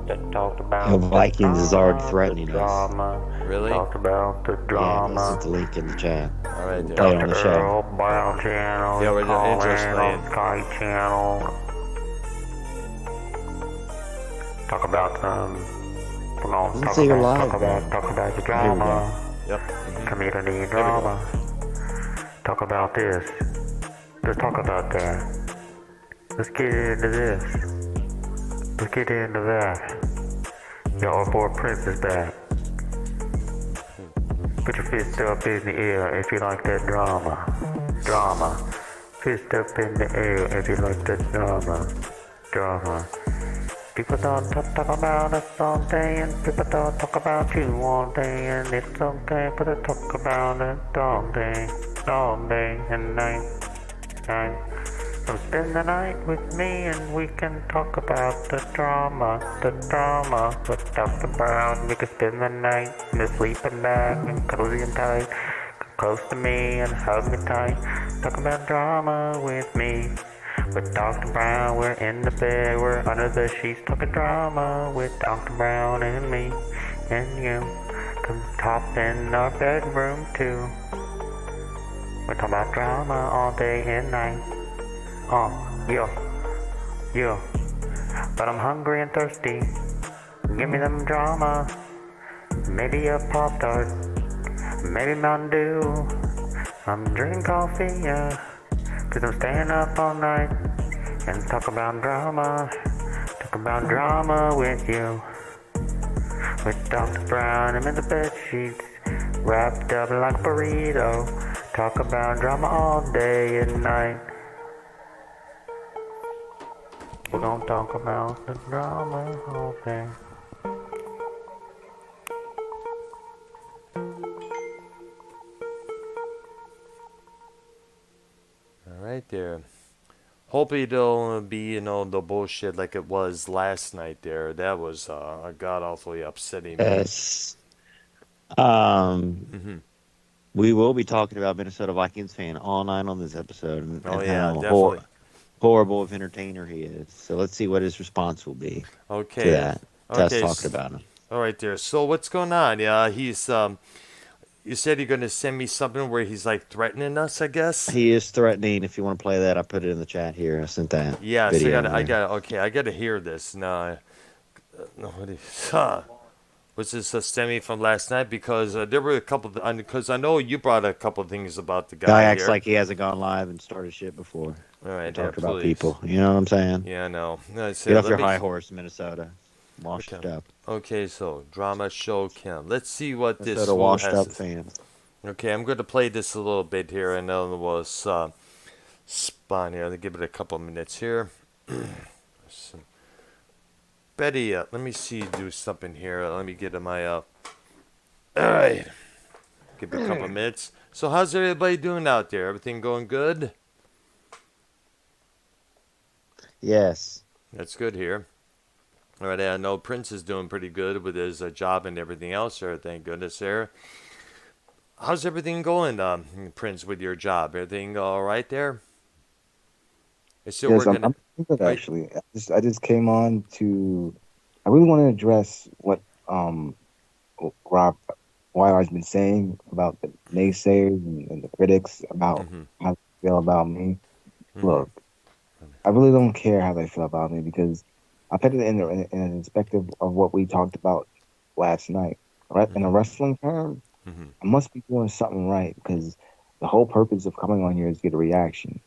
that talked Yo, about the Vikings is already drama, the threatening us. drama, Really? talked about the Yeah, this is drama. the link in the chat. All right, We'll there. play it on Dr. the show. Earl, Brown Channel, Yeah, we're the calling intro's on playing. Sky Channel. Talk about come on, Doesn't say you're live, talk man. about the Oh, here we drama, Yep. community drama. Talk about this. Let's talk about that. Let's get into this. Let's get into that. Y'all boy Prince is back. Put your fist up in the air if you like that drama. Drama. Fist up in the air if you like that drama. Drama. People don't talk about us all day, and people don't talk about you all day, and it's okay, but they talk about it all day and night. So spend the night with me, and we can talk about the drama. We'll talk about, we can spend the night, and sleeping back, and cozy and tight, close to me, and hug me tight. Talk about drama with me. With Dr. Brown, we're in the bed, we're under the sheets talking drama with Dr. Brown and me and you. Come top in our bedroom too. We talk about drama all day and night. Oh, yo. But I'm hungry and thirsty. Give me them drama. Maybe a Pop-Tart. Maybe Mountain Dew. I'm drinking coffee, yeah. Cause I'm staying up all night and talk about drama with you. With Dr. Brown, I'm in the bed sheets, wrapped up like a burrito. Talk about drama all day and night. We're gonna talk about the drama all day. Right there. Hopefully it'll be, the bullshit like it was last night there. That was god awfully upsetting me. Yes. Mm-hmm. We will be talking about Minnesota Vikings fan all night on this episode, and Oh, and yeah, how definitely. horrible of entertainer he is. So let's see what his response will be to Okay. that. To us Okay. talking about him. All right there. So what's going on? Yeah, he's you said you're gonna send me something where he's like threatening us, I guess. He is threatening. If you want to play that, I put it in the chat here. I sent that Yeah, so video. I gotta hear this now. Was this a semi from last night? Because there were a couple. Because I know you brought a couple of things about the Guy guy acts here. like he hasn't gone live and started shit before. All right, Talk yeah, about please. people. You know what I'm saying? Yeah, I know. Get off your high horse, Minnesota. Washed up. Okay, so drama show Kim. Let's see what this Minnesota fool washed has up to. fan. Okay, I'm going to play this a little bit here. I know it was spawn here. I'll give it a couple minutes here. Betty, let me see, do something here. Let me get to my. All right. Give it a couple minutes. So, how's everybody doing out there? Everything going good? Yes. That's good here. All right, I know Prince is doing pretty good with his job and everything else there. Thank goodness there. How's everything going, Prince, with your job? Everything all right there? It's still Yes, working. I'm good actually. I just came on to. I really want to address what Rob Weiler's been saying about the naysayers and the critics about how they feel about me. Look, I really don't care how they feel about me because I put it in an perspective of what we talked about last night. Right? In a wrestling term, I must be doing something right because the whole purpose of coming on here is to get a reaction.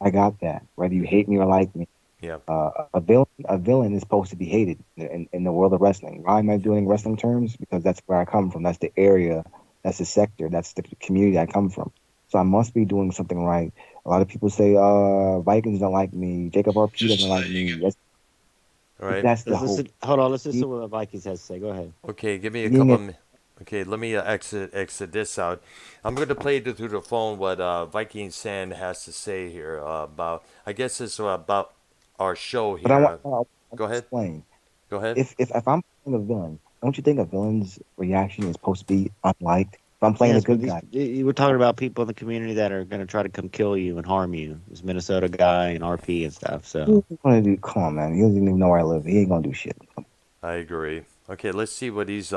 I got that. Whether you hate me or like me. Yeah. A villain is supposed to be hated in the world of wrestling. Why am I doing wrestling terms? Because that's where I come from. That's the area. That's the sector. That's the community I come from. So I must be doing something right. A lot of people say, Vikings don't like me. Jacob RP doesn't like me. All right. That's the whole. Hold on. Let's listen to what Vikings has to say. Go ahead. Okay, give me a couple. Okay, let me exit this out. I'm going to play it through the phone what Viking San has to say here about. I guess it's about our show here. But I want Go ahead. Explain. Go ahead. If I'm playing a villain, don't you think a villain's reaction is supposed to be unliked? If I'm playing a Yes, but good guy, you were talking about people in the community that are going to try to come kill you and harm you. This Minnesota guy and RP and stuff. he's So gonna do. Come on, man. He doesn't even know where I live. He ain't gonna do shit. I agree. Okay, let's see what he's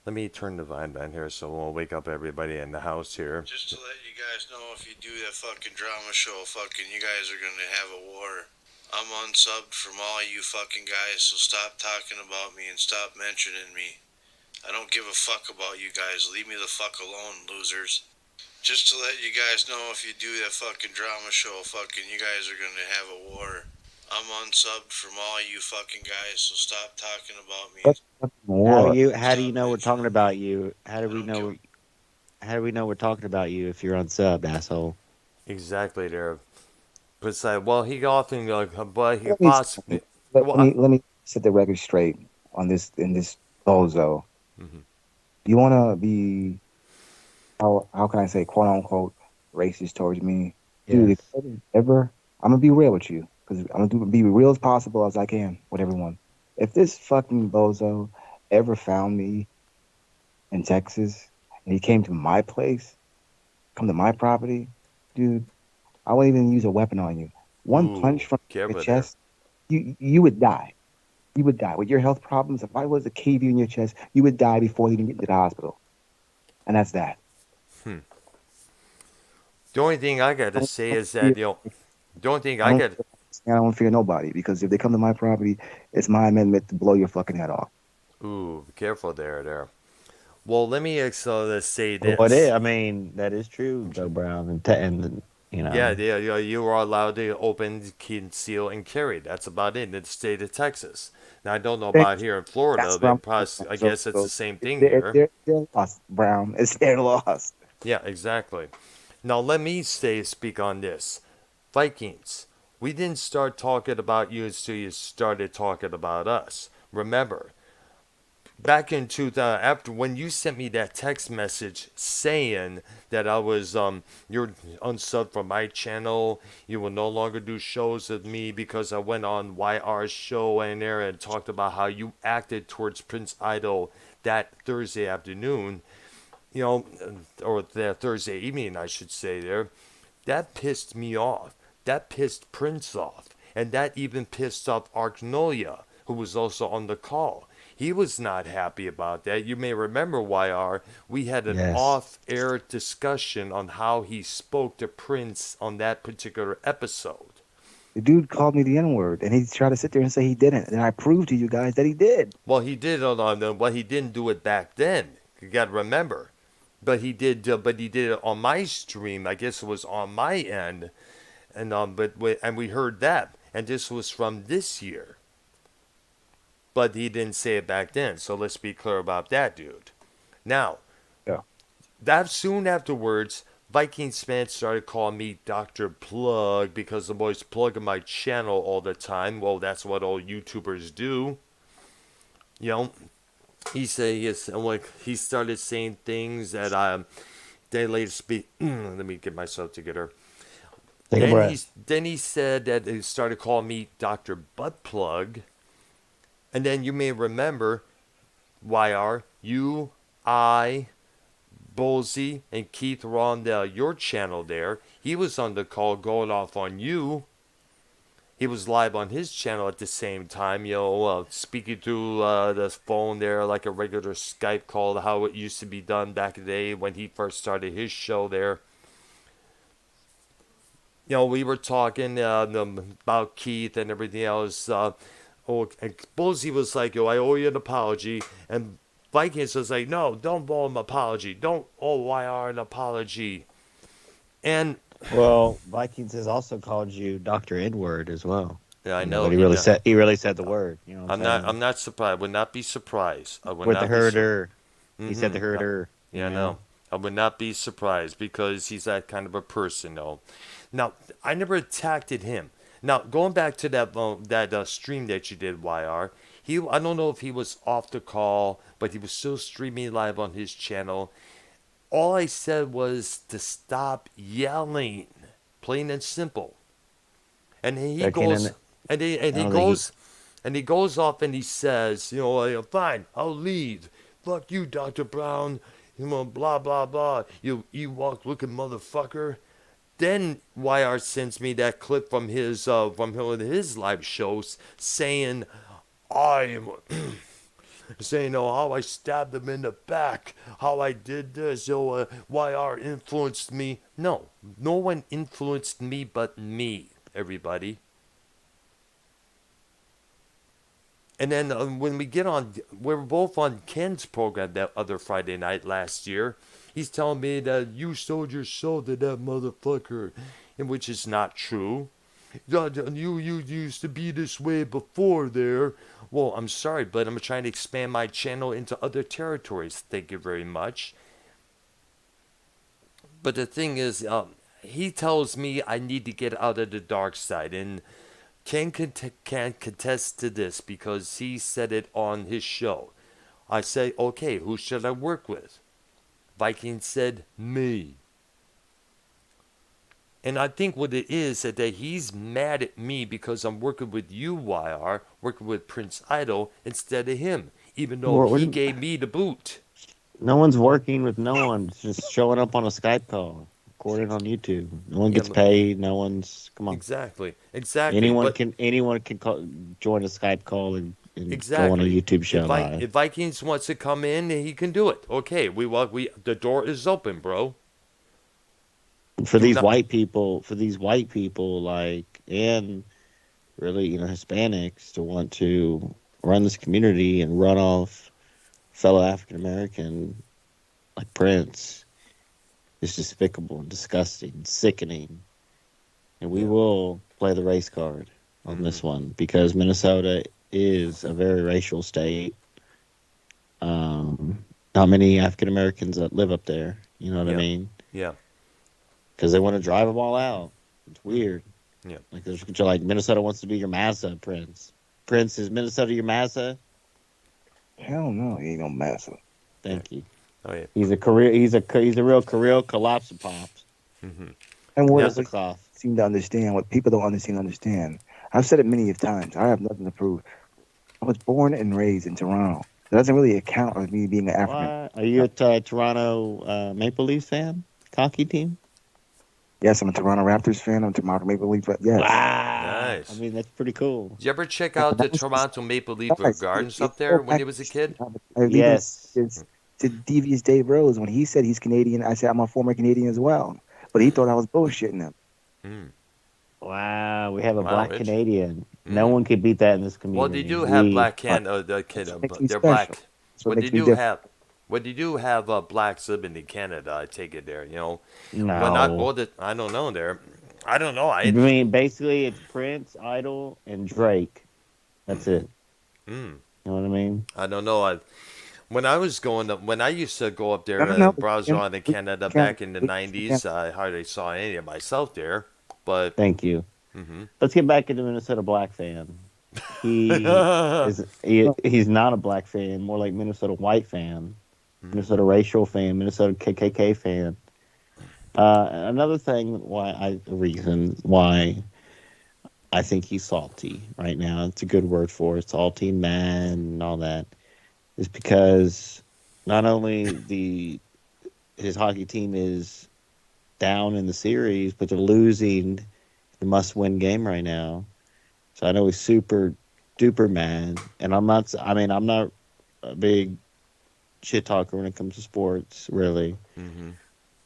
let me turn the vine down here so we'll wake up everybody in the house here. Just to let you guys know, if you do that fucking drama show, fucking you guys are gonna have a war. I'm unsubbed from all you fucking guys, so stop talking about me and stop mentioning me. I don't give a fuck about you guys. Leave me the fuck alone, losers. Just to let you guys know, if you do that fucking drama show, fucking you guys are gonna have a war. I'm unsubbed from all you fucking guys, so stop talking about me. That's fucking war. how do you know we're talking about you? I don't give How do we know we're talking about you if you're unsubbed, asshole? Exactly there. But it's like, well, he often but he Let me possibly. let, Well, let me let me set the record straight on this in this bozo. mhm. You wanna be how can I say quote unquote racist towards me, dude? Yes. If ever, I'm gonna be real with you because I'm gonna be real as possible as I can with everyone. If this fucking bozo ever found me in Texas and he came to my place, come to my property, dude, I wouldn't even use a weapon on you. One punch Ooh, from the careful there. chest, you would die. You would die with your health problems. If I was to cave you in your chest, you would die before you even get to the hospital. And that's that. Hmm. The only thing I got I to don't, say I don't is that fear, the only thing I I don't, got. I don't fear nobody because if they come to my property, it's my amendment to blow your fucking head off. Ooh, careful there. Well, let me say Well, it is. this. I mean, that is true, Joe Brown, and you Yeah, know, you are allowed to open, conceal, and carry. That's about it in the state of Texas. Now, I don't know Thank about you. here in Florida. That's where They I'm coming probably, from. I So, guess it's the so same it's thing their, here. their loss, Brown. It's their loss. Yeah, exactly. Now, let me speak on this. Vikings, we didn't start talking about you until you started talking about us. Remember, back in 2000, after when you sent me that text message saying that I was you're unsubbed from my channel, you will no longer do shows with me because I went on YR's show and there and talked about how you acted towards Prince Idol that Thursday afternoon, you know, or that Thursday evening, I should say there. That pissed me off. That pissed Prince off. And that even pissed off Arcnolia, who was also on the call. He was not happy about that. You may remember, YR, we had an yes. off air discussion on how he spoke to Prince on that particular episode. The dude called me the N word, and he tried to sit there and say he didn't, and I proved to you guys that he did. Well, he did well, he didn't do it back then. You got to remember. But he did. But he did it on my stream. I guess it was on my end, and we heard that, and this was from this year. But he didn't say it back then. So let's be clear about that, dude. Now, Yeah. that soon afterwards, Vikings fans started calling me Dr. Plug because I'm always plugging my channel all the time. Well, that's what all YouTubers do. You know, he started saying things that they later speak. Let me get myself together. Take a breath. Then he said that he started calling me Dr. Butt Plug. And then you may remember, YR, you, I, Bolsey, and Keith were on your channel there. He was on the call going off on you. He was live on his channel at the same time, speaking through the phone there like a regular Skype call, how it used to be done back in the day when he first started his show there. We were talking about Keith and everything else. And Bullsy was like, I owe you an apology. And Vikings was like, no, don't owe him an apology. Don't owe YR an apology. And Well, Vikings has also called you Doctor N-word as well. yeah, I But know he really said the word. You know what I'm saying? I'm not surprised. I would not be surprised. I would With the not be surprised. herder, he said the herder. Yeah, no. I would not be surprised because he's that kind of a person, though. Now, I never attacked him. Now, going back to that stream that you did, YR, I don't know if he was off the call, but he was still streaming live on his channel. All I said was to stop yelling, plain and simple. And he goes, and he goes, and he goes off and he says, fine, I'll leave. Fuck you, Dr. Brown. blah blah blah. You Ewok looking motherfucker. Then YR sends me that clip from his live shows saying I'm saying, oh, how I stabbed him in the back, how I did this, YR influenced me. No, no one influenced me but me, everybody. And then when we get on, we were both on Ken's program that other Friday night last year. He's telling me that you sold your soul to that motherfucker, and which is not true. You used to be this way before there. Well, I'm sorry, but I'm trying to expand my channel into other territories. Thank you very much. But the thing is, he tells me I need to get out of the dark side, and Ken can contest to this because he said it on his show. I say, okay, who should I work with? Vikings said, me. And I think what it is that he's mad at me because I'm working with you, YR, working with Prince Idol instead of him, even though he gave me the boot. No one's working with no one. It's just showing up on a Skype call, recorded on YouTube. No one gets paid. No one's come on. Exactly. Anyone can join a Skype call and go on a YouTube show live. If Vikings wants to come in, he can do it. Okay, the door is open, bro. For these white people, like, and really, Hispanics to want to run this community and run off fellow African American like Prince is despicable and disgusting, and sickening. And we will play the race card on this one because Minnesota is a very racial state. Not many African Americans that live up there. You know what I mean? Yeah. Because they want to drive them all out. It's weird. Yeah. Like Minnesota wants to be your Mazda, Prince. Prince, is Minnesota your Mazda? Hell no, he ain't no Mazda. Thank you. Oh yeah. He's a real collapsipops. Mm-hmm. And what I seem to understand, what people don't understand. I've said it many times. I have nothing to prove. I was born and raised in Toronto. That doesn't really account for me being an African. Are you a Toronto Maple Leafs fan? Hockey team? Yes, I'm a Toronto Raptors fan. I'm a Toronto Maple Leafs fan. Yes. Wow. Nice. I mean, that's pretty cool. Did you ever check out the Toronto Maple Leaf Gardens up there when you was a kid? Yes. To Devious Dave Rose, when he said he's Canadian, I said I'm a former Canadian as well. But he thought I was bullshitting him. Mm. Wow, we have a black Rich. Canadian. No one could beat that in this community. Well, they do have black they're black. What they do have blacks living in Canada, I take it there, No. I don't know there. I don't know. I mean, basically, it's Prince, Idol, and Drake. That's it. Mm. You know what I mean? I don't know. When I used to go up there and browse around in Canada back in the 90s, I hardly saw any of myself there. But thank you. Mm-hmm. Let's get back into Minnesota black fan. He's not a black fan, more like Minnesota white fan, Minnesota racial fan, Minnesota KKK fan. Another reason why I think he's salty right now, it's a good word for it, salty and mad and all that, is because not only his hockey team is down in the series, but they're losing the must-win game right now. So I know he's super duper mad, and I'm not a big shit talker when it comes to sports, really. Mm-hmm.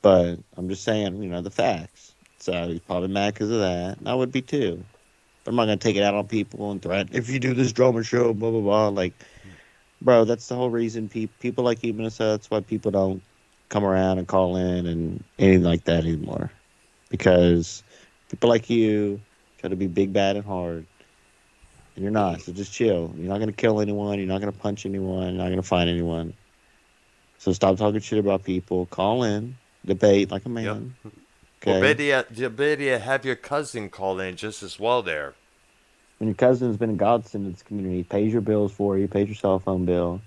But I'm just saying, the facts. So he's probably mad because of that. And I would be too. But I'm not going to take it out on people and threaten, if you do this drama show, blah, blah, blah. Like, bro, that's the whole reason people like you, Minnesota, that's why people don't come around and call in and anything like that anymore. Because people like you try to be big, bad, and hard. And you're not. So just chill. You're not going to kill anyone. You're not going to punch anyone. You're not going to fight anyone. So stop talking shit about people. Call in. Debate like a man. Yep. Okay. Well, better have your cousin call in just as well there. When your cousin's been a godsend to this community, pays your bills for you, pays your cell phone bill,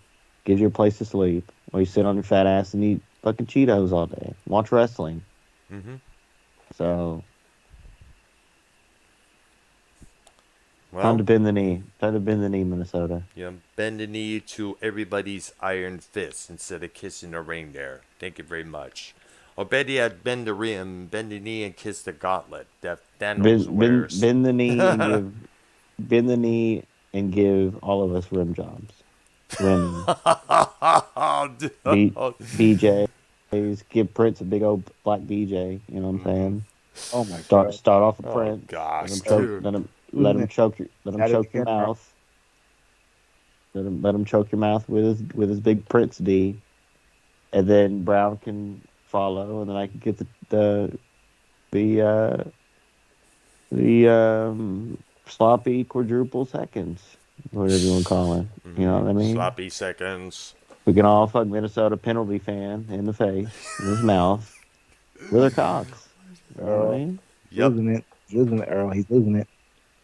gives you a place to sleep, while you sit on your fat ass and eat fucking Cheetos all day, watch wrestling. Mm-hmm. So, Time to Well, bend the knee. Time to bend the knee, Minnesota. bend the knee to everybody's iron fist instead of kissing the ring there. Thank you very much. Or better yet, bend the knee and kiss the gauntlet that Thanos wears. Bend the knee and give bend the knee and give all of us rim jobs. Rim B BJs. Give Prince a big old black BJ. You know what I'm saying? Oh my god. Start off with Oh Prince. gosh, Earl, dude. losing it. Let him At it choke your again, Earl. mouth. Let him choke your mouth with his big Prince D, and then Brown can follow, and then I can get the uh, sloppy quadruple seconds, whatever you want to call it. You know what I mean? Sloppy seconds. We can all fuck Minnesota penalty fan in the face, in his mouth, with our cocks. You know what I Earl, mean? Yep. losing it. He's losing it, Earl. He's losing it.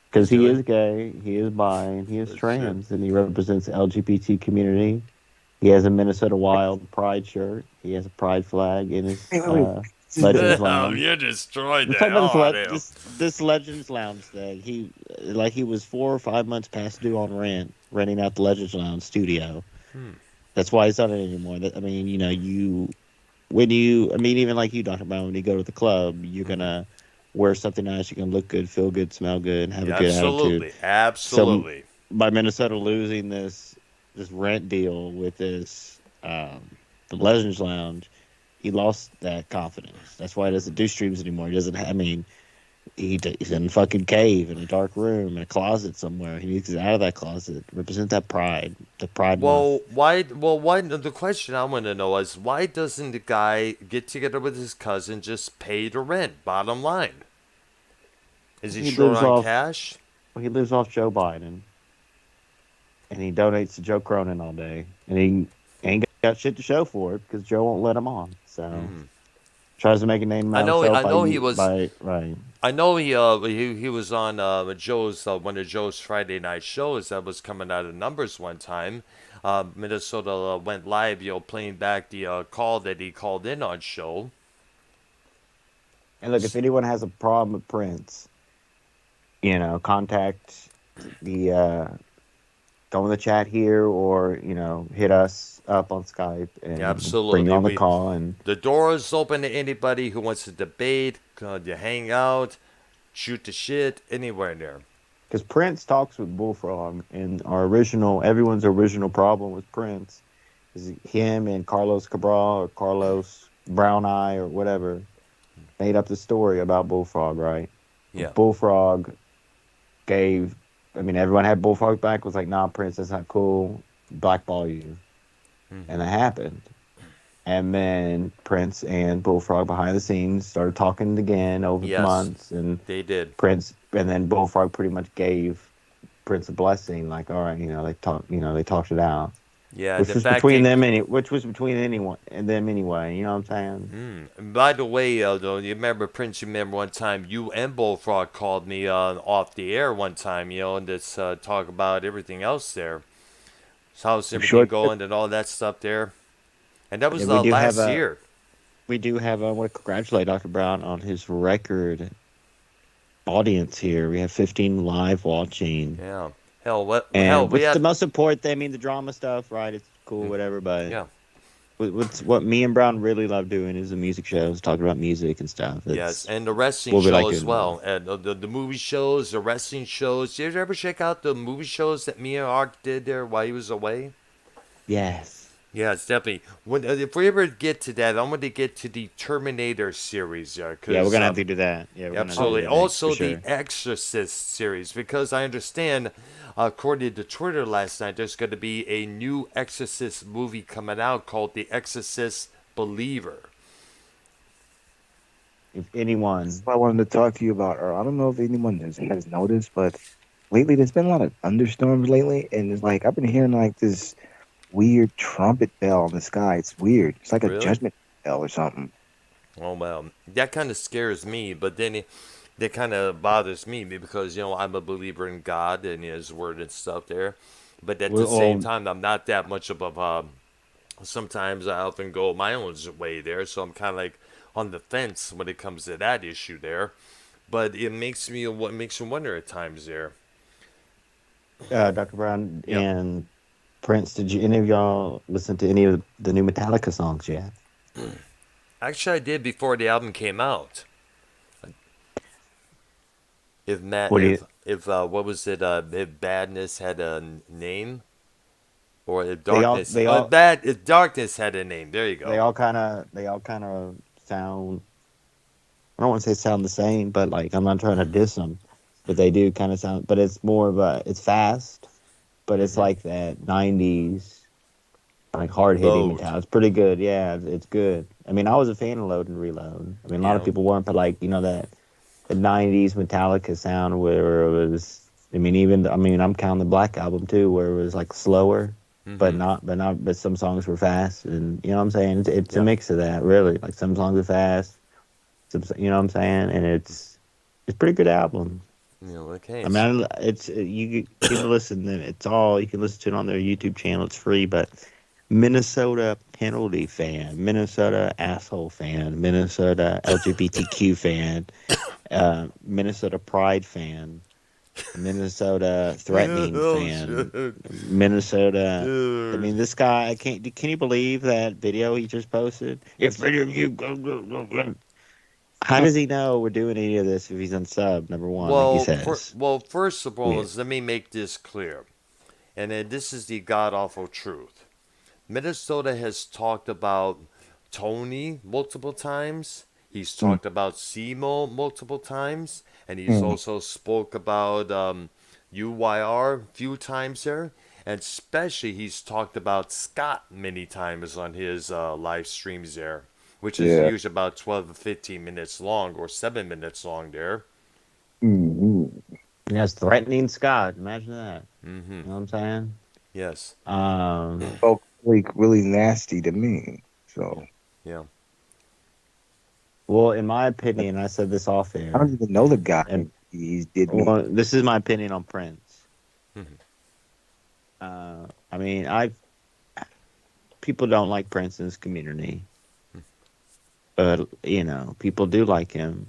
Because he doing is gay, he is bi, and he is That's true. trans, and he represents the LGBT community. He has a Minnesota Wild Pride shirt. He has a Pride flag in his Wait. Legends Oh, Lounge. you destroyed We're that. talking about Oh, damn. this Legends Lounge thing. He was 4 or 5 months past due on renting out the Legends Lounge studio. That's why he's not in it anymore. I mean, you know, even like you, Dr. Brown, when you go to the club, you're gonna wear something nice. You're gonna look good, feel good, smell good, and have a good attitude. Absolutely. By Minnesota losing this rent deal with the Legends Lounge, he lost that confidence. That's why he doesn't do streams anymore. He doesn't. He's in a fucking cave in a dark room in a closet somewhere. He needs to get out of that closet. Represent that pride. The pride. Well, why? Well, why? The question I want to know is why doesn't the guy get together with his cousin, just pay the rent? Bottom line, is he short lives on off. cash? He lives off Joe Biden, and he donates to Joe Cronin all day, and he ain't got shit to show for it because Joe won't let him on. So tries to make a name I out know. of himself. I know he was. Right. I know he was on Joe's one of Joe's Friday night shows that was coming out of numbers one time. Minnesota went live, playing back the call that he called in on show. And look, if anyone has a problem with Prince, contact the go in the chat here, or hit us up on Skype and Absolutely. bring you on the call. And the door is open to anybody who wants to debate, to hang out, shoot the shit, anywhere there. Because Prince talks with Bullfrog, and everyone's original problem with Prince is him and Carlos Cabral or Carlos Brown Eye or whatever made up the story about Bullfrog, right? Yeah. Bullfrog everyone had Bullfrog back, was like, nah, Prince, that's not cool, blackball you. And that happened. And then Prince and Bullfrog behind the scenes started talking again over the months, and they did. Prince, and then Bullfrog pretty much gave Prince a blessing, like, all right, they talked it out. Yeah, which was between them and them anyway. You know what I'm saying? By the way, though, you remember one time you and Bullfrog called me off the air one time, and just talk about everything else there. So how's everything going and all that stuff there? And that was last year. We do have. I want to congratulate Dr. Brown on his record audience here. We have 15 live watching. Yeah. What's the most important thing? I mean, the drama stuff, right? It's cool, whatever. But yeah, what me and Brown really love doing is the music shows, talking about music and stuff. Yes, and the wrestling show as well, and the movie shows, the wrestling shows. Did you ever check out the movie shows that me and Ark did there while he was away? Yes. Yes, definitely. If we ever get to that, I'm going to get to the Terminator series. Yeah, we're going to have to do that. Yeah, absolutely. Also, the Exorcist series, because I understand, according to Twitter last night, there's going to be a new Exorcist movie coming out called The Exorcist Believer. If anyone... That's what I wanted to talk to you about, Earl. I don't know if anyone has noticed, but lately there's been a lot of thunderstorms lately, and it's like I've been hearing like this weird trumpet bell in the sky. It's weird. It's like a judgment bell or something. Oh, well, that kind of scares me, but then that kind of bothers me because, I'm a believer in God and His Word and stuff there. But at the same time, I'm not that much of a... sometimes I often go my own way there, so I'm kind of like on the fence when it comes to that issue there. But it makes me wonder at times there. Dr. Brown Yep. and Prince. Did you any of y'all listen to any of the new Metallica songs yet? Actually, I did before the album came out. If Matt, What do you? if what was it? If badness had a name, or if They all darkness, they all if darkness had a name. There you they go. all kind of sound. I don't want to say sound the same, but like I'm not trying to diss them, but they do kind of sound. But it's more of a it's fast, but it's Hmm. like that '90s like hard hitting Load. Metallica. It's pretty good. Yeah, it's good. I mean, I was a fan of Load and Reload. I mean, a lot of Yeah. people weren't, but like that the '90s Metallica sound where it was. I mean, I'm counting the Black Album too, where it was like slower, Hmm. but some songs were fast, and you know what I'm saying. It's a Yep. mix of that, really. Like some songs are fast, you know what I'm saying, and it's pretty good album. You know, okay. I mean, it's you can listen. It's all you can listen to it on their YouTube channel. It's free, but Minnesota penalty fan, Minnesota asshole fan, Minnesota LGBTQ fan, Minnesota pride fan, Minnesota threatening Oh fan, shit, Minnesota. I dude. mean, this guy. I can't. Can you believe that video he just posted? If any of you go, go, go, go. How does he know we're doing any of this if he's unsub? Number one, like he says. First of all, Yeah. let me make this clear, and then this is the god awful truth. Minnesota has talked about Tony multiple times. He's Mm, talked about Simo multiple times, and he's mm. also spoke about UYR a few times there. And especially, he's talked about Scott many times on his live streams there, which is Yeah. usually about 12 to 15 minutes long or 7 minutes long there. Mm-hmm. Yes, threatening Scott. Imagine that. Mm-hmm. You know what I'm saying? Yes. Felt really, really nasty to me. So Yeah. Well, in my opinion, I said this off I don't air, even know the guy. and He did me. well, this is my opinion on Prince. Mm-hmm. I mean, I people don't like Prince in this community, but people do like him.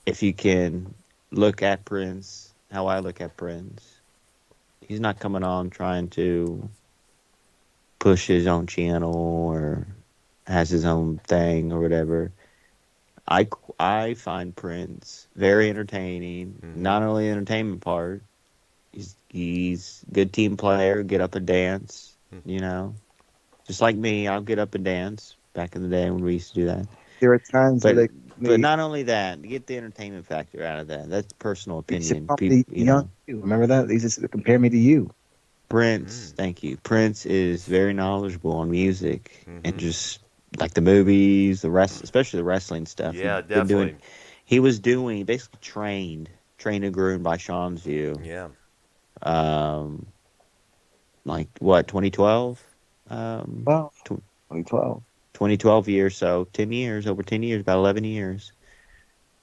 If you can look at Prince, how I look at Prince, he's not coming on trying to push his own channel or has his own thing or whatever. I I find Prince very entertaining. Mm-hmm. Not only the entertainment part, he's good team player. Get up and dance. You know, just like me, I'll get up and dance. Back in the day when we used to do that. There are times where But they not only that, get the entertainment factor out of that. That's personal they used to opinion. call People, me young. Too. Remember that? They used to compare me to you. Prince, thank you. Prince is very knowledgeable on music and Mm-hmm. just like the movies, especially the wrestling stuff. Yeah, definitely. He was doing basically trained and groomed by Sean's View. Yeah. Um, like what 2012, um, Well, tw- 2012. 2012 years, so 10 years, over 10 years, about 11 years.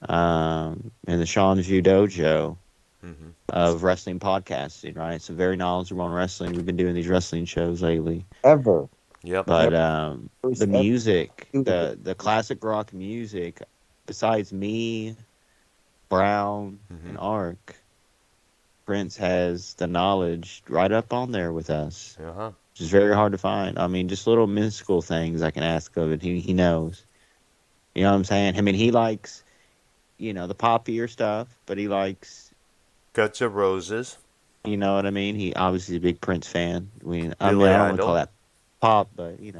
In the Sean's View dojo Mm-hmm. of wrestling podcasting, right? So very knowledgeable on wrestling. We've been doing these wrestling shows lately. Ever. Yep. But the First ever. music, Do it. the classic rock music, besides me, Brown, Mm-hmm. and Ark, Prince has the knowledge right up on there with us, Uh-huh. which is very hard to find. I mean, just little mystical things I can ask of it. He knows. You know what I'm saying? I mean, he likes, the poppier stuff, but he likes, Guts of Roses. you know what I mean? He obviously is a big Prince fan. Billy I don't want to call Idol. that pop, but Billy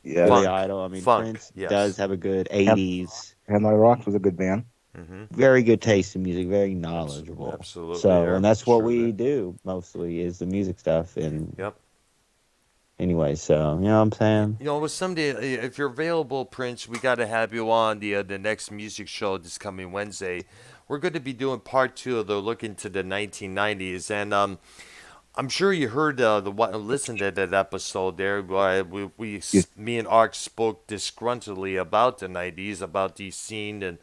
Yes. Funk. Idol. I mean, Funk. Prince does Yes. have a good Ham- 80s, Hamlet Rocks was a good band. Mm-hmm. very good taste in music, very knowledgeable. Absolutely So, there. and that's what Sure we there. do mostly is the music stuff. And Yep. anyway, so, you know what I'm saying? With someday, if you're available, Prince, we got to have you on the next music show this coming Wednesday. We're going to be doing part two of the look into the 1990s, and I'm sure you heard listened to that episode there. Yes. Me and Ark spoke disgruntledly about the 90s, about the scene and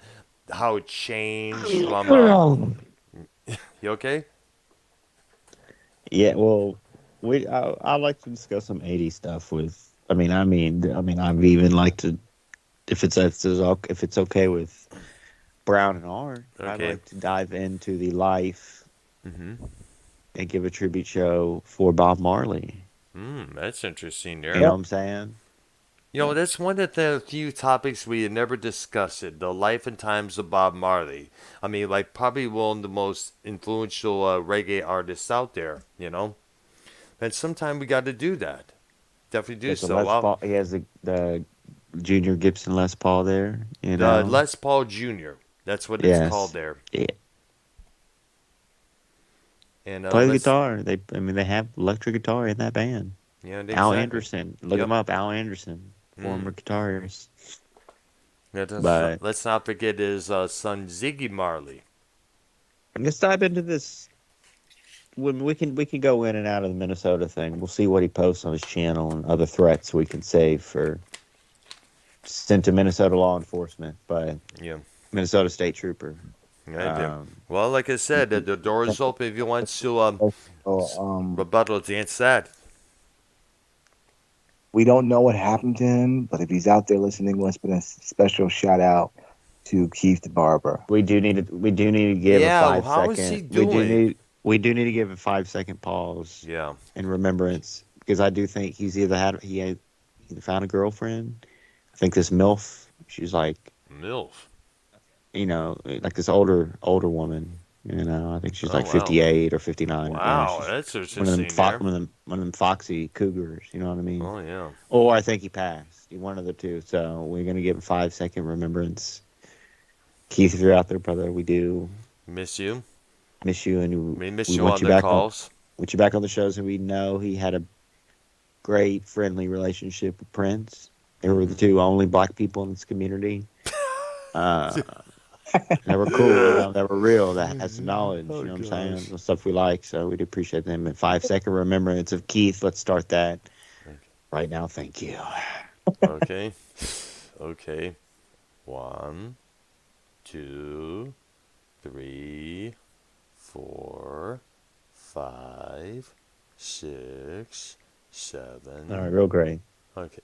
how it changed from. You okay? Yeah, well, I like to discuss some 80s stuff with, I've even like to, if it's okay with Brown and Art, I'd Okay. like to dive into the life Mm-hmm. and give a tribute show for Bob Marley. That's interesting You there. know what I'm saying? That's one of the few topics we had never discussed it, the life and times of Bob Marley. I mean, like, probably one of the most influential reggae artists out there, And sometime we got to do that. Definitely He do has the so. Les Paul. He has the Junior Gibson Les Paul there. You The know. Les Paul Jr., that's what it's called Yes. there. Yeah. And Play the let's, guitar. They have electric guitar in that band. yeah, Al exactly. Anderson. Look Yep. him up. Al Anderson, former guitarist. Yeah, But let's not forget his son Ziggy Marley. let's dive into this. When we can go in and out of the Minnesota thing. We'll see what he posts on his channel and other threats we can save for sent to Minnesota law enforcement by Yeah. Minnesota State Trooper. Yeah, I do. Um, Well, like I said, the door is open if you want to rebuttal against that. We don't know what happened to him, but if he's out there listening, let's put a special shout out to Keith the Barber. we do need to give a Yeah, 5 how second. is he doing? We do need to give a 5 second pause Yeah. in remembrance because I do think he's either found a girlfriend. I think this MILF, she's like, MILF. like this older woman. I think she's Oh, like wow. 58 or 59. Wow, she's that's one of interesting there. one of them foxy cougars. You know what I mean? Oh, yeah. Or I think he passed. One of the two. So we're gonna give a 5 second remembrance. Keith, if you're out there, brother, we do Miss you. miss you, and We miss we you want on you the back calls. want you back on the shows. And we know he had a great, friendly relationship with Prince. They were the two only black people in this community. They were cool, they were real, that had some knowledge, you know what I'm saying? The stuff we like, so we'd appreciate them. And 5 second remembrance of Keith, let's start that right now. Thank you. Okay. Okay. 1, 2, 3, 4, 5, 6, 7. All right, real great. Okay.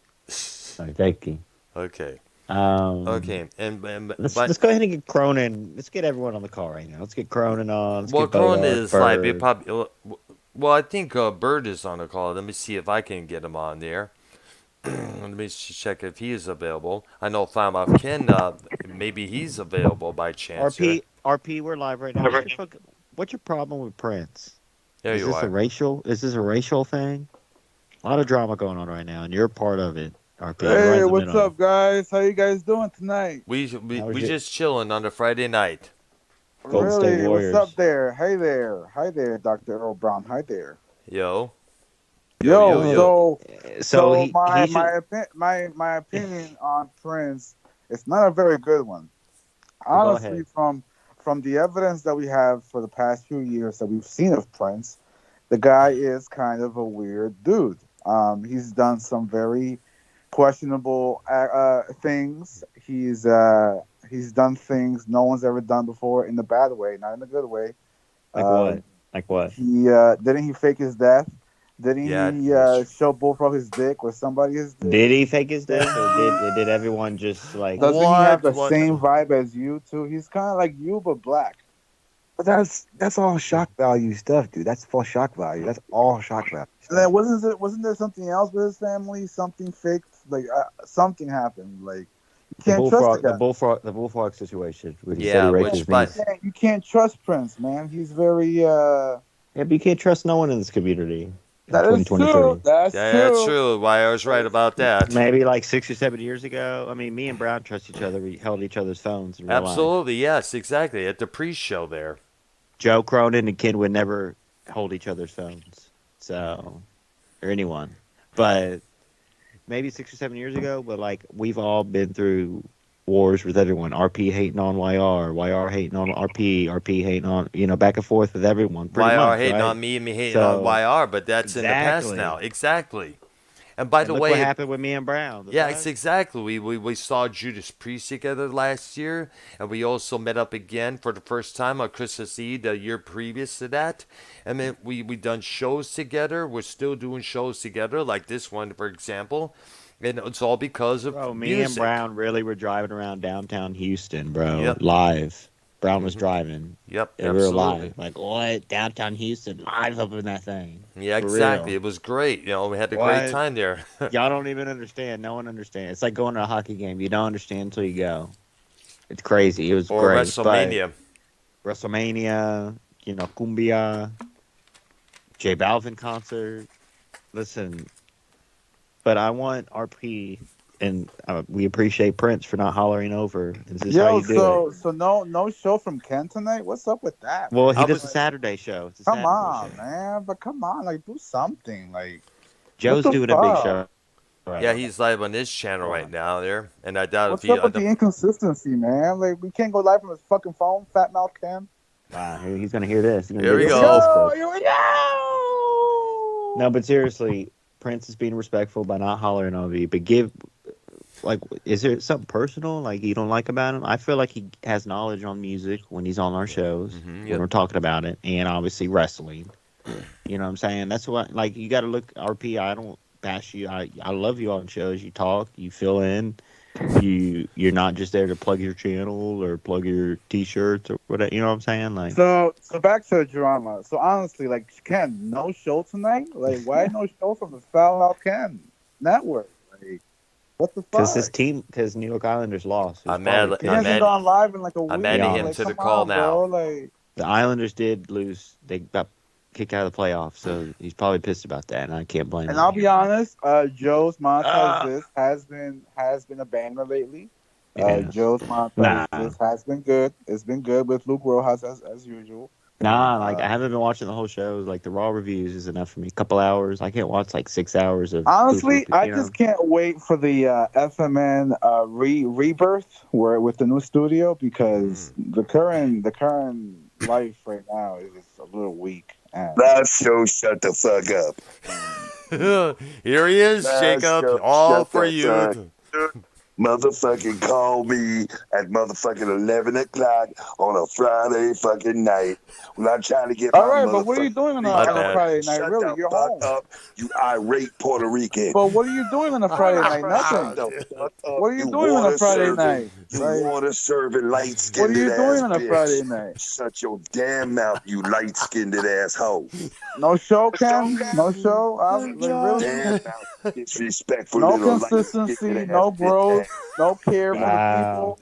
All right, thank you. Okay. Okay. And Let's go ahead and get Cronin. Let's get everyone on the call right now. Let's get Cronin on. Let's well, get Bodar, Corona is like Bird. well, I think Bird is on the call. Let me see if I can get him on there. Let me check if he is available. I know Flamoff Ken, maybe he's available by chance. RP, we're live right now. What's your problem with Prince? There Is you this are. is this a racial thing? A lot of drama going on right now, and you're part of it, RP. Hey, what's up, guys? How you guys doing tonight? We How's we it? just chilling on a Friday night. Golden State Really? Warriors. What's up there? Hey there. Hi there, Dr. Earl Brown. Hi there. Yo. So he my should- my opinion on Prince is not a very good one. Well, go Honestly, ahead. from the evidence that we have for the past few years that we've seen of Prince, the guy is kind of a weird dude. He's done some very questionable things. He's done things no one's ever done before in the bad way, not in the good way. Like what? Like what? He didn't he fake his death? Didn't Yeah, he that's- show bullfrog his dick or somebody his dick? Did he fake his death, or did everyone just like? Doesn't he have the What? same vibe as you too? He's kind of like you but black. But that's all shock value stuff, dude. That's for shock value. That's all shock value. And then wasn't there something else with his family? Something faked? Like something happened. Like you can't trust the guy. The bullfrog situation. Where he Yeah, said he raped which- his but- niece. You can't trust Prince, man. He's very. Yeah, but you can't trust no one in this community. That is 2023. true. That's Yeah, true. that's true. Why I was right about that. Maybe like 6 or 7 years ago. I mean, me and Brown trust each other. We held each other's phones in real life. Absolutely, yes, exactly. At the pre-show there. Joe Cronin and Ken would never hold each other's phones, so or anyone. But maybe 6 or 7 years ago. But like we've all been through wars with everyone. RP hating on YR hating on RP hating on back and forth with everyone. Pretty YR much, hating right? on me and me hating So- on YR, but that's in the past Exactly. now. Exactly. And by And the look way, what happened with me and Brown. yeah, it's exactly. We saw Judas Priest together last year, and we also met up again for the first time on Christmas Eve the year previous to that. And then we done shows together. We're still doing shows together, like this one, for example. And it's all because of Bro, me music. and Brown really were driving around downtown Houston, bro. Yep. Live. Brown was driving. Yep, And we were absolutely. live. Like, what? Downtown Houston, live up in that thing. Yeah, For exactly. real. It was great. We had a great What? time there. Y'all don't even understand. No one understands. It's like going to a hockey game. You don't understand until you go. It's crazy. It was Or great. But WrestleMania. WrestleMania, Cumbia, J Balvin concert. Listen, but I want RP, and we appreciate Prince for not hollering over. This is how Yo, you do it. so no show from Ken tonight. What's up with that? Well, he I does a was Saturday show. It's a Come Saturday on, show. man. But come on, like do something. Like Joe's what the doing a big fuck? show. Right Yeah, now. he's live on his channel right now there, and I doubt if What's he. up with the inconsistency, man? Like we can't go live from his fucking phone, fat mouth Ken. Wow, he's gonna hear this. He's gonna Here we get go. this Yo, clip. here we go. No, but seriously, Prince is being respectful by not hollering over you. But is there something personal like you don't like about him? I feel like he has knowledge on music when he's on our shows, when yep. we're talking about it, and obviously wrestling. You know what I'm saying? That's what, like, you got to look, RP, I don't bash you. I love you on shows. You talk, you fill in. You're not just there to plug your channel or plug your T-shirts or whatever. You know what I'm saying? Like, So back to the drama. So honestly, like Ken, no show tonight. Like why no show from the Foul Out Ken network? Like what the fuck? because New York Islanders lost. It was I'm mad- probably He I'm hasn't mad- gone live in like a week. I'm adding him like, to the come call on, now. Bro. Like the Islanders did lose. They got kicked out of the playoffs, so he's probably pissed about that, and I can't blame him. and I'll be honest, Joe's montage this has been a banger lately. Yeah. Joe's montage this has been good. It's been good with Luke Rojas as usual. Nah, like I haven't been watching the whole show. Like the raw reviews is enough for me. A couple hours. I can't watch like 6 hours of. Honestly, poof, I just can't wait for the FMN rebirth where with the new studio because the current life right now is just a little weak. That show shut the fuck up. Here he is, That Jacob. show All shut for the you. Motherfucking call me at motherfucking 11 o'clock on a Friday fucking night when I'm trying to get All my right, but what are you doing on a Friday night? Shut Really, the you're fuck home. up, you irate Puerto Rican. But what are you doing on a Friday night? Shut Nothing. the fuck up. What are you doing on a water Friday serving- night? You Like, water serving light what skinned are you ass doing on a bitch. Friday night? Shut your damn mouth, you light skinned asshole. No show, Ken? No show? Like, really? Damn mouth, disrespectful No little consistency, light-skinned no ass growth, bitch. no care for the Wow. people.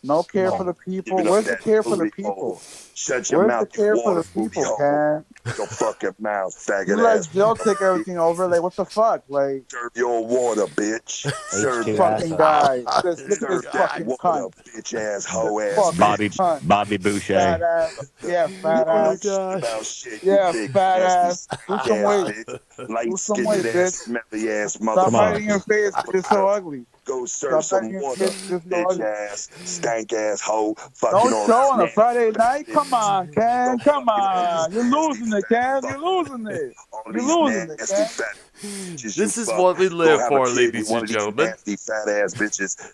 No care for the people. Giving up Where's the that care for the booty people? hole. Shut your Where's the mouth, care you for the water booty people, hole. Ken? Your fucking mouth, You faggot let ass. Joe take everything over. Like, what the fuck? Like, Serve your water, bitch. Serve H2 that fucking asshole. guy. Look at this Serve that fucking water, cunt. bitch ass hoe ass Fucking bitch. cunt. Bobby Fat Boucher. ass. Yeah, fat You don't know ass. shit about shit, Yeah, you big fat nasty ass. Do some weight. bitch. Light Do some weight, skinned bitch. ass, smelly ass Stop motherfucker. hiding your face. It's so ugly. Go serve Stop some hiding your water, face. It's so bitch ugly. ass, stank ass hoe. Fucking No on show on a nasty Friday night? bitch. Come on, Ken. Go Come fucking on. You're nasty losing it, fat Ken. You're fuck. losing it. All You're these losing it, nasty Ken. fat bitches This you is fuck. what we Go live have for, a kid ladies with one and of these gentlemen. nasty fat ass bitches.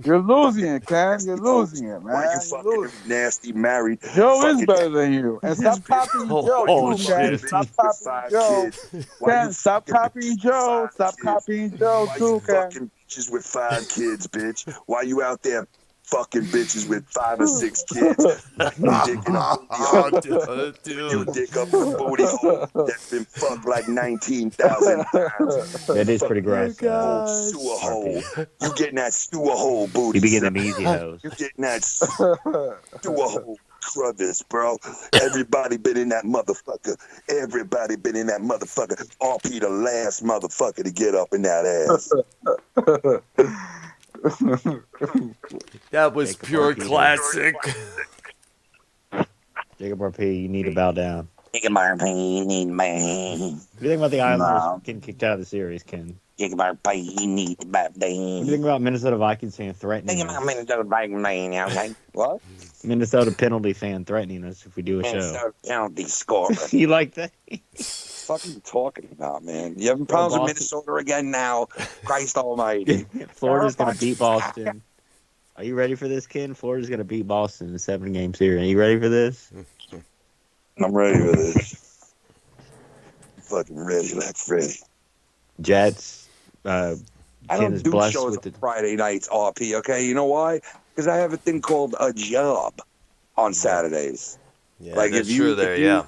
You're losing it, Ken. Nasty You're hoes. losing it, Why man. you You're fucking losing every nasty married Joe is fucking better than you. And stop bitch? copying Oh, Joe, oh, too, Ken. shit. Stop With copying 5 Joe. kids. Why Ken, you stop fucking copying bitches with Joe. 5 Stop kids? copying Joe, Why too, you Ken. fucking bitches with 5 kids, bitch? Why you out there fucking bitches with 5 or 6 kids? Your dick in a booty hole. Dude, Your dude. dick up in a booty hole that's been fucked like 19,000 times. That is pretty Oh, gross. Old sewer hole. You getting that sewer hole booty. You be getting son. them easy hoes. You getting that sewer hole crevice, bro. Everybody been in that motherfucker. Everybody been in that motherfucker. RP the last motherfucker to get up in that ass. That was Jacob pure RP. classic. Jacob RP, you need to bow down. Jacob RP, need man. What do you think about the Islanders Nah. getting kicked out of the series, Ken? Jacob RP, need to bow What do you down. think about Minnesota Vikings fan threatening us? Minnesota Vikings man, okay? What? Minnesota penalty fan threatening us if we do a show. Minnesota County score. You like that? What are you talking about, man? You having Well, problems with Boston- Minnesota again now? Christ almighty. Florida's going to beat Boston. Are you ready for this, Ken? Florida's going to beat Boston in a 7-game series. Are you ready for this? I'm ready for this. Fucking ready like Freddy. Jets. I Ken don't is do blessed shows with on the. Friday nights, RP, okay? You know why? Because I have a thing called a job. on Saturdays. Yeah, Like that's true there, yeah.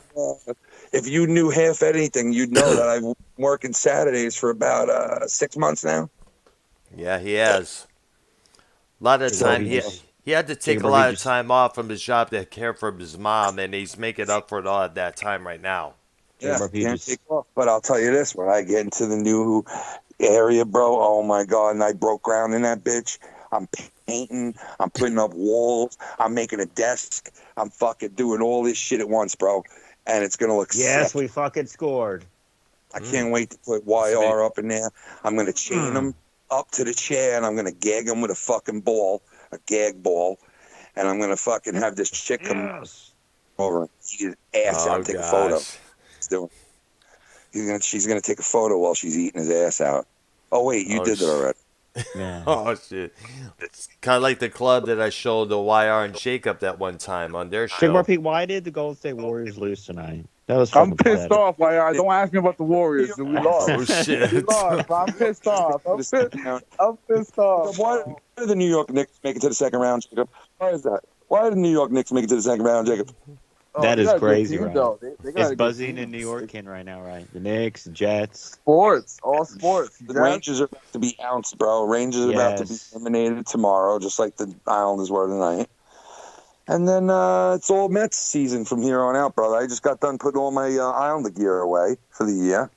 If you knew half anything, you'd know that I've been working Saturdays for about 6 months now. Yeah, he has. A lot of So time, he he had to take a lot of time off from his job to care for his mom, and he's making up for it all at that time right now. Yeah, Jacob, he can't just- take off. But I'll tell you this: when I get into the new area, bro, oh my god, and I broke ground in that bitch. I'm painting, I'm putting up walls, I'm making a desk, I'm fucking doing all this shit at once, bro. And it's gonna look Yes, sick. we fucking scored. I can't wait to put YR up in there. I'm gonna chain him up to the chair, and I'm gonna gag him with a fucking ball, a gag ball, and I'm gonna fucking have this chick come over and eat his ass out and take a photo. She's gonna take a photo while she's eating his ass out. Oh wait, you did that already. Yeah. Oh shit! It's kind of like the club that I showed the YR and Jacob that one time on their show. Jacob, why did the Golden State Warriors lose tonight? That was I'm fucking pissed pathetic. off. Don't ask me about the Warriors. We lost. Oh shit! We lost. I'm pissed off. I'm pissed off. Why did the New York Knicks make it to the second round, Jacob? Why is that? Why did the New York Knicks make it to the second round, Jacob? That they is got a good crazy, team, right? though. They got It's a good buzzing team. in New York right now, right? The Knicks, the Jets. Sports, all sports. The Rangers are about to be ounced, bro. Rangers are about to be Yes. eliminated tomorrow, just like the Islanders were tonight. And then it's all Mets season from here on out, brother. I just got done putting all my Islander gear away for the year.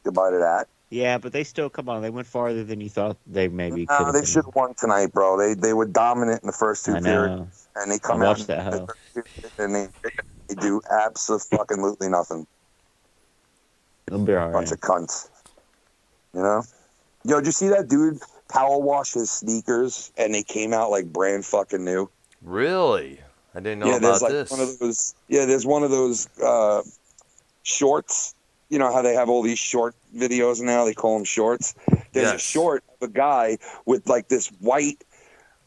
Goodbye to that. Yeah, but they still, come on, they went farther than you thought they maybe could No, have they been. should have won tonight, bro. They were dominant in the first two I periods, know. and they I come out watched that, hoe. and they do absolutely nothing. It'll be all Bunch right. of cunts. You know? Yo, did you see that dude power wash his sneakers and they came out like brand fucking new? Really? I didn't know there's about like this. one of those. Yeah, there's one of those shorts. You know how they have all these short videos now? They call them shorts. There's a Yes. short of a guy with like this white.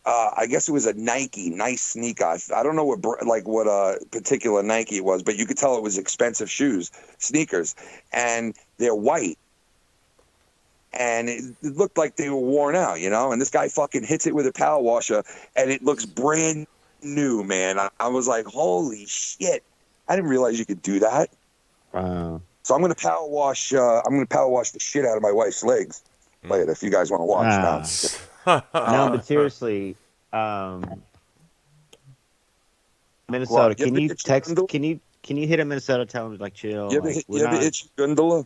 I guess it was a nice sneaker. I don't know what particular Nike it was, but you could tell it was expensive sneakers, and they're white. And it looked like they were worn out, you know? And this guy fucking hits it with a power washer, and it looks brand new, man. I was like, holy shit. I didn't realize you could do that. Wow. So I'm going to power wash the shit out of my wife's legs later if you guys want to watch. Ah. No, but seriously, Minnesota, What? can You you ever itch text, Gundle? can you hit a Minnesota, tell him, like, chill? You ever, Like, you ever itch Gundula?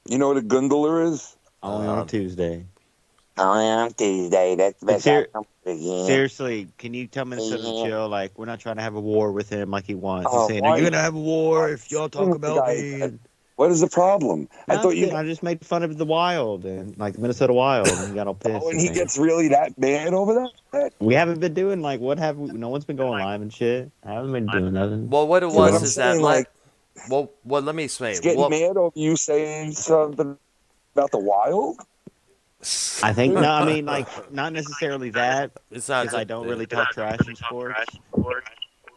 You know what a Gundula is? only on a Tuesday. Only on Tuesday. That's the best Ser- outcome for the game. Seriously, can you tell Minnesota to chill? Like, we're not trying to have a war with him like he wants. He's Oh, saying, why- are you going to have a war if y'all talk Why- about me? And, What is the problem? I thought you. I just made fun of the Wild and, like, the Minnesota Wild, and he got all pissed. Oh, and he saying- gets really that mad over that? We haven't been doing, like, what have we? No one's been going live and shit. I haven't been doing nothing. Well, what it Yeah, but was I'm is that, saying, like, well, let me explain. He's getting Well, mad over you saying something about the Wild? I think, no, I mean, like, not necessarily that, it's not. because I don't really talk trash in sports.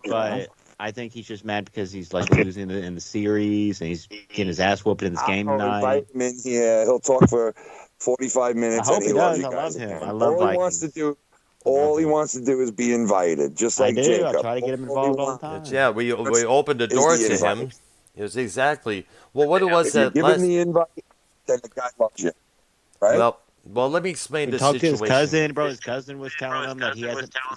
But I think he's just mad because he's, like, losing in the series, and he's getting his ass whooped in this game I'll tonight. invite him in here. He'll talk for 45 minutes. I hope and he loves does. you I guys. love him. I love All he wants to Vikings. do, all he wants to do is be invited, just like I do. Jacob. I try to get him involved all the time. Yeah, we opened the Is door the to invite. him. It was exactly. Well, what it was If you that give last. him the invite, then the guy loves you, right? Well, let me explain He the talked to situation. his cousin, bro. His cousin was telling him that he's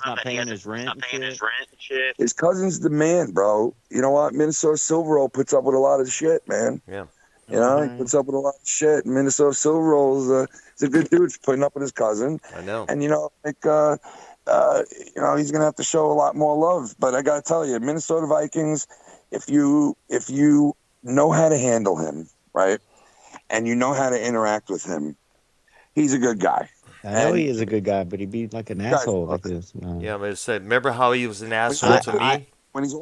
not paying his rent and shit. His cousin's the man, bro. You know what? Minnesota Silver Roll puts up with a lot of shit, man. Yeah. You know, he puts up with a lot of shit. And Minnesota Silver Roll is a good dude for putting up with his cousin. I know. And, you know, like, he's going to have to show a lot more love. But I got to tell you, Minnesota Vikings, if you know how to handle him, right, and you know how to interact with him, he's a good guy. I know he is a good guy, but he'd be like an asshole like this. No. Yeah, I'm gonna say. Remember how he was an asshole to me? When he's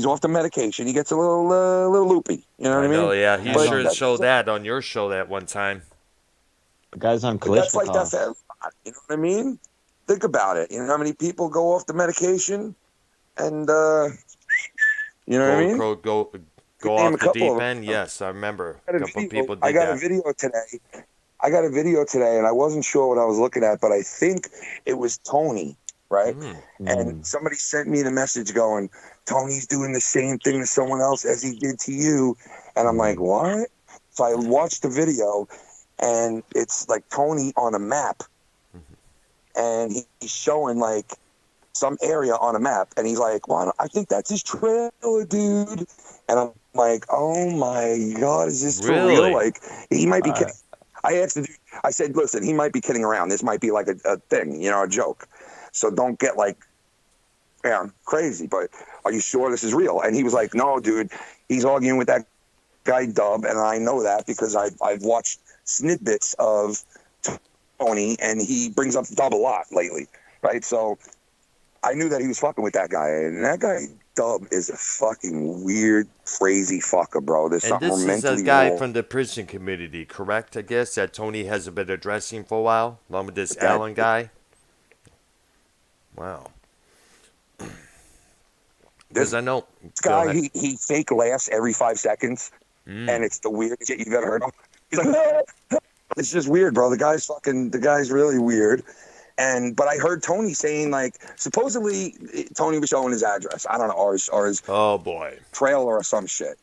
off the medication, he gets a little loopy. You know what I mean? know. Yeah, he But sure that's- showed that on your show that one time. The guy's on But that's like that Kalishnikov. for everybody. You know what I mean? Think about it. You know how many people go off the medication, and you know what I mean? Go Name off a the couple deep of them. end. Yes, I remember. I A got a couple video- people did I got that. a video today. And I wasn't sure what I was looking at, but I think it was Tony, right? Mm. And somebody sent me the message going, Tony's doing the same thing to someone else as he did to you. And I'm like, what? So I watched the video, and it's like Tony on a map, and he's showing like some area on a map, and he's like, well, I think that's his trailer, dude. And I'm like, oh my God, is this for Really? real? Like, he might be kidding. I asked the dude, I said, listen, he might be kidding around. This might be like a thing, you know, a joke. So don't get like, crazy, but are you sure this is real? And he was like, no, dude, he's arguing with that guy Dub, and I know that because I've watched snippets of Tony, and he brings up Dub a lot lately, right? So I knew that he was fucking with that guy, and that guy Dub is a fucking weird, crazy fucker, bro. There's And something this is mentally a guy wrong from the prison community, correct? I guess that Tony has been addressing for a while, along with this with that. Allen guy. Wow. Because I know This Go guy, ahead. he fake laughs every 5 seconds, and it's the weirdest shit you've ever heard of. He's like, it's just weird, bro. The guy's really weird. But I heard Tony saying, like, supposedly Tony was showing his address. I don't know, or his Oh boy, trailer or some shit.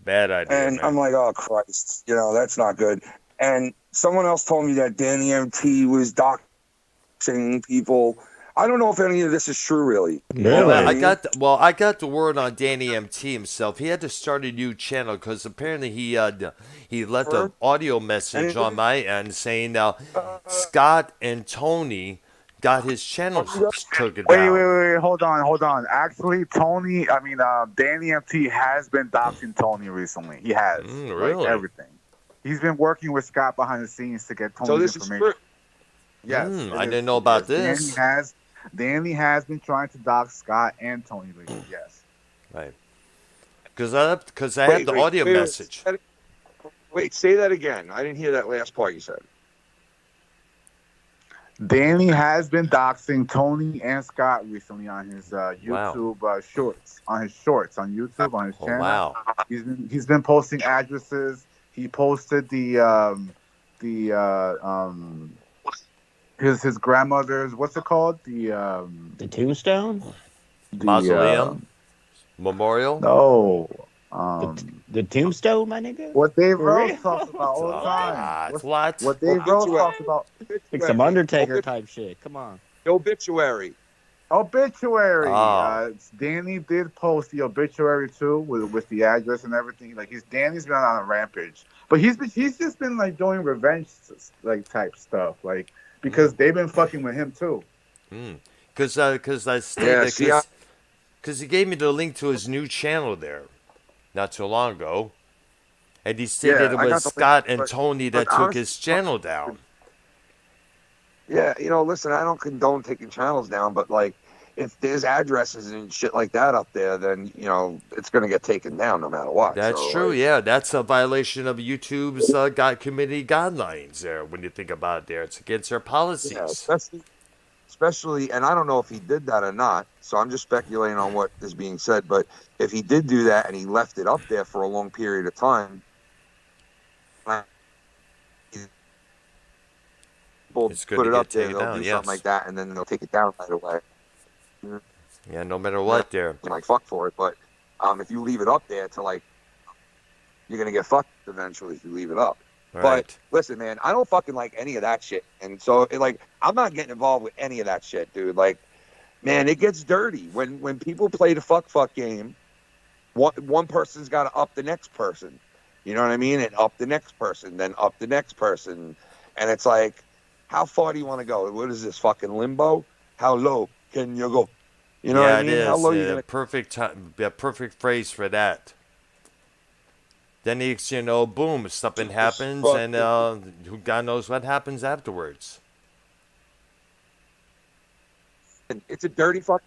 bad idea, And man. I'm like, oh Christ, that's not good. And someone else told me that Danny MT was doxing people. I don't know if any of this is true, really. Well, Really? I got the word on Danny MT himself. He had to start a new channel because apparently he left an audio message on my end saying Scott and Tony got his channel took it Wait, down. hold on. Actually, Danny MT has been doxing Tony recently. He has, really? like, everything. He's been working with Scott behind the scenes to get Tony's information. Yes, I didn't know about this. Danny has been trying to dox Scott and Tony lately. Yes. Right. Because I have the audio message. Wait, say that again. I didn't hear that last part you said. Danny has been doxing Tony and Scott recently on his YouTube shorts, on YouTube, on his channel. Wow. He's been posting addresses. He posted his grandmother's, what's it called? The tombstone? Mausoleum? Memorial? No. The tombstone, my nigga? What Dave For Rose real? talks about all the time. What? What Dave Rose talks about. Like some Undertaker type shit. Come on. Obituary. Oh. Danny did post the obituary too, with the address and everything. Like Danny's been on a rampage, but he's just been like doing revenge like type stuff, like because they've been fucking with him too. Because I stated because he gave me the link to his new channel there, not too long ago, and he stated it was Scott and Tony that took his channel down. Yeah, listen, I don't condone taking channels down, but like, if there's addresses and shit like that up there, then it's gonna get taken down no matter what. That's true. Yeah, that's a violation of YouTube's community guidelines. There, when you think about it, there, it's against their policies. Yeah, especially, and I don't know if he did that or not. So I'm just speculating on what is being said. But if he did do that and he left it up there for a long period of time, it's good put to it get up there, taken they'll down. do Yes. something like that, and then they'll take it down right away. Yeah, no matter what, there. Like fuck for it, but if you leave it up there to like, you're gonna get fucked eventually if you leave it up. Right. But listen, man, I don't fucking like any of that shit, and so I'm not getting involved with any of that shit, dude. Like, man, it gets dirty when people play the fuck game. One person's got to up the next person, you know what I mean, and up the next person, then up the next person, and it's like, how far do you want to go? What is this, fucking limbo? How low can you go? You know what I mean? It is. How low you gonna... Perfect phrase for that. Then boom, something happens, and God knows what happens afterwards. It's a dirty fuck.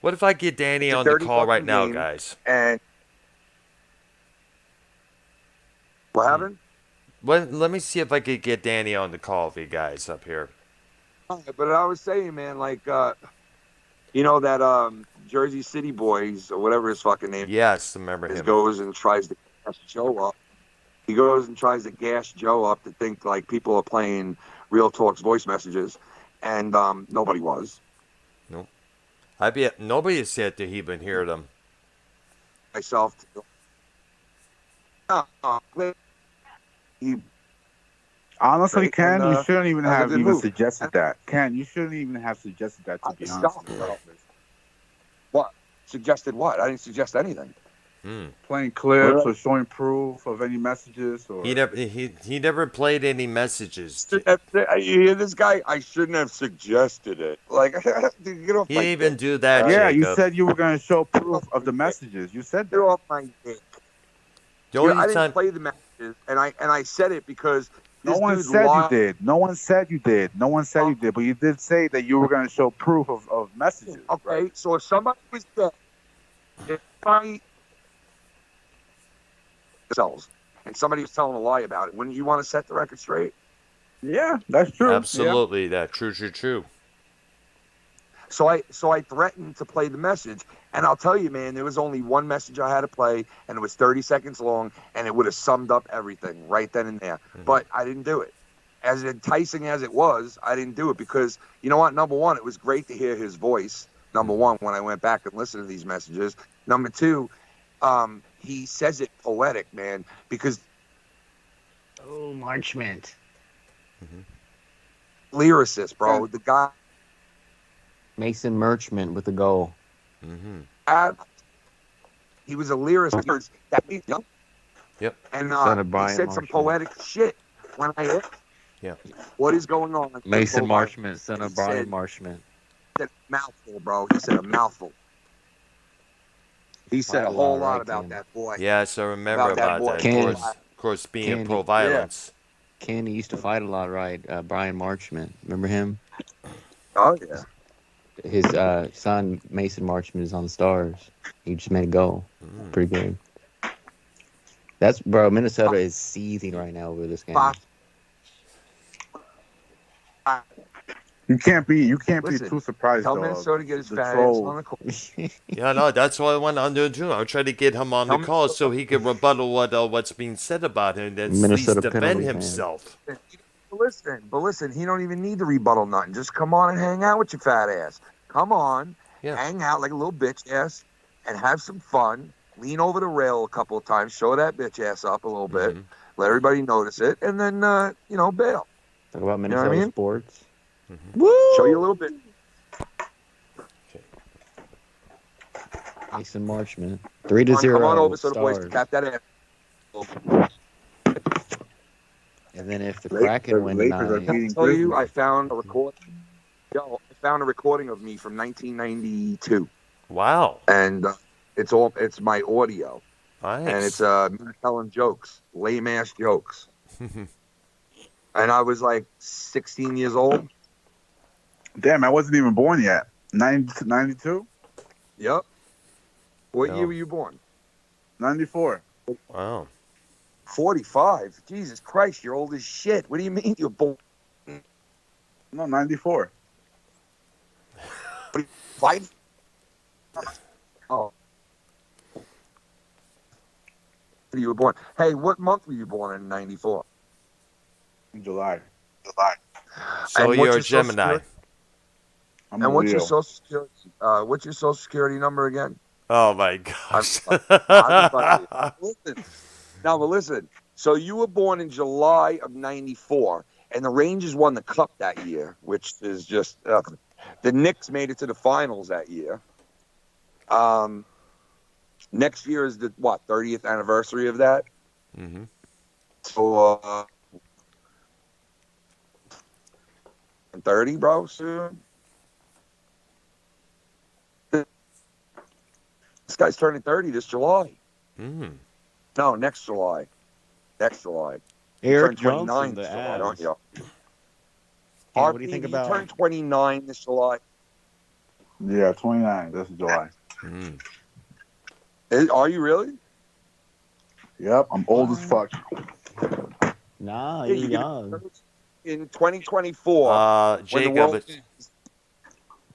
What if I get Danny on the call right now, game, guys? And what happened? Let me see if I could get Danny on the call for you guys up here. But I was saying, man, like, that Jersey City Boys or whatever his fucking name Yes, remember him. goes and tries to gas Joe up. He goes and tries to gas Joe up to think like people are playing Real Talk's voice messages, and nobody was. Nope. I bet nobody said to even hear them. Myself. He Honestly, Right, Ken, and, you shouldn't even that was a have good even move. suggested that. Ken, you shouldn't even have suggested that, to be honest. What? Suggested what? I didn't suggest anything. Playing clips Well- or showing proof of any messages or He never played any messages. You hear this guy? I shouldn't have suggested it. Like, dude, get off He my didn't even dick. do that, yeah, you Jacob. said you were going to show proof of the messages. You said Get that. off my dick. The Dude, only I didn't time play the messages, and I said it because No this one dude said you lied. did. No one said you did. No one said you did. But you did say that you were going to show proof of messages. Okay, Right? so if somebody was dead, if somebody themselves and somebody was telling a lie about it, wouldn't you want to set the record straight? Yeah, that's true. absolutely that true. So I threatened to play the message, and I'll tell you, man, there was only one message I had to play, and it was 30 seconds long, and it would have summed up everything right then and there. But I didn't do it. As enticing as it was, I didn't do it because, you know what? Number one, it was great to hear his voice. Number one, when I went back and listened to these messages. Number two, he says it poetic, man, because Oh, Marchment. lyricist, bro. The guy. Mason Marchment with the goal. He was a lyricist. That means, Yep. And Son of he Brian said some Marchment. poetic shit when I asked, Yeah. what is going on? Mason Hold on. Marchment, son He of Brian said- Marchment. He said a mouthful, bro. He said a mouthful. He said a Fight a whole lot, lot right, about Ken? that boy. Yes, I remember About that about boy. that. Ken. Of course, being Ken, pro-violence. Ken, he used to fight a lot, right? Brian Marchment. Remember him? Oh, yeah. His son, Mason Marchment, is on the Stars. He just made a goal. Pretty good. That's, bro, Minnesota is seething right now over this game. You can't be Listen, too surprised. Tell though, Minnesota to of get his the fat ass trolls. on the court. Yeah, no, that's what I want to do. I'm trying to get him on the call so he can rebuttal what's being said about him and at least Minnesota defend penalty fan. himself. But listen, he don't even need to rebuttal nothing. Just come on and hang out with your fat ass. Come on, hang out like a little bitch ass and have some fun. Lean over the rail a couple of times, show that bitch ass up a little bit, let everybody notice it, and then bail. Talk about You know Minnesota what I mean? sports. Show you a little bit. Mason Marchment. 3-0. Come on over so the boys Stars. can tap that ass. And then if the Kraken win Lakers are tonight, beating I tell you, Grizzlies. I found a recording. I found a recording of me from 1992, Wow. and it's my audio, Nice. and it's me telling jokes, lame ass jokes, and I was like 16 years old. Damn, I wasn't even born yet. 92? Yep. What No. year were you born? 94. Wow. 45. Jesus Christ, you're old as shit. What do you mean you're born? No, 94. 5? Oh. You were born. Hey, what month were you born in 94? In July. So And what's you're your a Gemini. Social I'm And a what's your Leo. social security? What's your social security number again? Oh my gosh. Listen. Now, but listen. So you were born in July of 94, and the Rangers won the cup that year, which is just the Knicks made it to the finals that year. Next year is the 30th anniversary of that. Mm-hmm. So 30, bro, soon. This guy's turning 30 this July. Mm. No, next July. Next July. Eric You turn Johnson, 29 the this July, don't Avs. you? Ken, what do you think about? You turn 29 this July. Yeah, 29. This is July. Mm. Are you really? Yep, I'm old as fuck. Nah, Yeah, you're you're gonna young. In 2024, when the world Jacob, ends,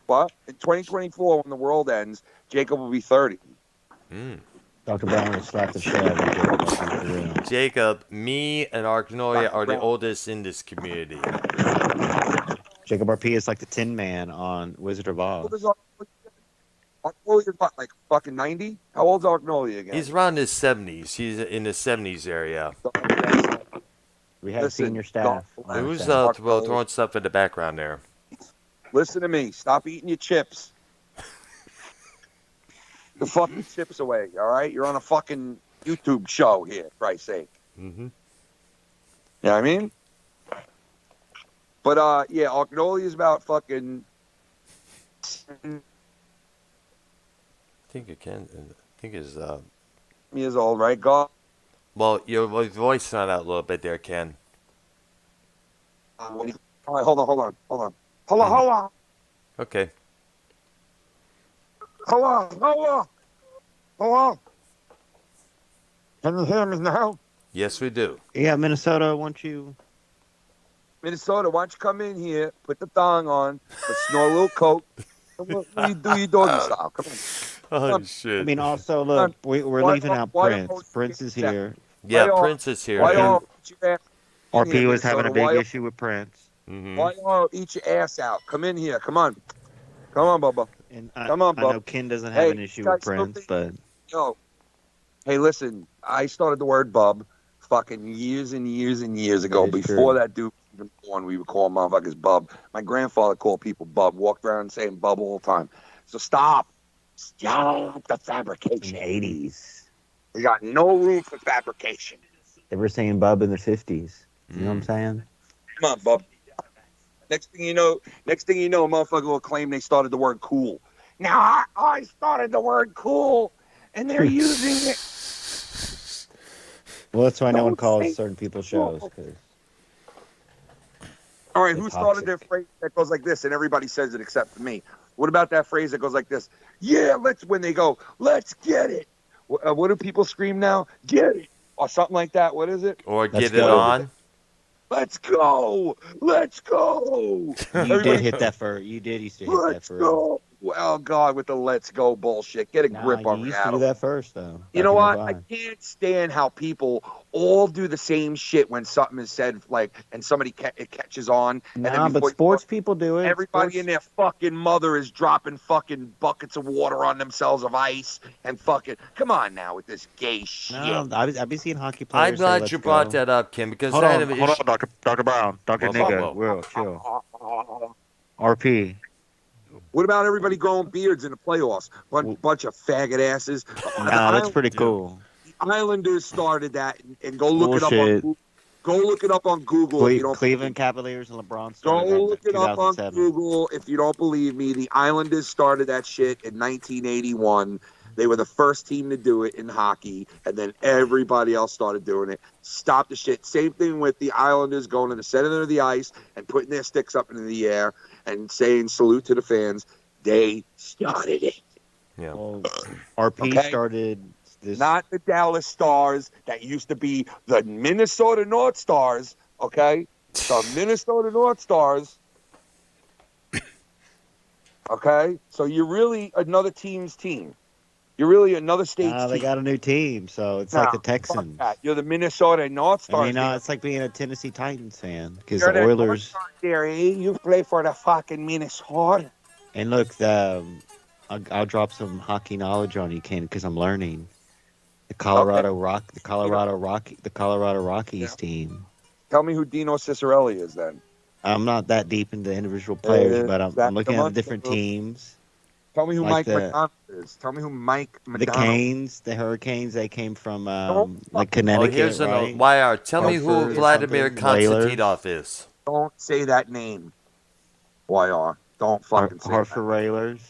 what? In 2024, when the world ends, Jacob will be 30. Dr. Brown will slap the shit out of you, Jacob. That's for real. Jacob, me and Arcnoia are the Brown. oldest in this community. Jacob RP is like the Tin Man on Wizard of How old is Oz. Arnolia? What, like fucking 90? How old's Arnolia again? He's around his 70s. He's in the 70s area. We have Listen, senior staff. on our Who's staff. throwing stuff in the background there? Listen to me. Stop eating your chips. The fucking chips away, all right? You're on a fucking YouTube show here, for Christ's sake. Mm-hmm. You know what I mean? But, yeah, Arnolia is about fucking... I think it can. I think it's years old, right? God. Well, your voice not out a little bit there, Ken. All right, hold on. Okay. Hold on. Can you hear me now? Yes, we do. Yeah, Minnesota. Won't you? Minnesota, why don't you come in here, put the thong on, let's snort a little coke, and we'll do your doggy style. Come on. Oh, shit. I mean, also look, we're leaving out Prince. Prince is here. Yeah, Prince is here. Why man. y'all eat your ass in RP here, was having a Minnesota? big Why issue with Prince. Mhm. Why y'all eat your ass out? Come in here. Come on, Bubba. And Come on, I know Bub. Ken doesn't Hey, have an issue guys with Prince, still but Yo, hey, listen. I started the word bub fucking years and years and years ago. That is Before true. that dude was even born, we would call motherfuckers bub. My grandfather called people bub. Walked around saying bub all the time. So stop the in fabrication. the 80s, We got no room for fabrication. they were saying Bub in the 50s. You know what I'm saying? Come on, bub. Next thing you know, a motherfucker will claim they started the word cool. Now I started the word cool, and they're using it. Well, that's why no one Don't calls say certain people shows. Cause All right, They're who started their toxic. phrase that goes like this, and everybody says it except for me? What about that phrase that goes like this? Yeah, when they go, let's get it. What do people scream now? Get it. Or something like that. What is it? Or Let's get it go. on. Let's go. Let's go. You Everybody, did hit that for. You did used to hit that let's for. go. Well, God, with the let's go bullshit. Get a Nah, grip you on used to do reality. that first though. You back know in what? I 05. can't stand how people all do the same shit when something is said, like, and somebody it catches on. And Nah, then but before you sports people do it. everybody Sports- and their fucking mother is dropping fucking buckets of water on themselves of ice and fucking. Come on now with this gay shit. No, I've been seeing hockey players. I'm say, glad "Let's you brought go." that up, Kim, because Hold I on, have an hold issue. on, Dr. Brown, Dr. Whoa, Nigga, whoa. Will, chill. RP. What about everybody growing beards in the playoffs? Bunch of faggot asses. Nah, that's pretty cool. The Islanders started that, and go look Bullshit. it up on Google. Go look it up on Google if you don't. Cleveland Cavaliers and LeBron Go started that in look it up on 2007. Google if you don't believe me. The Islanders started that shit in 1981. They were the first team to do it in hockey, and then everybody else started doing it. Stop the shit. Same thing with the Islanders going to the center of the ice and putting their sticks up into the air and saying salute to the fans. They started it. Yeah. Well, RP Okay. started this. Not the Dallas Stars that used to be the Minnesota North Stars, okay? The Minnesota North Stars. Okay? So you're really another team's team. You're really another state's They team. got a new team, so it's like the Fuck Texans. that. You're the Minnesota North I Stars. mean, man. it's like being a Tennessee Titans fan because You're the the North Oilers. Stars there, eh? You play for the fucking Minnesota. And look, I'll drop some hockey knowledge on you, Ken, because I'm learning. The Colorado Rockies team. Tell me who Dino Cicerelli is then. I'm not that deep into individual players, but that's I'm looking the at one, the different bro. teams. Tell me who Like Mike the- McDonald is. Tell me who Mike The McDonald is. Canes, the Hurricanes, they came from Don't like Oh, Connecticut, here's right? an YR. Tell me who Hartford or Vladimir something, Whalers. Konstantinov is. Don't say that name. YR. Don't fucking say Hartford that. Railers.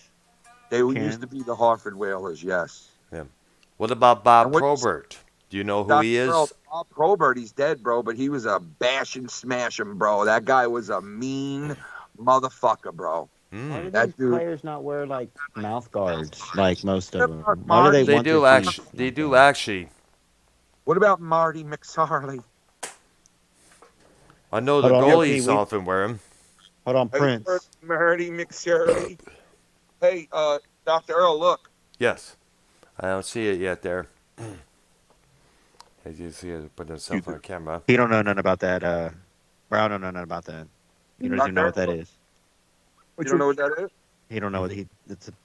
They Ken? used to be the Hartford Whalers, yes. What about Bob And what- Probert? Do you know who Dr. he is? Earl, Bob Probert, he's dead, bro, but he was a bash and smash him, bro. That guy was a mean motherfucker, bro. Why do That these dude- players not wear like mouth guards like most of them? Mark Why do they Marty. They want do their actually. teams They like do that? actually. What about Marty McSorley? I know the Hold on, goalies RP, often wear them. Hold on, Prince. Marty McSorley. Hey, Dr. Earl, look. Yes. I don't see it yet there. As you see it put himself on camera. He don't know nothing about that. Brown don't know nothing about that. He doesn't even know what that is. You don't know what that is? He don't know what he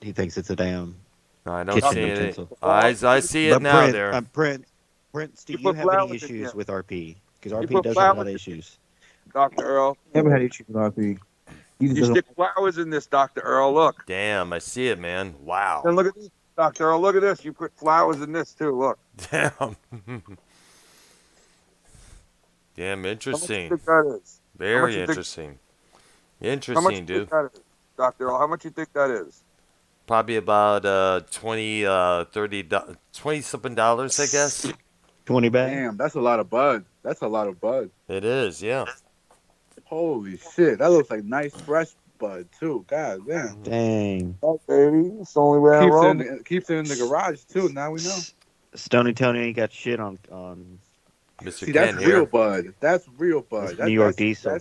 thinks it's a damn No, I don't kitchen see it. utensil. I see it But now there. Prince, do You you put have any flowers in issues here. with RP? Because You RP put does have a lot flowers of in issues. Dr. Earl. Never had issues with RP. He just You doesn't. stick flowers in this, Dr. Earl. Look. Damn, I see it, man. Wow. And look at this, Dr. Earl. Look at this. You put flowers in this, too. Look. Damn. Damn, How much you interesting. think that is? How much Very you think- interesting. How much Interesting, you dude. think that is? Dr. Earl, how much you think that is? Probably about 20, 30, 20 something dollars, I guess. 20 bag? Damn, that's a lot of bud. That's a lot of bud. It is, yeah. Holy shit, that looks like nice fresh bud too. God damn. Dang. Oh, baby. It's the only way I roll. Keeps it in the garage too. Now we know. Stony Tony ain't got shit on Mr. See, Ken that's here. real bud. That's real bud. That's New York diesel.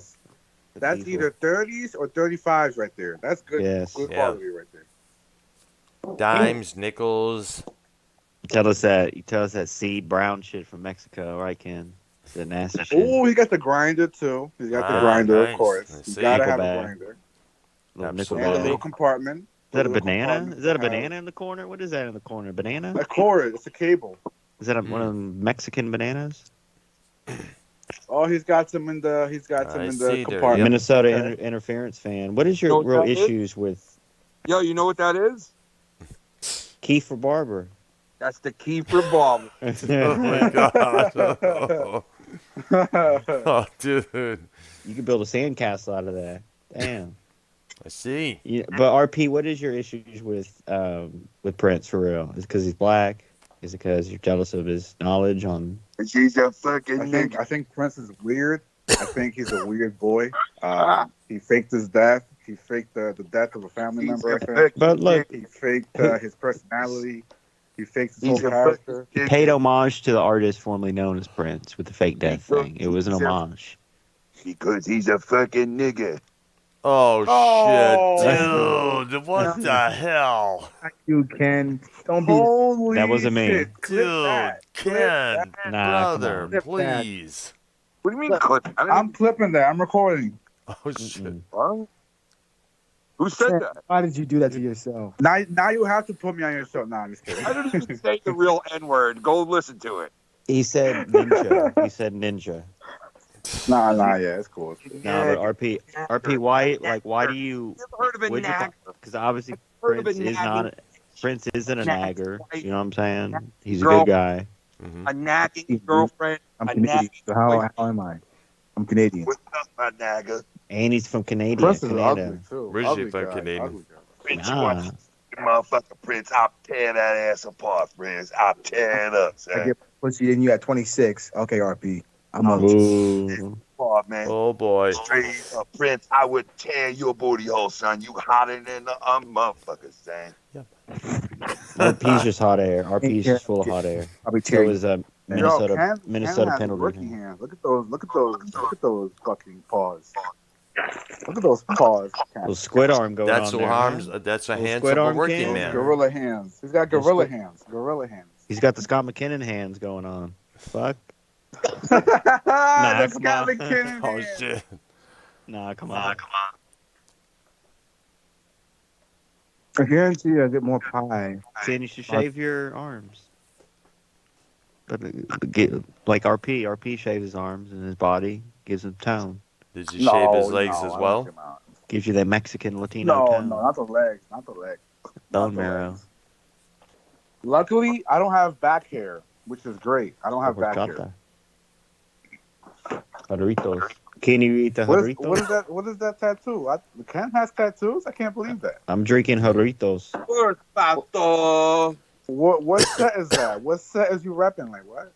That's diesel. either 30s or 35s right there. That's good. Yes. Good Yeah. quality right there. Dimes, nickels. You tell us that seed brown shit from Mexico, right, Ken? It's that nasty shit. Oh, he got the grinder too. He's got the Ah, grinder, nice. of course. I You see. gotta Nickel have a bag. grinder. Little nickel And a Absolutely. little bag. compartment. Is that a little banana? compartment Is that a to have- banana in the corner? What is that in the corner? Banana? A cord. It's a cable. Is that one of them Mexican bananas? Oh, he's got some in the. He's got some I in see the there, compartment. yep. Minnesota Okay. interference fan. What is You your know what real that is? issues with Yo, you know what that is? Kiefer Barber? That's the key for Bob. Oh my god. Oh, dude. You could build a sandcastle out of that. Damn. I see. Yeah, but RP, what is your issues with Prince for real? Is it because he's black? Is it because you're jealous of his knowledge on? She's a fucking nigga. I think Prince is weird. I think he's a weird boy. He faked his death. He faked the death of a family He's member. I a think. fucking But look, He faked his personality. He faked his He's whole a character. he fucking paid nigga homage to the artist formerly known as Prince with the fake death thing. It was an homage. because he's a fucking nigga. Oh, Oh. shit. Dude, what the hell? You can. Don't be. Holy That wasn't me. shit. Clip Dude, that. Clip Ken, that. Nah, come brother, on. Clip that. please. What do you mean, clip? I didn't I'm clipping that. I'm recording. Oh, shit. Mm-mm. What? Who said that? Why did you do that to yourself? Now you have to put me on your show. Nah, I'm just kidding. I didn't even say the real N word. Go listen to it. He said ninja. He said ninja. Nah, yeah, it's cool. Nah, but RP, why do you? You ever heard of a What'd you nag? Because obviously Heard of a Prince is nagging- not. Prince isn't a nagger. You know what I'm saying? He's a Girl. good guy. Mhm. A nagging girlfriend. I'm A Canadian. nagging So how am I? I'm Canadian. What's up, my nigga? And he's from Canada. Prince is Canada. ugly too. Originally Ugly from guy, Canadian. ugly guy. Prince, Nah. you want to motherfucker Prince? I'll tear that ass apart, Prince. I'll tear it up, I son. get pussy and you at 26. Okay, RP. I'm up. Ooh. Apart, man. Oh, boy. Straight up, Prince, I would tear your booty hole, son. You hotter than the motherfucker, son. RP's just hot air. RP's just full of hot air. I'll be So tearing. is Yo, Minnesota Ken Minnesota has penalty. rookie hands. Look at those fucking paws. Look at those paws. Ken. Little squid arm going That's on the there. arms. man. That's a Little hands squid of a arm working king? man. Gorilla hands. He's got gorilla hands. Gorilla hands. He's got the Scott McKinnon hands going on. Fuck. That's come Scott on. McKinnon Oh, hands. shit. Nah, come on. I guarantee you I get more pie. Saying you should shave your arms. But like RP shaves his arms and his body, gives him tone. Did you shave his legs no, as I don't well? shave my arms. Gives you that Mexican Latino No, tone. not the legs. Not the legs. Bone Not the marrow. legs. Luckily, I don't have back hair, which is great. I don't have back hair. Jarritos. Can you eat the What is jarritos? What is that tattoo? Ken has tattoos. I can't believe that. I'm drinking jarritos. What set is that? What set is you repping? Like what?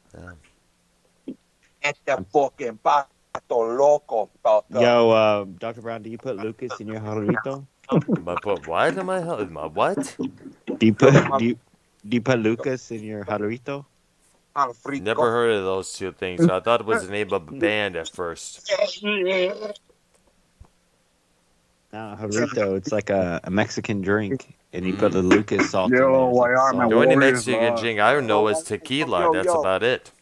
fucking pato loco, pato. Yo, Dr. Brown, do you put Lucas in your jarrito? What am I? My what? Do you put Lucas in your jarrito? Never heard of those two things. So I thought it was the name of a band at first. Nah, jarrito. It's like a Mexican drink, and you put the Lucas salt in there. Yo, It's like why are my salt. The only Warriors Mexican lost. drink I know is tequila. That's about it.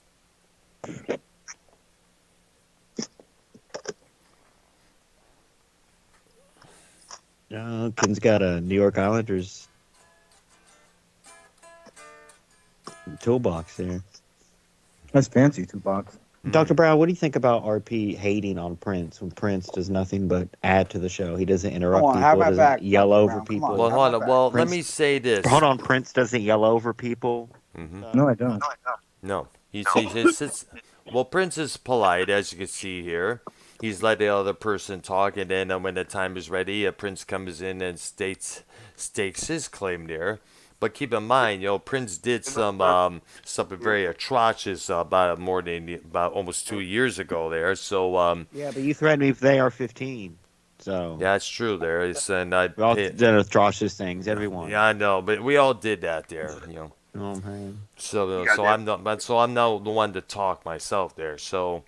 Ken's got a New York Islanders toolbox there. That's fancy, $2. Dr. Brown, what do you think about RP hating on Prince when Prince does nothing but add to the show? He doesn't interrupt Come on, have people, my doesn't back, yell Dr. over Brown. Come people. on. Well, have hold my on. back. Well, let Prince- me say this. Hold on, Prince doesn't yell over people. No, I don't. No, he sits. Well, Prince is polite, as you can see here. He's let the other person talk, and then when the time is ready, Prince comes in and stakes his claim there. But keep in mind, Prince did something very atrocious about almost 2 years ago there. So Yeah, but you threatened me if they are 15. So yeah, it's true there. And I we all did atrocious things, everyone. yeah, I know, but we all did that there. Oh, man. So I'm not the one to talk myself there. So.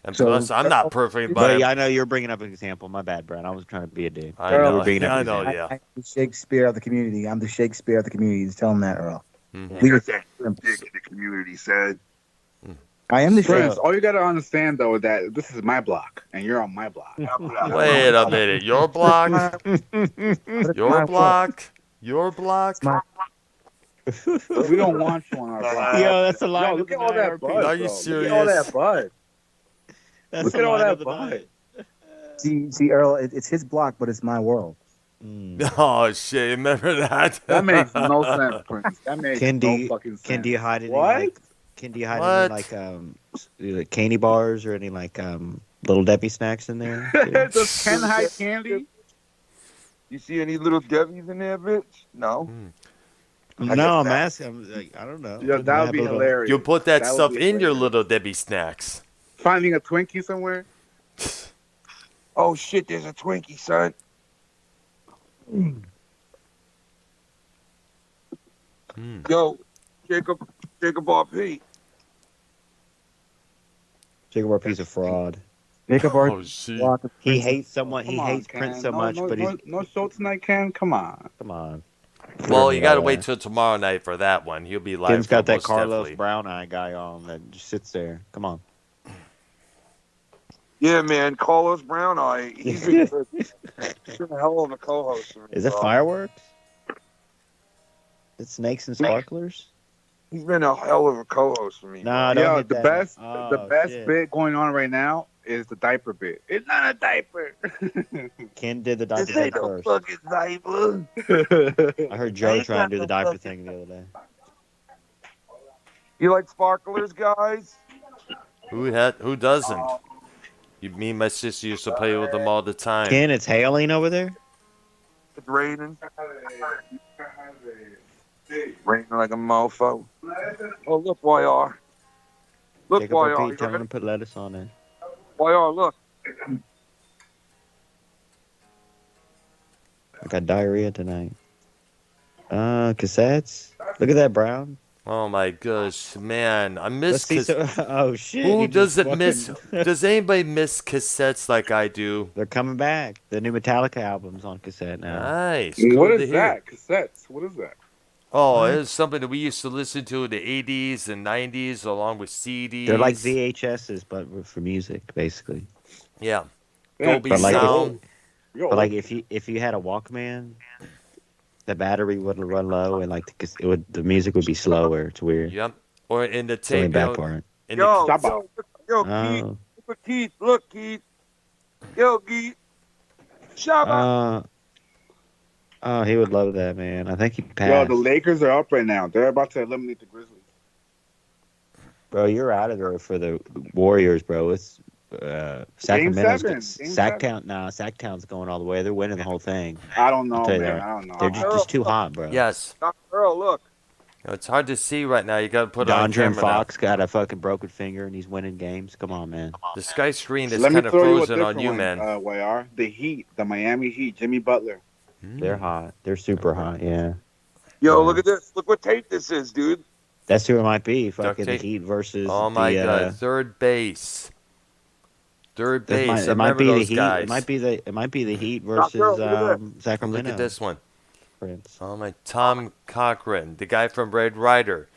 And So- plus, I'm not perfect, But but yeah, I know you're bringing up an example. My bad, Brad. I was trying to be a dick. I You know, were bringing up I an know, example. yeah. I'm the Shakespeare of the community. I'm the Shakespeare of the community. Just tell him that, Earl. Mhm. We- Got that dick in the community, said. I am the Prince, Shakespeare. all you gotta understand though is that this is my block and you're on my block. Wait a minute, your block, your block, your block. We don't want you on our block. Yo, that's a line Yo, of look the at all night, that RP. bud, Are bro. you Look at all serious? that bud. That's Look the at all line that of the bud. night. See, Earl, it's his block, but it's my world. Oh shit! Remember that? That makes no sense, Prince. That makes Ken, do no you, fucking sense. Ken, do you hide any What? like? Ken, do you hide What? any like candy bars or any like little Debbie snacks in there? Does Ken hide candy? You see any little Debbie's in there, bitch? No. No, I'm asking. I'm like, I don't know. Yeah, that would be Have a little- hilarious. You put that That would stuff be in your hilarious. little Debbie snacks. Finding a Twinkie somewhere? Oh shit, there's a Twinkie, son. Yo, Jacob RP. Jacob RP's a fraud. Jacob R. Oh shit! block of He Prince. hates someone. Come He on, hates Ken. Prince so No, much, no, but no, he's no show tonight, Ken. Come on. come on. Well, you gotta Yeah. wait till tomorrow night for that one. He'll be live. Ken's got that most Carlos definitely. Brown eye guy on that just sits there. Come on. Yeah, man, Carlos Brown Eye. He's been a hell of a co-host for me. Is it bro. fireworks? It's snakes and sparklers? He's been a hell of a co-host for me. Nah, bro. don't Yo, hit the that. best Oh, the best shit. bit going on right now is the diaper bit. It's not a diaper. Ken did the diaper This thing ain't no first. fucking diaper. I heard Joe try and do the diaper thing the other day. You like sparklers, guys? Who doesn't? Me and my sister used to play with them all the time. Ken, it's hailing over there? It's raining. Raining like a mofo. Oh, look, YR. Look, Jacob YR. RP, You tell him ready? to put lettuce on it. YR, look. I got diarrhea tonight. Cassettes? Look at that, Brown. Oh my gosh, man! I miss. Let's see oh, shit. Who he just doesn't miss? fucking- Does anybody miss cassettes like I do? They're coming back. The new Metallica album's on cassette now. Nice. What Good to is hear. that? Cassettes. What is that? Oh, it's something that we used to listen to in the 80s and 90s, along with CDs. They're like VHSs, but for music, basically. Yeah. Yeah, Dolby but like Sound. Yo, But like if you had a Walkman, the battery wouldn't run low, and like the music would be slower. It's weird. Yep. Or in the It's only tape. back part. In the, Yo, Stop yo, yo, Keith. Oh, Look, Keith. Look, Keith. Yo, Keith. Shabba. oh, he would love that, man. I think he yo, passed. the Lakers are up right now. They're about to eliminate the Grizzlies. Bro, you're out of there for the Warriors, bro. It's Sacramento's Game Sac 7. Town. Nah, Sac Town's going all the way. They're winning the whole thing. I don't know, I'll tell you man. that. I don't know. They're just too hot, bro. yes. Dr. Earl, look. It's hard to see right now. You got to put it on Dondre and camera now. Fox got a fucking broken finger, and he's winning games. Come on, man. The sky screen is Let me kind of throw you a frozen on different you, one, man. YR. The Heat, the Miami Heat, Jimmy Butler. They're hot. They're super hot. Yeah, Yo, Yeah. look at this. Look what tape this is, dude. that's who it might be. Duct Fucking the tape. Heat versus. Oh my the, God! Third base. Third It base. might, I it might remember be the those Heat. guys. It might be the Heat Earl, versus look at Sacramento. Look at this one. Prince. Oh my, Tom Cochran, the guy from Red Rider.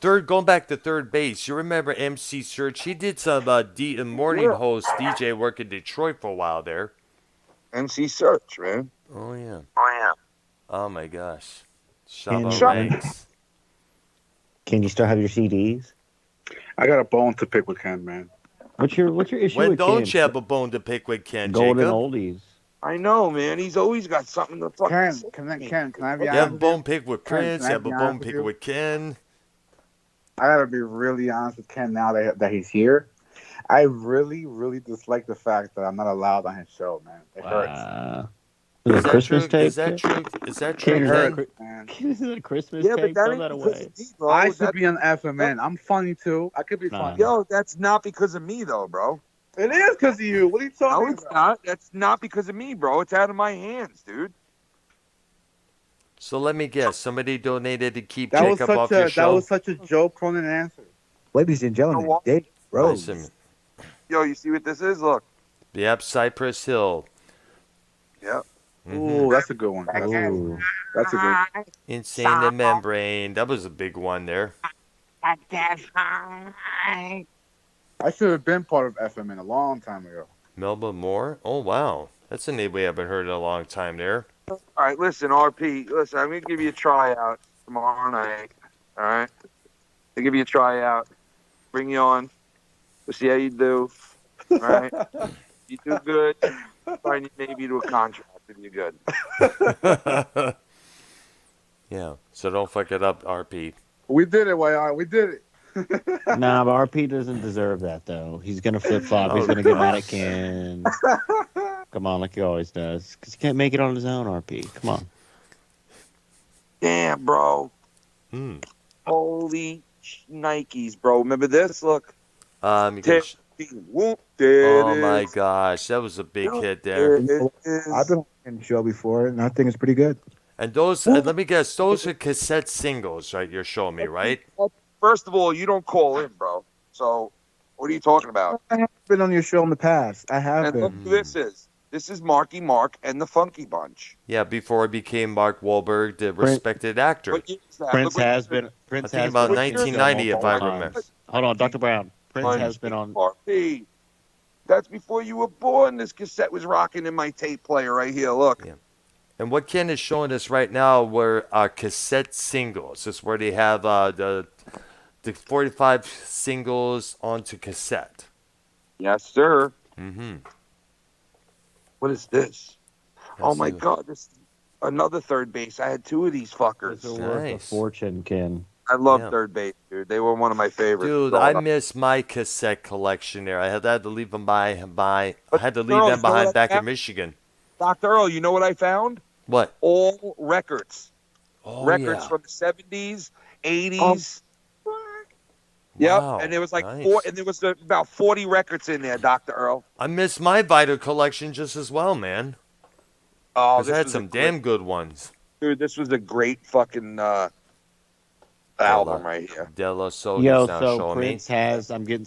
Going back to third base. You remember MC Search? He did some morning host DJ work in Detroit for a while there. NC Search, man. Oh yeah. Oh yeah. Oh my gosh. Can Shaba you, ranks. can you still have your CDs? I got a bone to pick with Ken, man. What's your issue When with Ken? don't you have a bone to pick with Ken, Golden Jacob? oldies. I know, man. He's always got something to fucking Ken, say. can I be You have a honest with you? bone pick with Ken, Prince. can You I have a be bone honest with pick you? with Ken. I gotta be really honest with Ken now that he's here. I really, really dislike the fact that I'm not allowed on his show, man. It hurts. Wow. Is Is it that Christmas true? tape? Is that true? Is that It true, Ken, is that Ken? hurts, man. Is it a Christmas Yeah, but tape? that Throw ain't that because away. of me, bro. I should That's, be on FMN. I'm funny too. I could be Nah. funny. yo, that's not because of me, though, bro. It is because of you. What are you No, talking it's about? not. That's not because of me, bro. It's out of my hands, dude. So let me guess. Somebody donated to keep That was Jacob off your that show. was such a joke on an answer. Ladies and You know gentlemen, what? Dave Rose. Listen. Yo, you see what this is? Look. Yep, Cypress Hill. Yep. Ooh, that's a good one. That's a good one. Ooh. That's a good one. Insane the Membrane. That was a big one there. I should have been part of FMN a long time ago. Melba Moore. Oh wow, that's a name we haven't heard in a long time there. All right, listen, RP. Listen, I'm gonna give you a tryout tomorrow night. All right. I'll give you a tryout. Bring you on. We'll see how you do. All right. You do good. Find you maybe to a contract if you're good. Yeah. So don't fuck it up, RP. We did it, YR. We did it. Nah, but RP doesn't deserve that though. He's gonna flip flop. He's Oh, gonna get mad at gosh. Ken. Come on, like he always does. Because he can't make it on his own. RP. Come on. Damn, bro. Hmm. Holy Nikes, bro. Remember this? Look. You can Whoop, there oh it my is. gosh, that was a big Yep, hit there. It is. I've been on the show before, and I think it's pretty good. And those, let me guess, those are cassette singles, right? You're showing me, right? First of all, you don't call in, bro. So, what are you talking about? I have been on your show in the past. I have And look been. who this is. This is Marky Mark and the Funky Bunch. Yeah, before I became Mark Wahlberg, the respected actor. What year is that? Prince Look what has year been. it Prince I think has about been on Ken's show 1990, if multiple I times. remember. Hold on, Dr. Brown. Prince is. has been on. RP. That's before you were born. This cassette was rocking in my tape player right here. Look. Yeah. And what Ken is showing us right now were cassette singles. This is where they have the 45 singles onto cassette. Yes, sir. Mm-hmm. What is this? Oh Let's my see. God! This another third base. I had two of these fuckers. Those are worth a Nice. fortune, Ken. I love Yeah. third base, dude. They were one of my favorites. Dude, growing I up. miss my cassette collection there. I had to leave them I had to leave Earl, them you know behind what I back in found? Michigan. Dr. Earl, you know what I found? What? All records. Oh, Records yeah. from the 70s, 80s. Yep. Wow. And there was like Nice. there was about 40 records in there, Dr. Earl. I miss my Vita collection just as well, man. Oh, Because this I had was some a great, damn good ones. dude, this was a great fucking album right here. Della So Yo, he's now so showing Prince me. has. I'm getting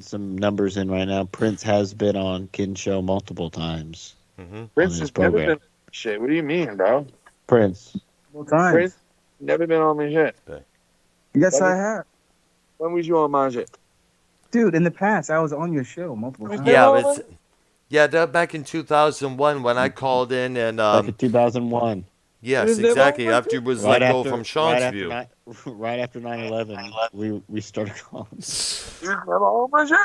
some numbers in right now. Prince has been on Ken's show multiple times. Mm-hmm. Prince this has never program. been shit. What do you mean, bro? Prince. Multiple times. Prince never been on my shit. Yes, I have. When was you on my shit? Dude, in the past, I was on your show multiple times. Yeah, that back in 2001 when I called in and Back in 2001. yes, exactly. After he was let go from Sean's View. Right after 9/11, we started calling. You never on my shit?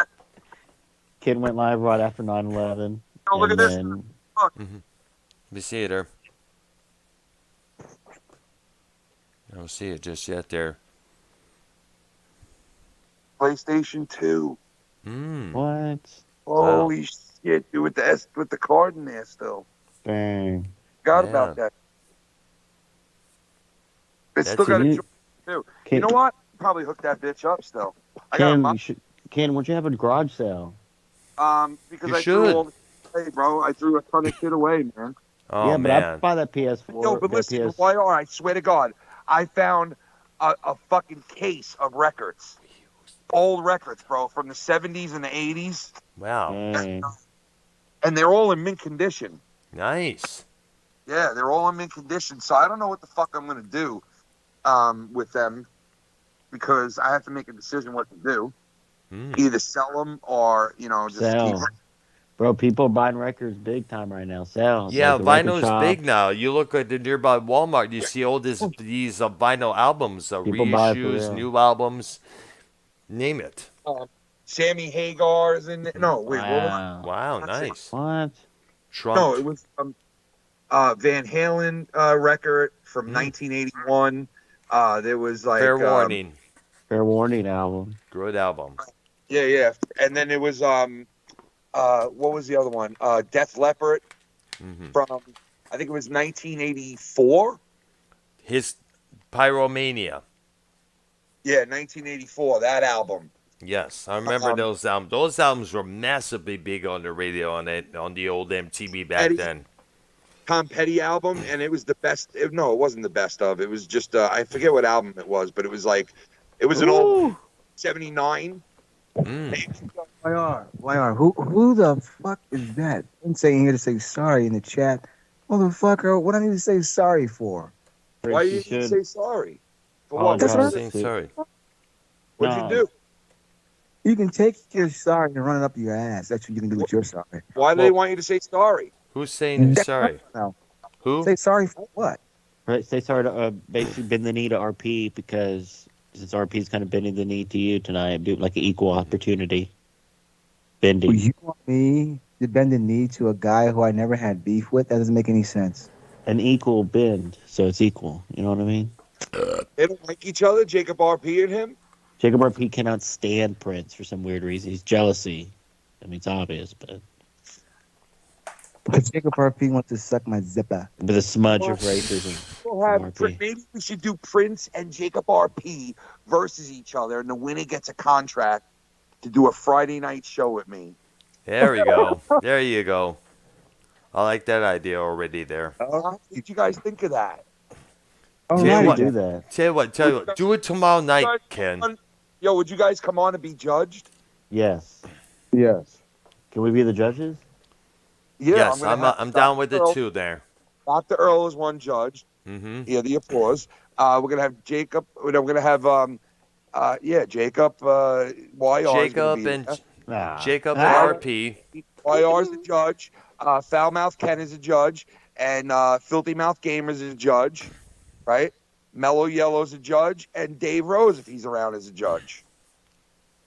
Ken went live right after 9/11. Oh, look at this. Then, Look. Let me see it there. I don't see it just yet there. PlayStation 2. what? Holy shit, dude, with the card in there still. Dang. Forgot Yeah. about that. It's That's still got a you- joint too. Ken, You know what? Probably hook that bitch up still. I got Ken, would you have a garage sale? because You I should. threw all the away, bro. I threw a ton of shit away, man. Oh, yeah, but man. I'd buy that PS4. Yo, but that listen, PS... YR, I swear to God, I found a fucking case of records. Old records, bro, from the 70s and the 80s. Wow. Dang. And they're all in mint condition. Nice. Yeah, they're all in mint condition. So I don't know what the fuck I'm going to do with them because I have to make a decision what to do. Either sell them or, just Sell. keep Bro, people are buying records big time right now. Sell Yeah, like the record vinyl is big shops. now. You look at the nearby Walmart, you see all these vinyl albums, People buy it for reissues, real. new albums, name it. Sammy Hagar is in. No, wait, what was? Wow. Wow, nice. What? Trump. No, it was Van Halen record from Mm. 1981. There was Fair like Warning. Fair Warning album. Good album. yeah, and then it was what was the other one? Death Leopard Hmm. from I think it was 1984. His Pyromania. Yeah, 1984. That album. Yes, I remember Um, those albums. Those albums were massively big on the radio on the old MTV back Eddie- then. Tom Petty album, and it was the best. No, it wasn't the best of. It was just I forget what album it was, but it was like it was an old 79. Mm. YR, who the fuck is that? I'm saying here to say sorry in the chat. Motherfucker, what I need to say sorry for? Why You you didn't should say sorry? For what? apologize. What'd Saying sorry. you No. do? You can take your sorry and run it up your ass. That's what you can do with your sorry. Why do they want you to say sorry? Who's saying sorry? No. Who? Say sorry for what? Right, say sorry to basically bend the knee to RP because since RP's kind of bending the knee to you tonight, do like an equal opportunity bending. Well, you want me to bend the knee to a guy who I never had beef with? That doesn't make any sense. An equal bend, so it's equal. You know what I mean? They don't like each other, Jacob RP and him. Jacob RP cannot stand Prince for some weird reason. He's jealousy. I mean, it's obvious, but Jacob RP wants to suck my zipper. with a smudge of racism. We'll have RP. maybe we should do Prince and Jacob RP versus each other, and the winner gets a contract to do a Friday night show with me. There we go. There you go. I like that idea already there. What did you guys think of that? All Tell you right, what. Do that. Tell you what. Do it tomorrow night, Ken. Yo, would you guys come on and be judged? Yes. Yes. Can we be the judges? Yeah, Yes, gonna have I'm down with it Earl. too there. Dr. Earl is one judge. Mm-hmm. Yeah, the applause. We're gonna have Jacob. We're gonna have Jacob. YR Jacob and Jacob and RP. YR is the judge. Foul Mouth Ken is a judge, and Filthy Mouth Gamer is a judge, right? Mellow Yellow's a judge, and Dave Rose, if he's around, is a judge.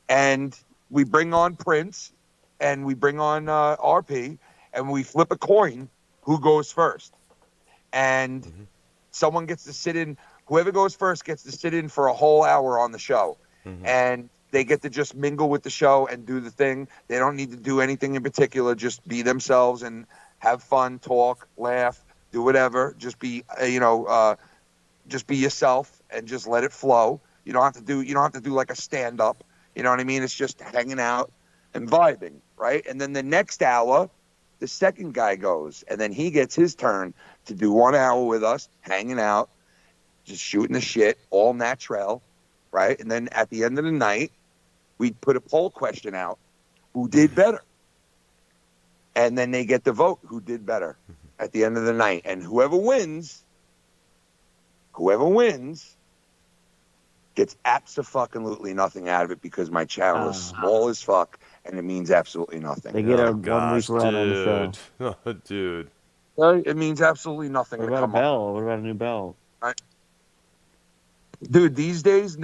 And we bring on Prince, and we bring on RP, and we flip a coin who goes first. And someone gets to sit in, whoever goes first gets to sit in for a whole hour on the show. And they get to just mingle with the show and do the thing. They don't need to do anything in particular, just be themselves and have fun, talk, laugh, do whatever. Just be, just be yourself and just let it flow. You don't have to do like a stand up. You know what I mean? It's just hanging out and vibing, right? And then the next hour, the second guy goes, and then he gets his turn to do 1 hour with us, hanging out, just shooting the shit, all natural, right? And then at the end of the night, we put a poll question out: who did better? And then they get to vote who did better at the end of the night, and whoever wins gets absolutely nothing out of it because my channel is small as fuck and it means absolutely nothing. They get a 1 Gosh, week run on the show. Dude. It means absolutely nothing. What to about a come on. bell? What about a new bell? Dude, these days,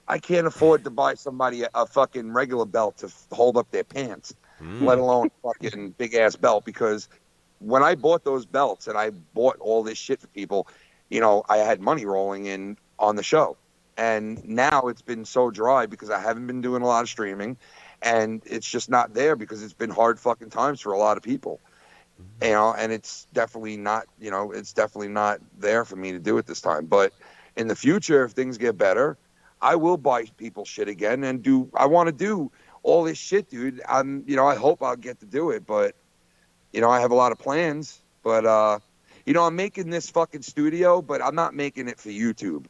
I can't afford to buy somebody a fucking regular belt to hold up their pants, let alone a fucking big ass belt. Because when I bought those belts and I bought all this shit for people, I had money rolling in on the show. And now it's been so dry because I haven't been doing a lot of streaming, and it's just not there because it's been hard fucking times for a lot of people. And it's definitely not, there for me to do it this time. But in the future, if things get better, I will buy people shit again and I want to do all this shit, dude. I hope I'll get to do it, but, I have a lot of plans, but, I'm making this fucking studio, but I'm not making it for YouTube.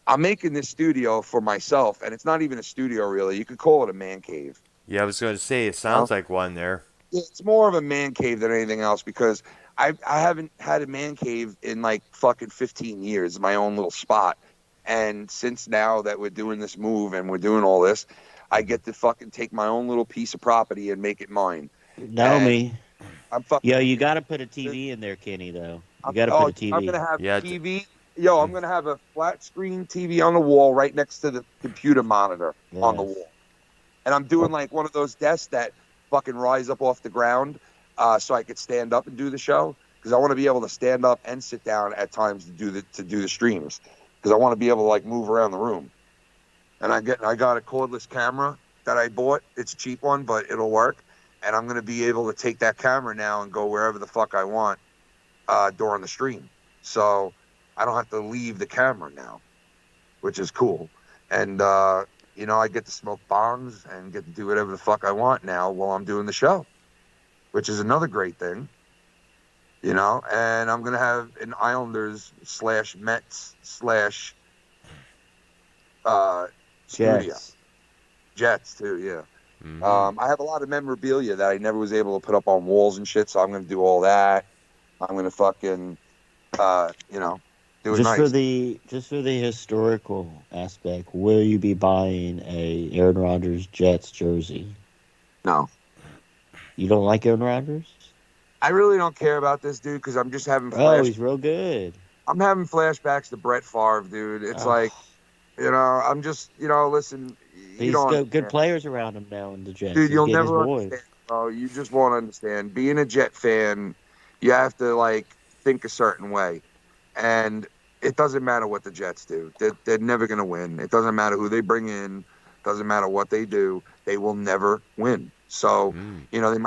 I'm making this studio for myself, and it's not even a studio, really. You could call it a man cave. Yeah, I was going to say, it sounds like one there. It's more of a man cave than anything else because I haven't had a man cave in like fucking 15 years, my own little spot. And since now that we're doing this move and we're doing all this, I get to fucking take my own little piece of property and make it mine. Know And me. I'm fucking. Yo, you got to put a TV in there, Kenny. Though you got to put a I'm TV. gonna have Yeah, TV. Yo, I'm gonna have a flat screen TV on the wall right next to the computer monitor on the Yes. wall. And I'm doing like one of those desks that fucking rise up off the ground, so I could stand up and do the show. Because I want to be able to stand up and sit down at times to do the streams. Because I want to be able to like move around the room. And I got a cordless camera that I bought. It's a cheap one, but it'll work. And I'm gonna be able to take that camera now and go wherever the fuck I want during the stream. So I don't have to leave the camera now, which is cool. And you know, I get to smoke bongs and get to do whatever the fuck I want now while I'm doing the show, which is another great thing. You know, and I'm gonna have an Islanders / Mets / studio. Jets. Jets too, yeah. Mhm. I have a lot of memorabilia that I never was able to put up on walls and shit, so I'm gonna do all that. I'm gonna fucking you know, do it Just nice. for the historical aspect, will you be buying a Aaron Rodgers Jets jersey? No. You don't like Aaron Rodgers? I really don't care about this dude because I'm just having Oh, he's real good. I'm having flashbacks to Brett Favre, dude. It's like, you know, I'm just, you know, listen, you He's don't got good understand. players around him now in the Jets. Dude, He's you'll getting his never boys. understand, bro. You just won't understand. Being a Jet fan, you have to like think a certain way, and it doesn't matter what the Jets do. They're never gonna win. It doesn't matter who they bring in. Doesn't matter what they do. They will never win. So, you know, they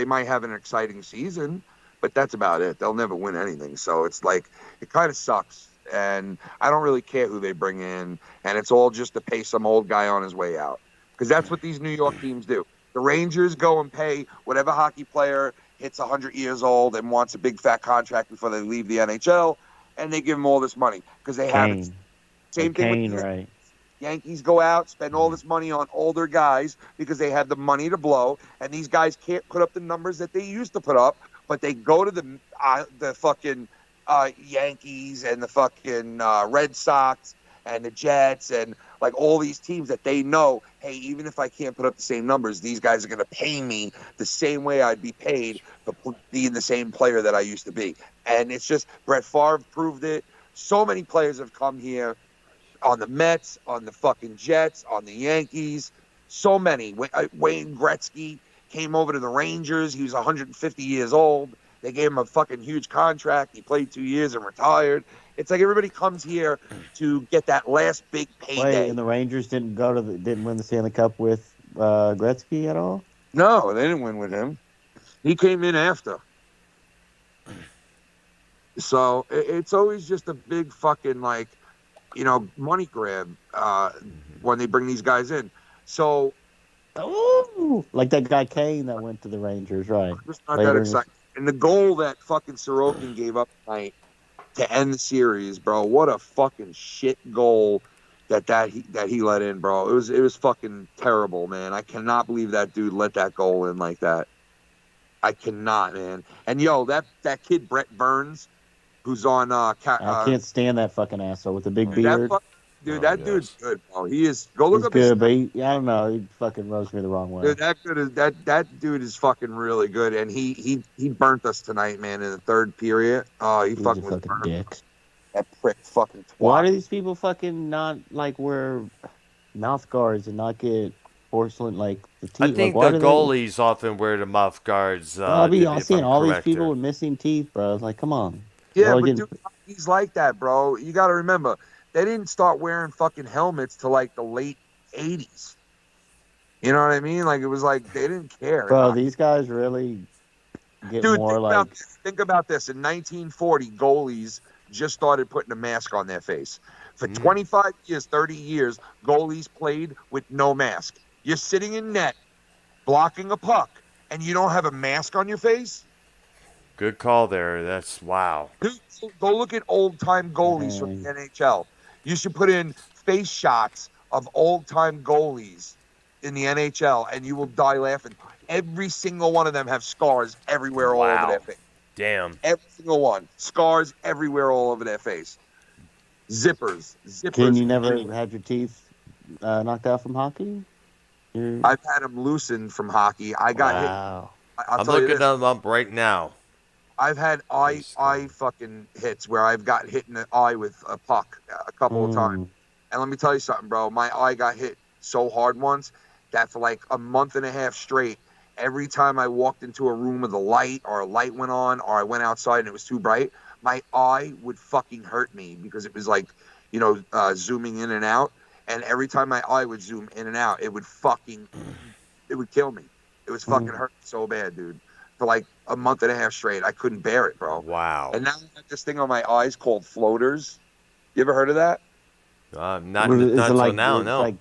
might have an exciting season, but that's about it. They'll never win anything. So it's like it kind of sucks. And I don't really care who they bring in, and it's all just to pay some old guy on his way out. Because that's what these New York teams do. The Rangers go and pay whatever hockey player hits 100 years old and wants a big fat contract before they leave the NHL, and they give them all this money because they have it. Kane. Same Like thing with Kane, the right? Yankees go out, spend all this money on older guys because they have the money to blow, and these guys can't put up the numbers that they used to put up, but they go to the fucking Yankees and the fucking Red Sox and the Jets and like all these teams that they know, hey, even if I can't put up the same numbers, these guys are going to pay me the same way I'd be paid for being the same player that I used to be. And it's just Brett Favre proved it. So many players have come here on the Mets, on the fucking Jets, on the Yankees. So many. Wayne Gretzky came over to the Rangers. He was 150 years old. They gave him a fucking huge contract. He played 2 years and retired. It's like everybody comes here to get that last big payday. Wait, and the Rangers didn't win the Stanley Cup with Gretzky at all? No, they didn't win with him. He came in after. So it's always just a big fucking like, you know, money grab when they bring these guys in. So, like that guy Kane that went to the Rangers, right? I'm just not that excited. And the goal that fucking Sorokin gave up tonight to end the series, bro. What a fucking shit goal that he let in, bro. It was fucking terrible, man. I cannot believe that dude let that goal in like that. I cannot, man. And yo, that kid Brett Burns, who's on I can't stand that fucking asshole with the big beard. That dude's good, bro. He is. Go look He's up good, but I don't know. He fucking rose me the wrong way. Dude, that dude is fucking really good, and he burnt us tonight, man, in the third period. Oh, he He's fucking a was fucking burnt. dick. That prick fucking twat. Why do these people fucking not like wear mouth guards and not get porcelain like the teeth? I think like, the goalies often wear the mouth guards. I'm if seeing I'm all these correct people here. with missing teeth, bro. It's like, come on. Yeah, but dude, he's like that, bro. You got to remember, they didn't start wearing fucking helmets till like the late 80s. You know what I mean? Like, it was like they didn't care. Bro, these guys really get Dude, more think about this. In 1940, goalies just started putting a mask on their face. For 25 years, 30 years, goalies played with no mask. You're sitting in net, blocking a puck, and you don't have a mask on your face? Good call there. That's wow. Dude, go look at old-time goalies from the NHL. You should put in face shots of old-time goalies in the NHL, and you will die laughing. Every single one of them have scars everywhere all over their face. Damn. Every single one. Scars everywhere all over their face. Zippers. Can you never have your teeth knocked out from hockey? I've had them loosened from hockey. I got hit. Wow. I'll I'm tell you looking this. them up right now. I've had eye fucking hits where I've got hit in the eye with a puck a couple of times. And let me tell you something, bro. My eye got hit so hard once that for like a month and a half straight, every time I walked into a room with a light or a light went on or I went outside and it was too bright, my eye would fucking hurt me because it was like, zooming in and out. And every time my eye would zoom in and out, it would kill me. It was fucking hurt so bad, dude. For like a month and a half straight. I couldn't bear it, bro. Wow. And now I have this thing on my eyes called floaters. You ever heard of that? Not Is it till like, now, it's no. like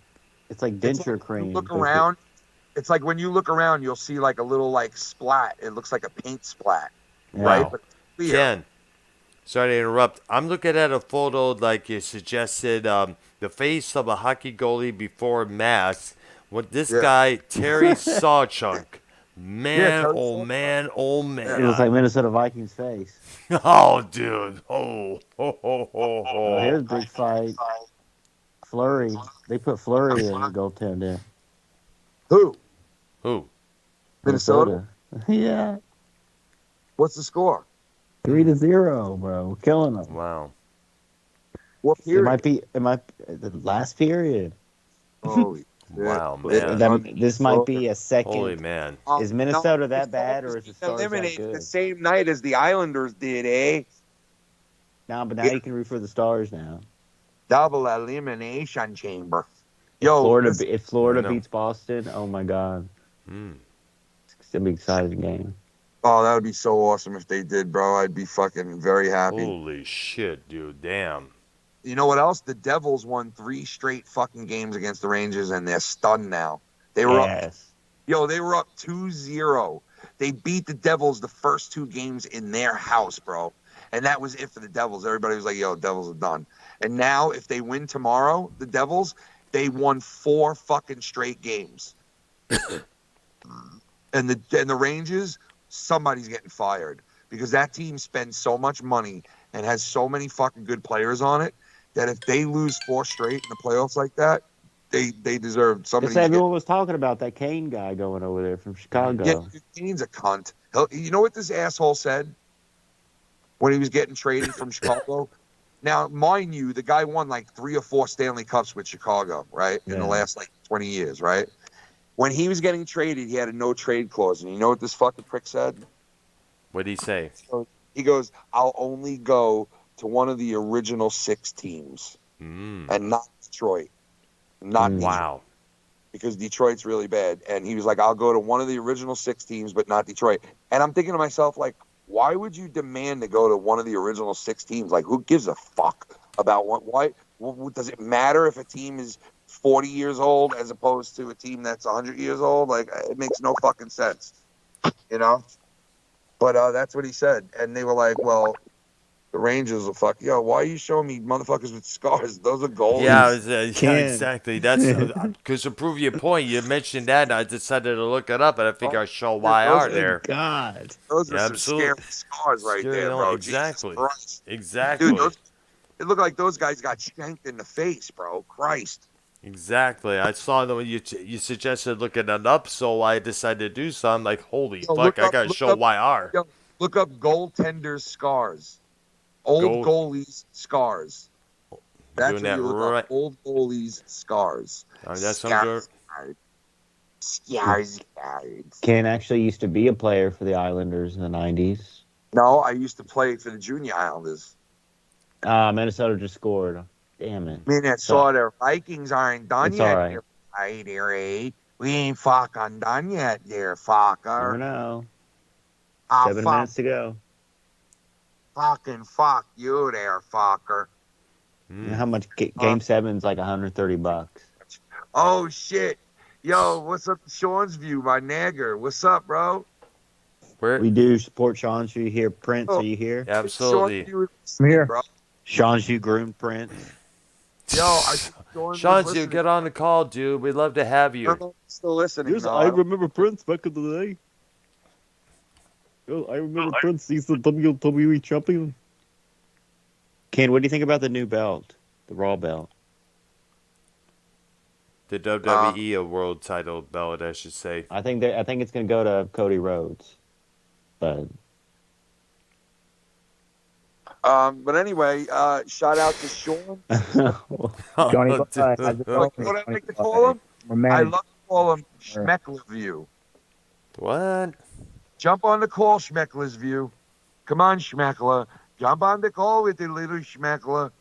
it's like denture You cream. look around. It's like when you look around, you'll see like a little like splat. It looks like a paint splat, right? Wow. But it's clear. Ken, sorry to interrupt. I'm looking at a photo like you suggested, the face of a hockey goalie before mask. What this guy, Terry Sawchuk. Man, Terry oh Sawchuk. man, oh man. It looks like Minnesota Vikings face. Oh, dude. Oh, ho, ho, ho, Oh, here's a ho. big fight. Flurry. They put Flurry in the goaltender. Who? Who? Minnesota? Yeah. What's the score? 3-0, bro. We're killing them. Wow. What It period? might be the last period. Holy shit. Wow, man. This might be a second. Holy man. Is Minnesota that bad, or is the Stars that eliminated good? the same night as the Islanders did, eh? No, but now you can root for the Stars now. Double elimination chamber. If Florida I know. beats Boston, oh my God. It's gonna be an exciting game. Oh, that would be so awesome if they did, bro. I'd be fucking very happy. Holy shit, dude. Damn. You know what else? The Devils won 3 straight fucking games against the Rangers, and they're stunned now. They were up. They were up 2-0. They beat the Devils the first 2 games in their house, bro. And that was it for the Devils. Everybody was like, Devils are done. And now, if they win tomorrow, the Devils, they won 4 fucking straight games. And the Rangers, somebody's getting fired because that team spends so much money and has so many fucking good players on it that if they lose 4 straight in the playoffs like that, they deserve somebody. Everyone was talking about that Kane guy going over there from Chicago. Yeah, Kane's a cunt. You know what this asshole said when he was getting traded from Chicago? Now, mind you, the guy won like 3 or 4 Stanley Cups with Chicago, right? In the last like 20 years, right? When he was getting traded, he had a no trade clause. And you know what this fucking prick said? What'd he say? He goes, I'll only go to one of the original 6 teams and not Detroit. Not Detroit, wow. because Detroit's really bad. And he was like, I'll go to one of the original 6 teams, but not Detroit. And I'm thinking to myself, like, why would you demand to go to one of the original 6 teams? Like, who gives a fuck about what? Why? Does it matter if a team is 40 years old as opposed to a team that's 100 years old? Like, it makes no fucking sense, you know? But that's what he said. And they were like, well, the Rangers will fuck. Why are you showing me motherfuckers with scars? Those are goalies. Yeah, exactly. That's because to prove your point, you mentioned that, and I decided to look it up, and I figure I show why those are there. God. Those are some scary scars right there, bro. Exactly. Exactly. Dude, it looked like those guys got shanked in the face, bro. Christ. Exactly. I saw that when you suggested looking it up, so I decided to do something. Like, holy fuck, I gotta show why are. Look up goaltenders' scars. Old goalies' scars. That's what you look up. Old goalies' scars. That's some good. Scars. Ken actually used to be a player for the Islanders in the 90s. No, I used to play for the Junior Islanders. Minnesota just scored. Damn it. Minnesota Vikings aren't done it's yet. All right. Right there, eh? We ain't fucking done yet there, fucker. Never know. 7 fuck. minutes to go. Fucking fuck you there, fucker. You know how much Game 7's like $130. Oh, shit. Yo, what's up, Sean's View, my nagger? What's up, bro? We do support Sean's View here. Prince, are you here? Absolutely. I'm here. Bro. Sean's View groomed Prince. Yo, Sean's View, get on the call, dude. We'd love to have you. I'm still listening. Yes, I remember Prince back in the day. I remember Prince. He's the WWE champion. Ken, what do you think about the new belt, the Raw belt? The WWE World Title belt, I should say. I think it's going to go to Cody Rhodes, but But anyway, shout out to Sean. Johnny Oh, Bye. dude. How's it What going? I Johnny like to Bye? call him? We're I managed. love to call him Schmeckler View. What? Jump on the call, Schmeckler's View. Come on, Schmeckler. Jump on the call with the little Schmeckler.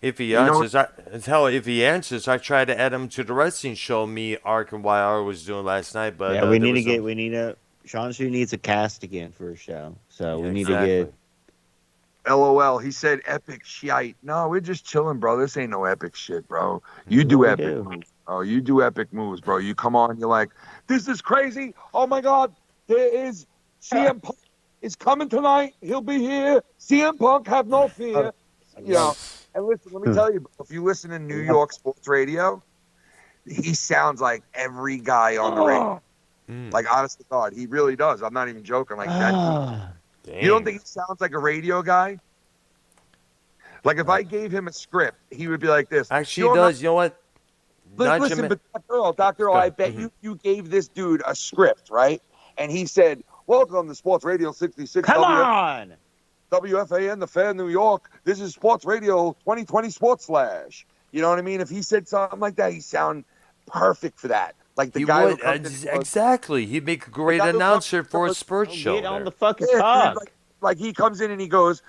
If he You know- answers, if he answers, I try to add him to the wrestling show me, Ark, and YR was doing last night. But yeah, Sean Shu needs a cast again for a show, so we need to get. LOL. He said epic shite. No, we're just chilling, bro. This ain't no epic shit, bro. You do we epic do. moves. Oh, you do epic moves, bro. You come on, you're like, this is crazy. Oh my God, there is CM Punk is coming tonight. He'll be here. CM Punk, have no fear. You know, and listen, let me tell you, bro, if you listen to New York sports radio, he sounds like every guy on the radio. Like, honest to God, he really does. I'm not even joking. Like that. You don't think he sounds like a radio guy? Like, if I gave him a script, he would be like this. Actually, he does. You know what? Listen, but Dr. Earl, I bet you gave this dude a script, right? And he said, welcome to Sports Radio 66. Come on! WFAN, the Fan, New York. This is Sports Radio 2020 Sports Flash. You know what I mean? If he said something like that, he'd sound perfect for that. Like the guy who comes in, exactly. He'd make a great announcer for a sports show. Get on there. the fucking dude, talk. like he comes in and he goes,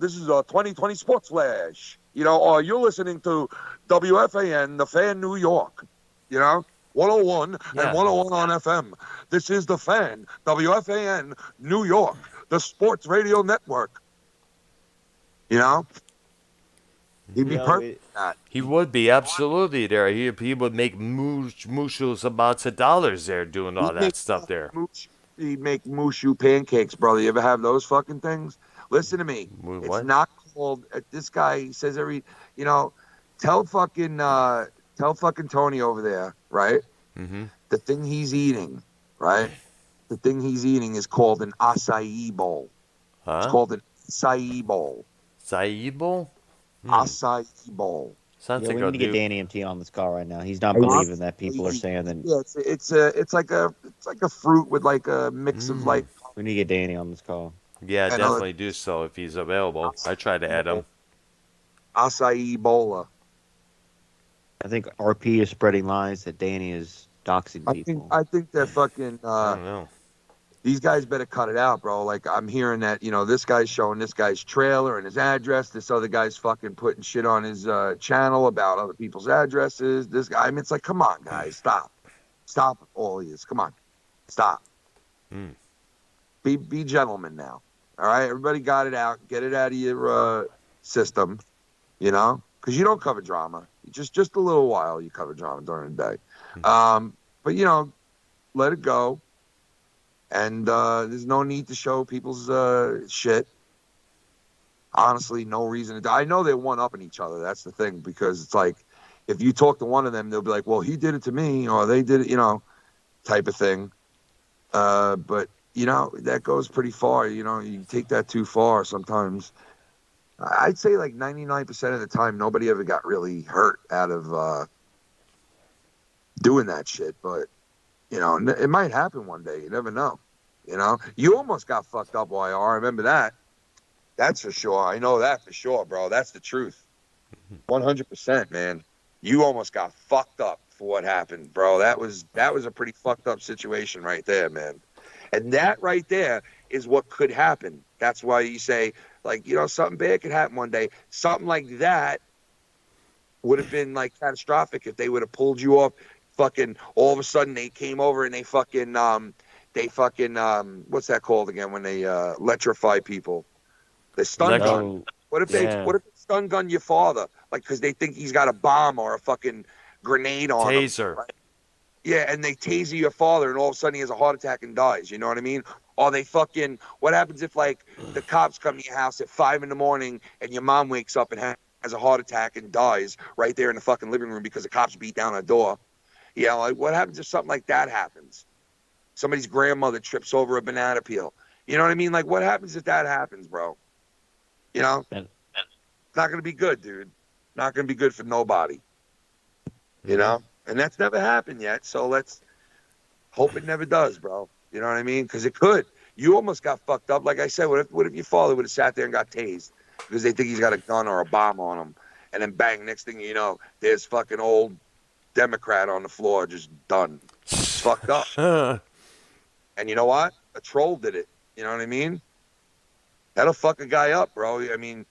this is a 2020 Sports Flash. You know, or you're listening to WFAN, the Fan, New York. You know, 101 and 101 on FM. This is the Fan, WFAN, New York, the Sports Radio Network. You know? He'd be perfect at that. He would be absolutely there. He would make mushus amounts of dollars there doing all that stuff there. He'd make mushu pancakes, brother. You ever have those fucking things? Listen to me. What? It's not called. This guy says tell fucking Tony over there, right? Mm-hmm. The thing he's eating, right? The thing he's eating is called an acai bowl. Huh? It's called an acai bowl. Acai bowl? Acai bowl. Sounds Yeah, like we need to get Danny MT on this call right now. He's not believing that people are saying that. Yeah, it's like a fruit with like a mix of like. We need to get Danny on this call. Yeah, definitely do so if he's available. I try to add him. Acai bola. I think RP is spreading lies that Danny is doxing people. I think that fucking I don't know. these guys better cut it out, bro. Like, I'm hearing that, this guy's showing this guy's trailer and his address. This other guy's fucking putting shit on his channel about other people's addresses. This guy, I mean, it's like, come on, guys, stop. Stop all of this. Come on. Stop. Be gentlemen now. All right? Everybody got it out. Get it out of your system, because you don't cover drama. Just a little while you cover drama during the day. But, let it go. And there's no need to show people's shit. Honestly, no reason to. I know they're one-upping each other. That's the thing, because it's like, if you talk to one of them, they'll be like, well, he did it to me, or they did it, type of thing. But, that goes pretty far. You take that too far sometimes. I'd say like 99% of the time, nobody ever got really hurt out of doing that shit. But, it might happen one day. You never know. You almost got fucked up, YR. I remember that. That's for sure. I know that for sure, bro. That's the truth. 100%, man. You almost got fucked up for what happened, bro. That was a pretty fucked up situation right there, man. And that right there is what could happen. That's why you say, like, something bad could happen one day. Something like that would have been like catastrophic if they would have pulled you off. Fucking all of a sudden they came over and they fucking what's that called again when they electrify people? The stun gun. What if they stun gun your father, like, because they think he's got a bomb or a fucking grenade on him? Taser. Right? Yeah, and they taser your father and all of a sudden he has a heart attack and dies. You know what I mean? Or they fucking, what happens if like the cops come to your house at 5 a.m. and your mom wakes up and has a heart attack and dies right there in the fucking living room because the cops beat down her door? Like, what happens if something like that happens? Somebody's grandmother trips over a banana peel. You know what I mean? Like, what happens if that happens, bro? It's not going to be good, dude. Not going to be good for nobody. And that's never happened yet. So let's hope it never does, bro. You know what I mean? Because it could. You almost got fucked up. Like I said, what if your father would have sat there and got tased because they think he's got a gun or a bomb on him? And then bang, next thing you know, there's fucking old Democrat on the floor just done. It's fucked up. And you know what? A troll did it. You know what I mean? That'll fuck a guy up, bro. I mean,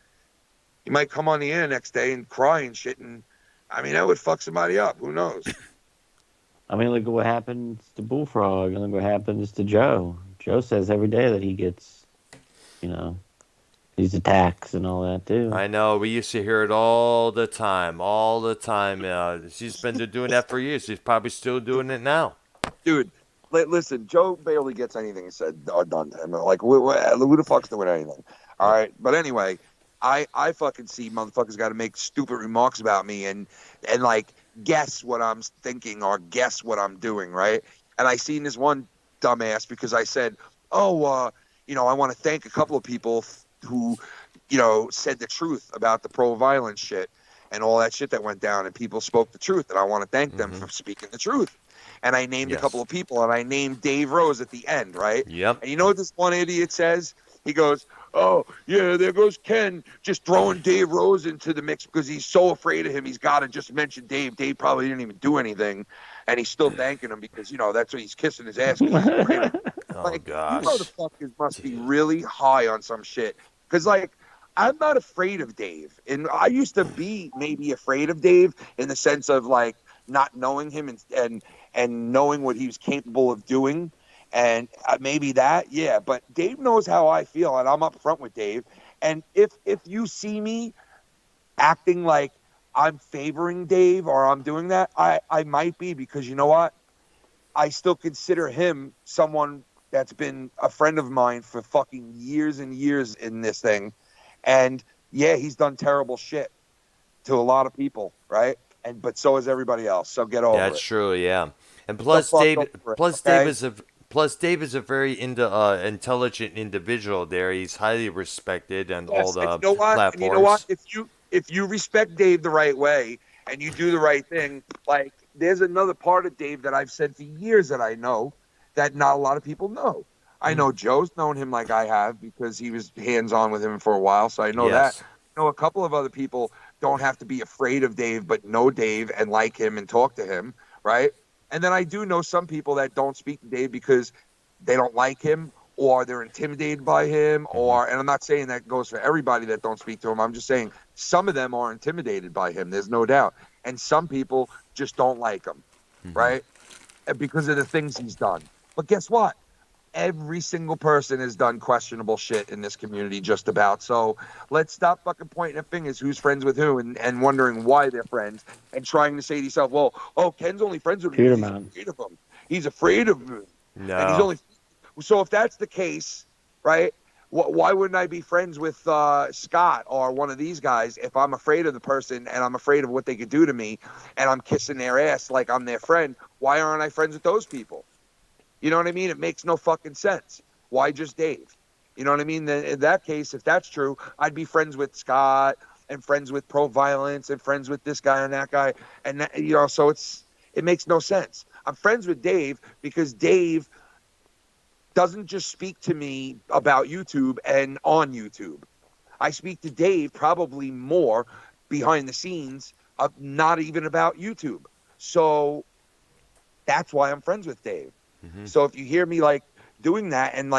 he might come on the air next day and cry and shit. And I mean, that would fuck somebody up. Who knows? I mean, look at what happens to Bullfrog, and look what happens to Joe. Joe says every day that he gets, these attacks and all that too. I know. We used to hear it all the time. She's been doing that for years. She's probably still doing it now. Dude, listen, Joe barely gets anything said or done to him. Like, who the fuck's doing anything? All right. But anyway, I fucking see motherfuckers got to make stupid remarks about me and like guess what I'm thinking or guess what I'm doing, right? And I seen this one dumbass because I said, I want to thank a couple of people who, said the truth about the pro-violence shit and all that shit that went down, and people spoke the truth, and I want to thank them for speaking the truth. And I named a couple of people, and I named Dave Rose at the end, right? Yep. And you know what this one idiot says? He goes, "Oh, yeah, there goes Ken just throwing Dave Rose into the mix because he's so afraid of him. He's got to just mention Dave. Dave probably didn't even do anything, and he's still thanking him because, that's what he's kissing his ass. 'Cause he's afraid of him." Oh, gosh. You motherfuckers must be really high on some shit. Because, I'm not afraid of Dave. And I used to be maybe afraid of Dave in the sense of, not knowing him and knowing what he was capable of doing. And maybe that, yeah. But Dave knows how I feel, and I'm up front with Dave. And if you see me acting like I'm favoring Dave or I'm doing that, I might be, because you know what? I still consider him someone that's been a friend of mine for fucking years and years in this thing. And yeah, he's done terrible shit to a lot of people, right? But so has everybody else. So get over it. That's true, yeah. And plus, Dave is a very intelligent individual. There, he's highly respected and all the platforms. And you know what? If you respect Dave the right way and you do the right thing, there's another part of Dave that I've said for years that I know that not a lot of people know. I know Joe's known him like I have because he was hands-on with him for a while, so I know that. I know a couple of other people don't have to be afraid of Dave, but know Dave and like him and talk to him, right? And then I do know some people that don't speak to Dave because they don't like him or they're intimidated by him, and I'm not saying that goes for everybody that don't speak to him. I'm just saying some of them are intimidated by him, there's no doubt. And some people just don't like him, right? Because of the things he's done. But guess what? Every single person has done questionable shit in this community, just about. So let's stop fucking pointing at fingers who's friends with who and wondering why they're friends and trying to say to yourself, well, Ken's only friends with me because he's afraid of him. He's afraid of me. No. And he's only. So if that's the case, right, why wouldn't I be friends with Scott or one of these guys if I'm afraid of the person and I'm afraid of what they could do to me and I'm kissing their ass like I'm their friend? Why aren't I friends with those people? You know what I mean? It makes no fucking sense. Why just Dave? You know what I mean? Then in that case, if that's true, I'd be friends with Scott and friends with pro-violence and friends with this guy and that guy. And, so it makes no sense. I'm friends with Dave because Dave doesn't just speak to me about YouTube and on YouTube. I speak to Dave probably more behind the scenes, not even about YouTube. So that's why I'm friends with Dave. So if you hear me doing that and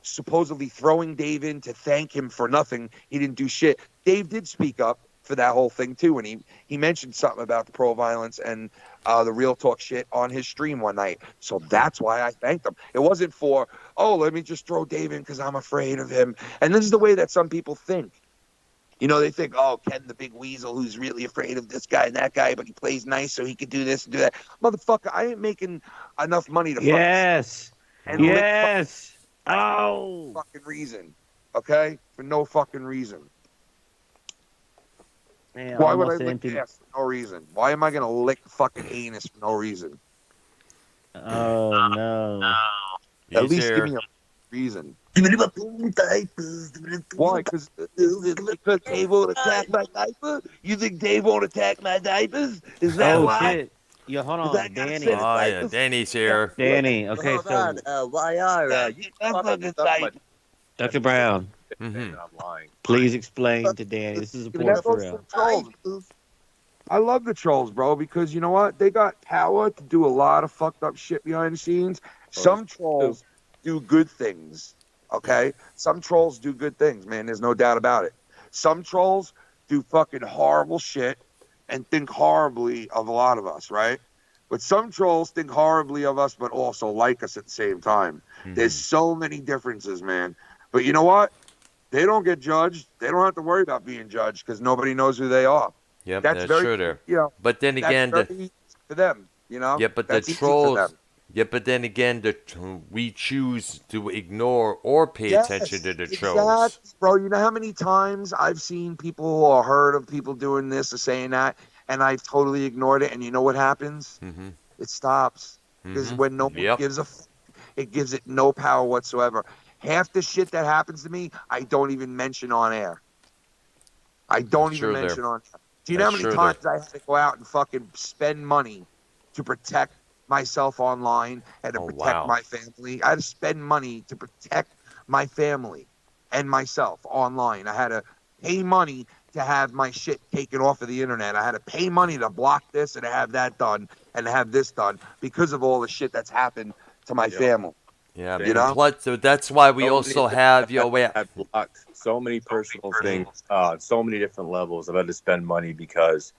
supposedly throwing Dave in to thank him for nothing, he didn't do shit. Dave did speak up for that whole thing too, and he mentioned something about the pro-violence and the real talk shit on his stream one night. So that's why I thanked him. It wasn't for, let me just throw Dave in because I'm afraid of him. And this is the way that some people think. They think, Ken the big weasel who's really afraid of this guy and that guy, but he plays nice so he could do this and do that. Motherfucker, I ain't making enough money to fucking reason. Okay? For no fucking reason. Man, why would I lick ass for no reason? Why am I going to lick fucking anus for no reason? Oh, no. At least give me a reason. Why? Because Dave won't attack my diaper? You think Dave won't attack my diapers? Is that Oh why? shit! Yeah, hold 'Cause I on, gotta sit in Danny. Oh yeah, diapers. Danny's here. Danny. Okay, Hold on. so Why are Yeah, you get that fucking stuff my diaper. Dr. Brown, Mhm. I'm lying. please explain to Danny. This is Give important that for those real. trolls. I love the trolls, bro, because you know what? They got power to do a lot of fucked up shit behind the scenes. Some trolls do good things. Okay? Some trolls do good things, man. There's no doubt about it. Some trolls do fucking horrible shit and think horribly of a lot of us, right? But some trolls think horribly of us, but also like us at the same time. There's so many differences, man. But you know what? They don't get judged. They don't have to worry about being judged because nobody knows who they are. Yep, That's that's very, true there. you know, But then that's again, very easy for them, you know? yeah, but the That's easy for trolls. them. Yeah, but then again, we choose to ignore or pay attention to the trolls. Exactly, bro. You know how many times I've seen people or heard of people doing this or saying that, and I've totally ignored it, and you know what happens? Mm-hmm. It stops. Because when no one Yep. gives it gives it no power whatsoever. Half the shit that happens to me, I don't even mention on air. I don't That's even true there. mention on air. Do you know how That's many true there. times I had to go out and fucking spend money to protect myself online and to Oh, protect wow. my family? I had to spend money to protect my family and myself online. I had to pay money to have my shit taken off of the internet. I had to pay money to block this and to have that done and to have this done because of all the shit that's happened to my family. Yeah, You know? plus so that's why we also have I've blocked so many personal things, so many different levels. I've had to spend money because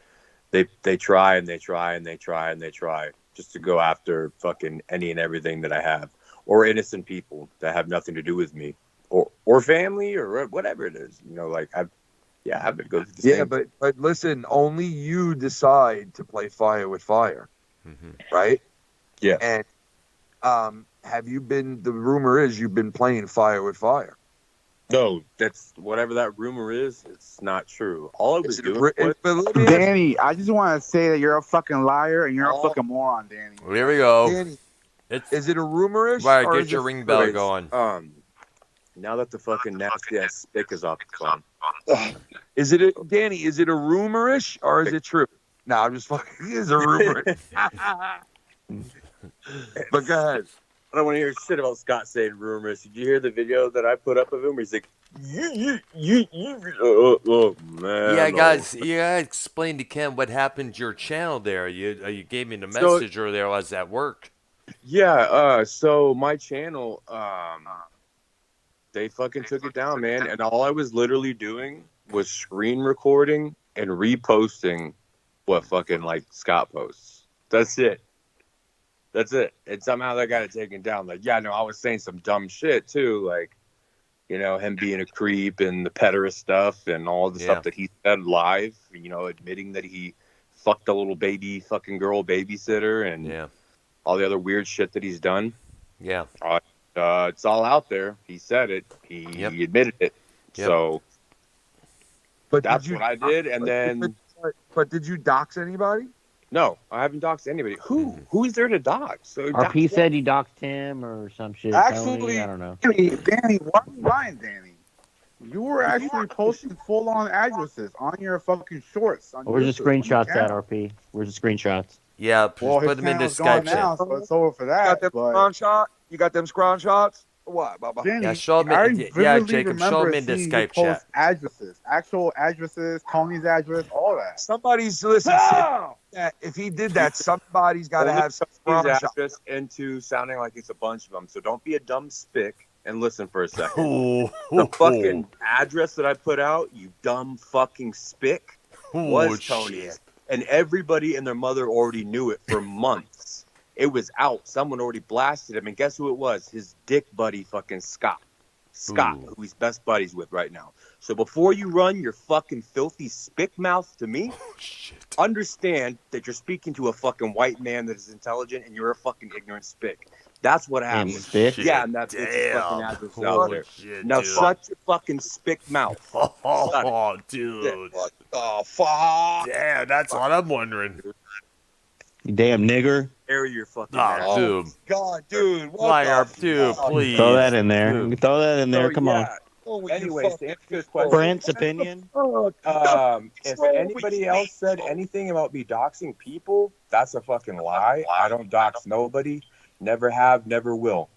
they try and they try and they try and they try just to go after fucking any and everything that I have, or innocent people that have nothing to do with me, or family or whatever it is. You know, like I've been go through the Yeah, same. but listen, only you decide to play fire with fire, right? Yeah. And have you been? The rumor is you've been playing fire with fire. No, that's whatever that rumor is. It's not true. All I was doing was Danny, I just want to say that you're a fucking liar and you're a fucking moron, Danny. Here we go. Danny, It's is it a rumorish? right. or Get is your it ring bell Anyways, going. Now that the fucking nasty ass stick is off the phone. Is it Danny? Is it a rumorish or is it true? No, I'm just fucking. It is a rumor. But go ahead. I don't want to hear shit about Scott saying rumors. Did you hear the video that I put up of him where he's like, oh man. Yeah, no." guys, you gotta explain to Ken what happened to your channel there. You gave me the message earlier. I was at work. Yeah, so my channel, they fucking took it down, man. And all I was literally doing was screen recording and reposting what fucking like Scott posts. That's it. That's it. And somehow they got it taken down. Like, yeah, no, I was saying some dumb shit too, like, you know, him being a creep and the pederast stuff and all the stuff that he said live, you know, admitting that he fucked a little baby fucking girl babysitter and all the other weird shit that he's done. Yeah. It's all out there. He said it. He admitted it. Yep. So But that's what I did. And then, but did you dox anybody? no, I haven't doxed anybody. Who is there to dox? So RP said he doxed him or some shit. Actually, Tony, I don't know. Danny, why are you lying, Danny? You were actually posting full-on addresses on your fucking shorts. On Where's the YouTube, on your screenshots at, channel. RP? Where's the screenshots? Yeah, Well, put his them in the channel's gone Skype now, chat. so it's over for You that. got them But screenshot? You got them screenshots? What, Bubba? Danny, Yeah, show him. I Yeah, vividly Jacob, show remember him in the seeing you Skype post chat. addresses, actual addresses, Tony's address, all that. Somebody's listen. If he did that, somebody's got to only have some Tony's screenshot. address into sounding like it's a bunch of them. So don't be a dumb spick and listen for a second. The fucking address that I put out, you dumb fucking spick, was Tony's. And everybody and their mother already knew it for months. It was out. Someone already blasted him. And guess who it was? His dick buddy, fucking Scott. Scott, who he's best buddies with right now. So before you run your fucking filthy spick mouth to me, understand that you're speaking to a fucking white man that is intelligent and you're a fucking ignorant spick. That's what Damn, happened. spick? Yeah, and that bitch's fucking address out there. Now shut your fucking spick mouth. Oh, dude. What the fuck? Damn, that's what I'm wondering. You damn nigger. Air your fucking Oh, mouth. dude. God, dude, what Liar, the dude, fuck? please. Throw that in there. Dude. You throw that in there. So, Come on. yeah. Oh, you Anyways, to answer your fucking question, Brent's opinion. if anybody else said anything about me doxing people, that's a fucking lie. I don't dox nobody. Never have, never will.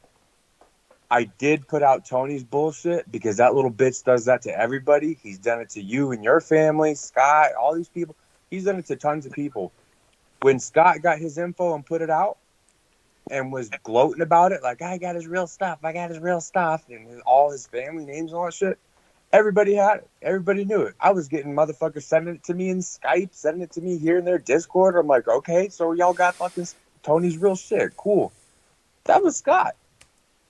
I did put out Tony's bullshit because that little bitch does that to everybody. He's done it to you and your family, Scott, all these people. He's done it to tons of people. When Scott got his info and put it out and was gloating about it, like, I got his real stuff, and all his family names and all that shit, everybody had it. Everybody knew it. I was getting motherfuckers sending it to me in Skype, sending it to me here in their Discord. I'm like, okay, so y'all got fucking Tony's real shit. Cool. That was Scott.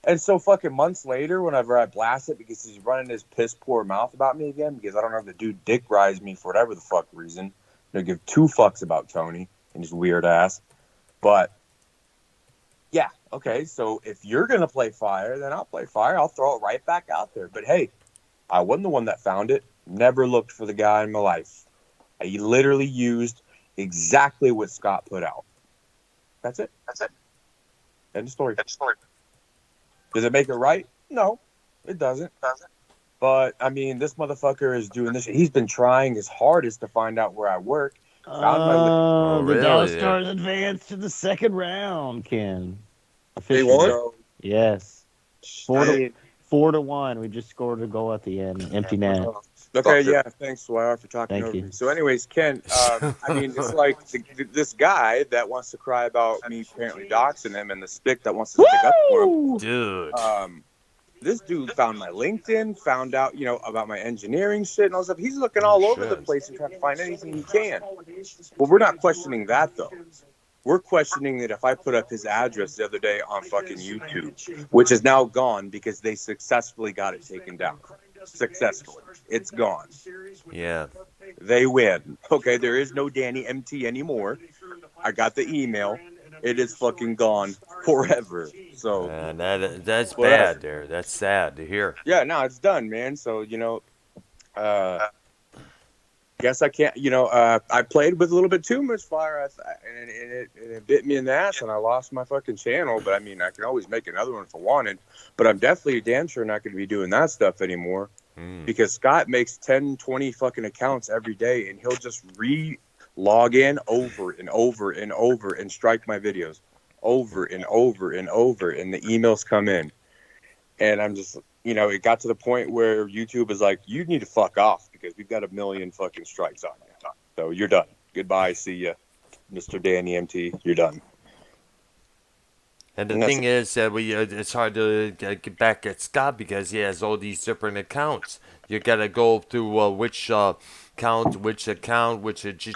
And so fucking months later, whenever I blast it because he's running his piss poor mouth about me again, because I don't know if the dude dick rides me for whatever the fuck reason. They give two fucks about Tony and his weird ass. But yeah, okay, so if you're gonna play fire, then I'll play fire. I'll throw it right back out there. But hey, I wasn't the one that found it. Never looked for the guy in my life. I literally used exactly what Scott put out. That's it. End of story. Does it make it right? No, it doesn't. But, I mean, this motherfucker is doing this. He's been trying his hardest to find out where I work. Found my Oh, The really? Dallas Stars advanced to the second round, Ken. They Officially. won? So, Yes. I 4-1. We just scored a goal at the end. Empty net. okay, yeah, thanks, YR, for talking Thank over you. me. So, anyways, Ken, I mean, it's like this guy that wants to cry about me apparently doxing him and the stick that wants to stick up for him. Dude. This dude found my LinkedIn, found out, about my engineering shit and all stuff. He's looking all over the place and trying to find anything he can. Well, we're not questioning that, though. We're questioning that if I put up his address the other day on fucking YouTube, which is now gone because they successfully got it taken down. Successfully. It's gone. Yeah. They win. Okay, there is no Danny MT anymore. I got the email. It is fucking gone forever. So And that's whatever. bad there. That's sad to hear. Yeah, no, it's done, man. So, guess I can't, I played with a little bit too much fire, and it bit me in the ass, and I lost my fucking channel. But, I mean, I can always make another one if I wanted. But I'm definitely damn sure not going to be doing that stuff anymore because Scott makes 10, 20 fucking accounts every day, and he'll just log in over and over and over and strike my videos over and over and over, and the emails come in. And I'm just, it got to the point where YouTube is like, you need to fuck off because we've got 1 million fucking strikes on you. So you're done. Goodbye. See ya, Mr. Danny MT. You're done. And the thing is that it's hard to get back at Scott because he has all these different accounts. You gotta go through which account, which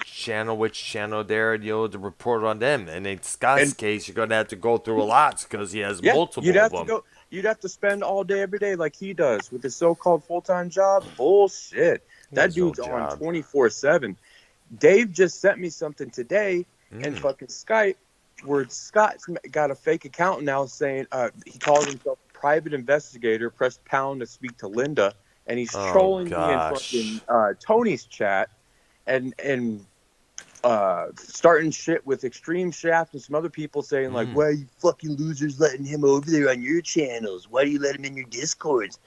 channel there, to report on them. And in Scott's case, you're gonna have to go through a lot because he has multiple you'd have of them. to go. You'd have to spend all day, every day, like he does with his so-called full-time job. Bullshit. That dude's on 24/7. Dave just sent me something today in fucking Skype where Scott's got a fake account now saying he calls himself private investigator. Press pound to speak to Linda, and he's trolling me in fucking Tony's chat and starting shit with Extreme Shaft and some other people saying like, why are you fucking losers letting him over there on your channels? Why do you let him in your Discords?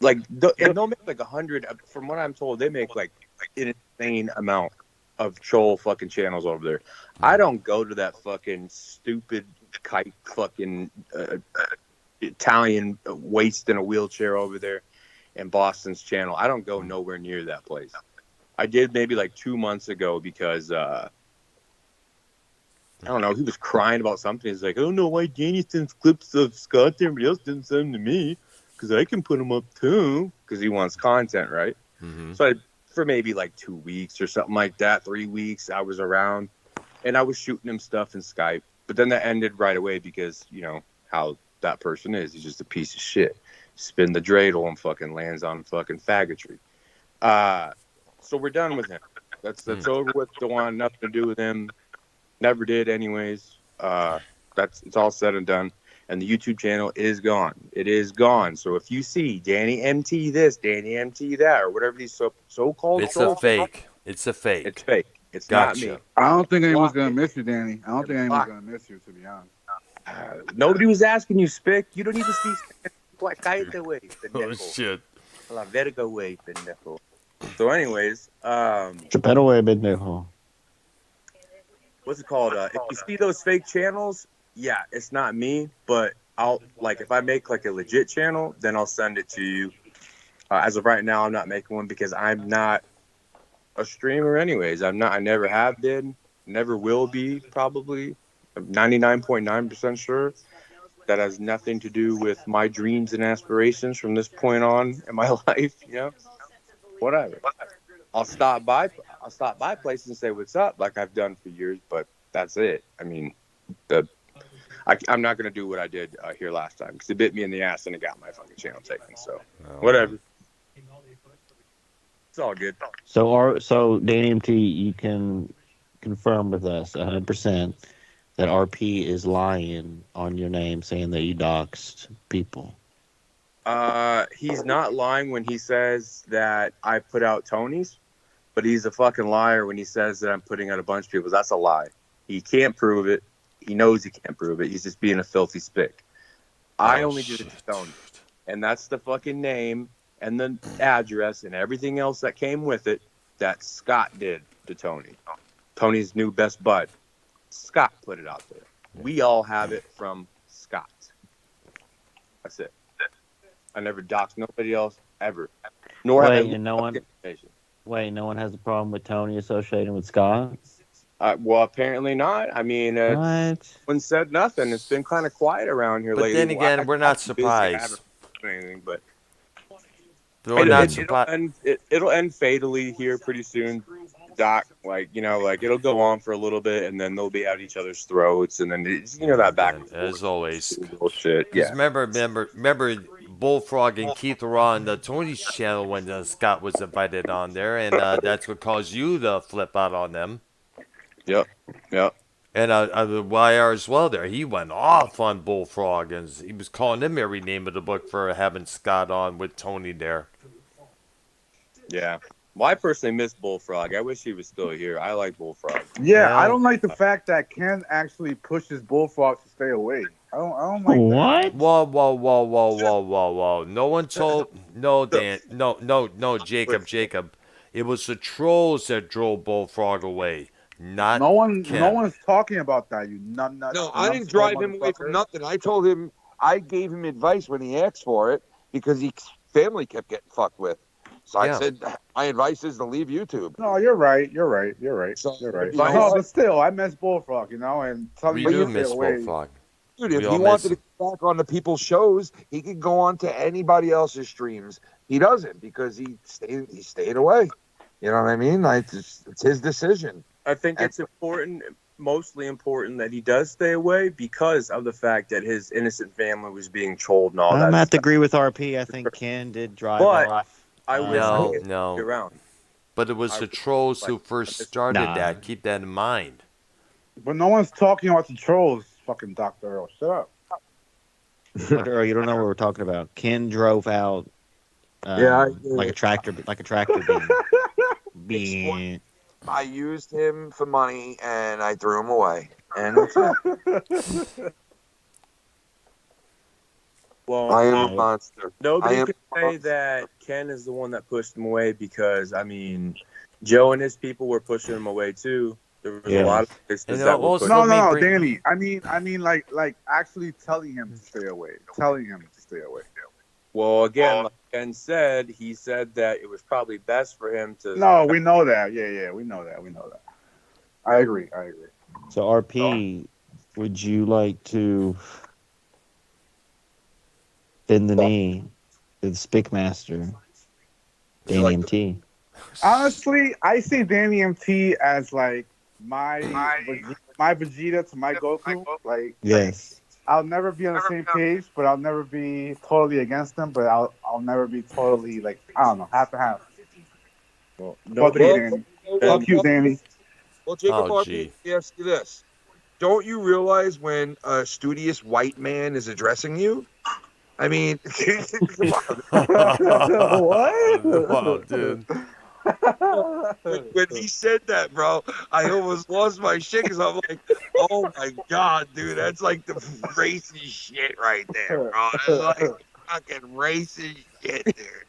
Like, and they'll make like 100. From what I'm told, they make like an insane amount of troll fucking channels over there. I don't go to that fucking stupid kite fucking Italian waste in a wheelchair over there in Boston's channel. I don't go nowhere near that place. I did maybe like 2 months ago because I don't know, he was crying about something. He's like, I don't know why Danny sends clips of Scott and everybody else didn't send them to me because I can put them up too because he wants content, right? So for maybe like 2 weeks or something like that, 3 weeks, I was around and I was shooting him stuff in Skype. But then that ended right away because, how that person is. He's just a piece of shit. Spin the dreidel and fucking lands on fucking faggotry. So we're done with him. That's over with. Don't want nothing to do with him. Never did anyways. It's all said and done. And the YouTube channel is gone. It is gone. So if you see Danny MT this, Danny MT that, or whatever these so-called It's a fake. It's a fake. It's fake. It's Gotcha. not me. I don't think anyone's gonna miss you, Danny. I don't think anyone's gonna miss you, to be honest. Nobody was asking you, Spick. You don't even speak Spanish. Cállate, güey, Oh pendejo. shit. A la verga, güey, pendejo. So, anyways, Chapero way, pendejo. what's it called? If you see those fake channels, yeah, it's not me, but I'll like if I make like a legit channel, then I'll send it to you. As of right now, I'm not making one because I'm not a streamer, anyways. I'm not. I never have been, never will be, probably. I'm 99.9% sure. That has nothing to do with my dreams and aspirations from this point on in my life. You know, whatever. I'll stop by places and say what's up, like I've done for years, but that's it. I mean, I'm not gonna do what I did here last time because it bit me in the ass and it got my fucking channel taken. So whatever, it's all good. So Danny MT, you can confirm with us 100% that RP is lying on your name, saying that you doxed people. He's not lying when he says that I put out Tony's, but he's a fucking liar when he says that I'm putting out a bunch of people. That's a lie. He can't prove it. He knows he can't prove it. He's just being a filthy spick. I only did it to Tony. And that's the fucking name and the address and everything else that came with it that Scott did to Tony. Tony's new best bud. Scott put it out there. We all have it from Scott. That's it. I never doxed nobody else ever. Nor have I Wait, and no one has a problem with Tony associating with Scott? Well, apparently not. I mean, What? no one said nothing. It's been kind of quiet around here But lately. then again, we're not I've been busy. I haven't surprised. done anything, but We're not surprised. it'll end fatally here pretty soon. Doc, like it'll go on for a little bit, and then they'll be at each other's throats, and then that back and forth. As always. Bullshit. Because Yeah. remember, Bullfrog and Keith were on the Tony's channel when Scott was invited on there, and that's what caused you to flip out on them. Yep. And the YR as well there. He went off on Bullfrog, and he was calling him every name of the book for having Scott on with Tony there. Yeah. Well, I personally miss Bullfrog. I wish he was still here. I like Bullfrog. Yeah, I don't like the fact that Ken actually pushes Bullfrog to stay away. I don't like that. Whoa. No one told. No, Dan. No, Jacob. It was the trolls that drove Bullfrog away. Not no one. Ken. No one's talking about that. You nut. No, I didn't drive him away from nothing. I told him I gave him advice when he asked for it because his family kept getting fucked with. So I said my advice is to leave YouTube. No, you're right. So, you're right. No, but still, I miss Bullfrog, and tell me We do miss Bullfrog. Dude, if he wanted to get back on the people's shows, he could go on to anybody else's streams. He doesn't because he stayed away. You know what I mean? It's his decision. I think it's mostly important that he does stay away because of the fact that his innocent family was being trolled and all that. I'm going to have to agree with RP. I think Ken did drive off. I wish no. Around. But it was the trolls who first started that. Keep that in mind. But no one's talking about the trolls, fucking Dr. Earl. Shut up. But Earl, you don't know what we're talking about. Ken drove out like a tractor beam. I used him for money and I threw him away. And that's it. Well, I am a monster. Nobody can say that Ken is the one that pushed him away because, I mean, Joe and his people were pushing him away too. There was a lot of places that were pushing him. No, Danny. I mean, like actually telling him to stay away. Well, again, like Ken said, he said that it was probably best for him to. No, we know that. Yeah, we know that. I agree. So, RP, would you like to bend the knee to the Spickmaster, Danny MT? Honestly, I see Danny MT as like my Vegeta to my Goku. Like, yes. I'll never be on the same page, but I'll never be totally against them. But I'll never be totally like, I don't know, half and half. Well, fuck you, Danny. Fuck you, Danny. Well, Jacob, let me ask you this: don't you realize when a studious white man is addressing you? I mean, what? Wow, dude. When he said that, bro, I almost lost my shit because I'm like, oh my god, dude, that's like the racist shit right there, bro. That's like fucking racist shit, dude.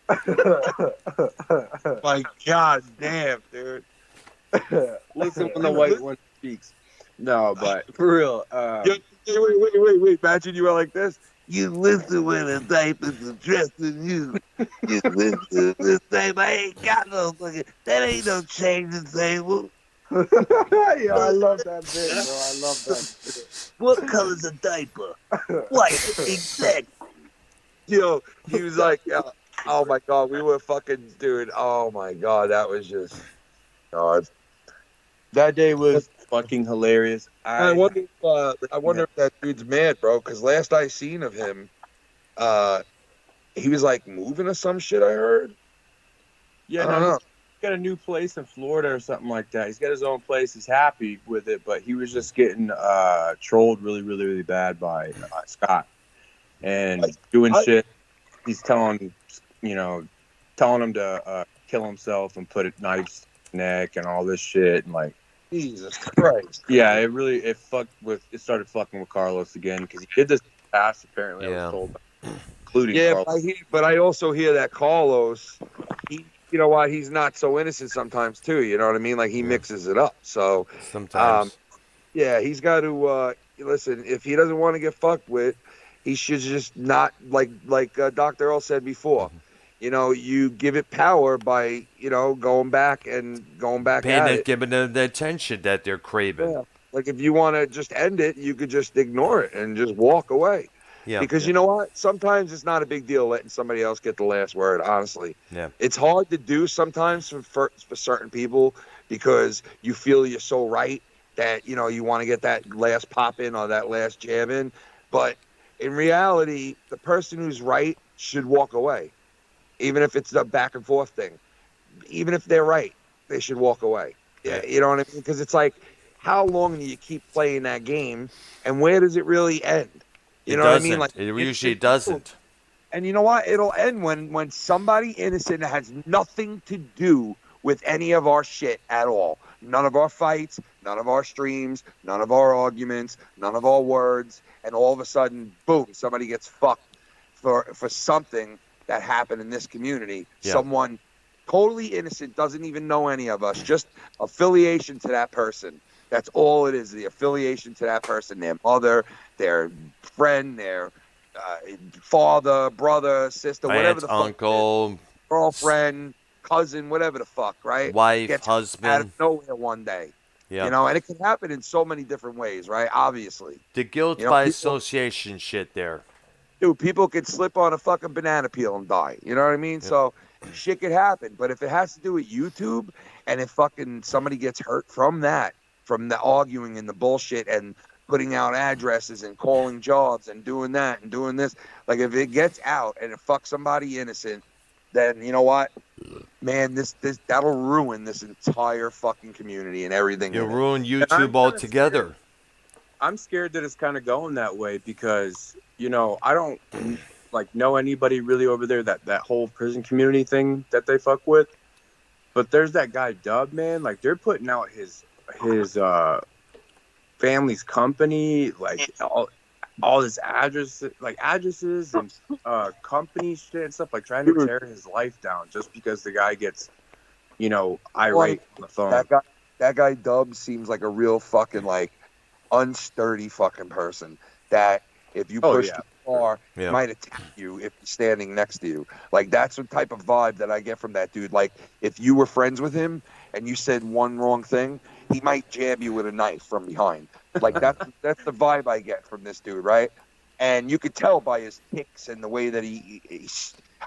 My god damn, dude. Listen when the white one speaks. No, but for real, Wait. Imagine you were like this. You listen when a type is addressing you. You listen to this type. I ain't got no fucking. That ain't no changing table. Yeah, I love that bit, bro. I love that bit. What color's a diaper? White. Exactly. Yo, he was like, oh my god, we were fucking, dude. Oh my god, that was just, God. that day was fucking hilarious. I wonder if that dude's mad, bro. Because last I seen of him, he was like moving or some shit. I heard. Yeah, I don't no, know. he's got a new place in Florida or something like that. He's got his own place. He's happy with it, but he was just getting trolled really, really, really bad by Scott and doing shit. He's telling him to kill himself and put knives to his neck and all this shit and like. Jesus Christ. Yeah, it started fucking with Carlos again because he did this in the past. Apparently, I was told, including Carlos. But I also hear that Carlos, you know what? He's not so innocent sometimes too. You know what I mean? Like he mixes it up. So sometimes, yeah, he's got to listen. If he doesn't want to get fucked with, he should just not like Dr. Earl said before. You know, you give it power by, going back at it. giving them the attention that they're craving. Yeah. Like if you want to just end it, you could just ignore it and just walk away. Yeah. Because you know what? Sometimes it's not a big deal letting somebody else get the last word, honestly. Yeah. It's hard to do sometimes for certain people because you feel you're so right that, you want to get that last pop in or that last jab in. But in reality, the person who's right should walk away. Even if it's a back and forth thing. Even if they're right, they should walk away. Yeah, you know what I mean? Because it's like, how long do you keep playing that game, and where does it really end? You know what I mean? Like it usually doesn't. And you know what? It'll end when somebody innocent that has nothing to do with any of our shit at all. None of our fights, none of our streams, none of our arguments, none of our words, and all of a sudden, boom, somebody gets fucked for something that happened in this community. Yeah. Someone totally innocent, doesn't even know any of us, just affiliation to that person. That's all it is, the affiliation to that person, their mother, their friend, their father, brother, sister, whatever the fuck. Uncle, girlfriend, cousin, whatever the fuck, right? Wife, Gets husband. out of nowhere one day. Yeah. And it can happen in so many different ways, right? Obviously. The guilt by association shit there. Dude, people could slip on a fucking banana peel and die. You know what I mean? Yeah. So shit could happen. But if it has to do with YouTube and if fucking somebody gets hurt from the arguing and the bullshit and putting out addresses and calling jobs and doing that and doing this, like if it gets out and it fucks somebody innocent, then you know what? Man, this that'll ruin this entire fucking community and everything. You'll ruin YouTube altogether. I'm scared that it's kind of going that way because, I don't know anybody really over there, that whole prison community thing that they fuck with. But there's that guy Dub, man. Like they're putting out his family's company, like all his addresses and company shit and stuff, like trying to tear his life down just because the guy gets, irate on the phone. That guy Dub seems like a real fucking unsturdy fucking person that if you push too far, he might attack you if he's standing next to you. Like that's the type of vibe that I get from that dude. Like if you were friends with him and you said one wrong thing, he might jab you with a knife from behind. Like that's the vibe I get from this dude, right? And you could tell by his kicks and the way that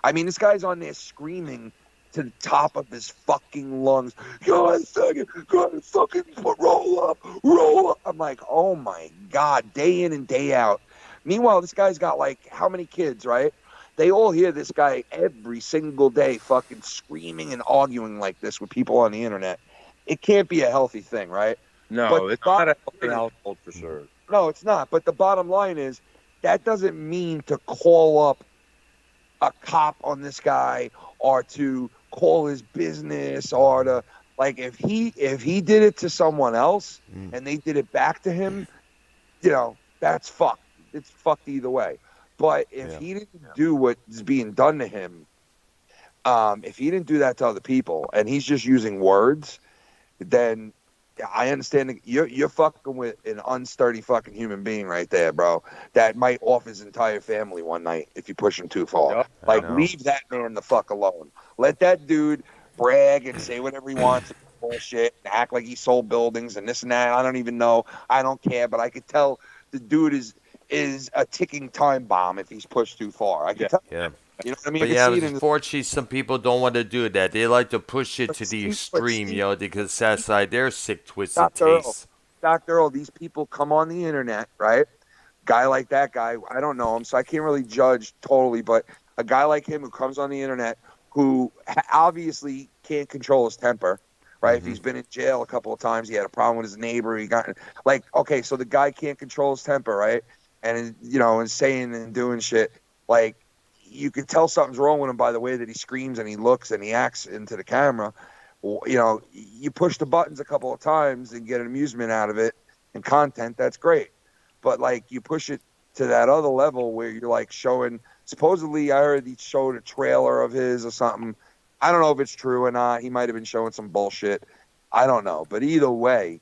I mean, this guy's on there screaming to the top of his fucking lungs. God, second, God, fucking roll up. I'm like, oh my God, day in and day out. Meanwhile, this guy's got how many kids, right? They all hear this guy every single day fucking screaming and arguing like this with people on the internet. It can't be a healthy thing, right? No, it's not a healthy household for sure. No, it's not. But the bottom line is that doesn't mean to call up a cop on this guy or to call his business or to like if he did it to someone else and they did it back to him, that's fucked. It's fucked either way. But if he didn't do what's being done to him, if he didn't do that to other people and he's just using words, then I understand that you're fucking with an unsturdy fucking human being right there, bro. That might off his entire family one night if you push him too far. Yep. Like, leave that man the fuck alone. Let that dude brag and say whatever he wants and bullshit and act like he sold buildings and this and that. I don't even know. I don't care, but I could tell the dude is a ticking time bomb if he's pushed too far. I can tell. Yeah. You know what I mean? But I yeah, can see it in unfortunately, some people don't want to do that. They like to push it to the see- extreme, see- because satisfy their sick, twisted Dr. Earl. tastes. Dr. Earl, these people come on the internet, right? Guy like that guy, I don't know him, so I can't really judge totally, but a guy like him who comes on the internet who obviously can't control his temper, right? If he's been in jail a couple of times, he had a problem with his neighbor, he got like, okay, so the guy can't control his temper, right? And and saying and doing shit, like you could tell something's wrong with him by the way that he screams and he looks and he acts into the camera. You push the buttons a couple of times and get an amusement out of it and content, that's great. But like you push it to that other level where you're like showing, supposedly I heard he showed a trailer of his or something. I don't know if it's true or not. He might have been showing some bullshit. I don't know. But either way,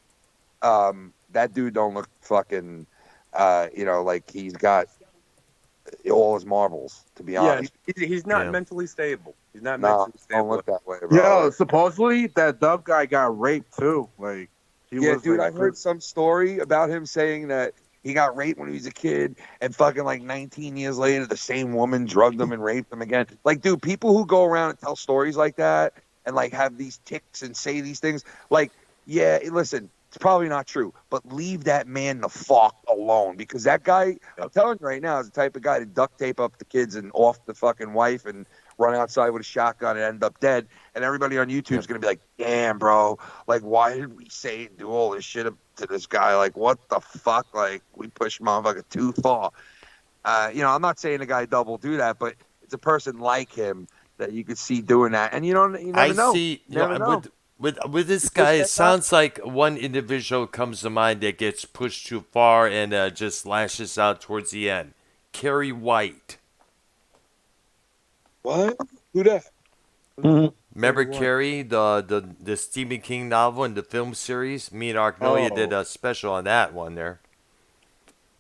that dude don't look fucking, like he's got all his marbles, to be honest. He's not mentally stable. He's not No, mentally stable. don't look that way, bro. Yo, supposedly that Dove guy got raped too. Like, Dude, I heard some story about him saying that he got raped when he was a kid, and fucking like 19 years later, the same woman drugged him and raped him again. Like, dude, people who go around and tell stories like that and like have these tics and say these things, like, yeah, listen, it's probably not true, but leave that man the fuck alone, because that guy, I'm telling you right now, is the type of guy to duct tape up the kids and off the fucking wife and run outside with a shotgun and end up dead. And everybody on YouTube is going to be like, damn, bro, like, why did we say and do all this shit to this guy? Like, what the fuck? Like, we pushed motherfucker too far. I'm not saying the guy double do that, but it's a person like him that you could see doing that. And you never know. See, You never know. With this guy, it sounds like one individual comes to mind that gets pushed too far and just lashes out towards the end. Carrie White. What? Who that? Remember Carrie, the Stephen King novel and the film series? Me and Arcnoia did a special on that one there.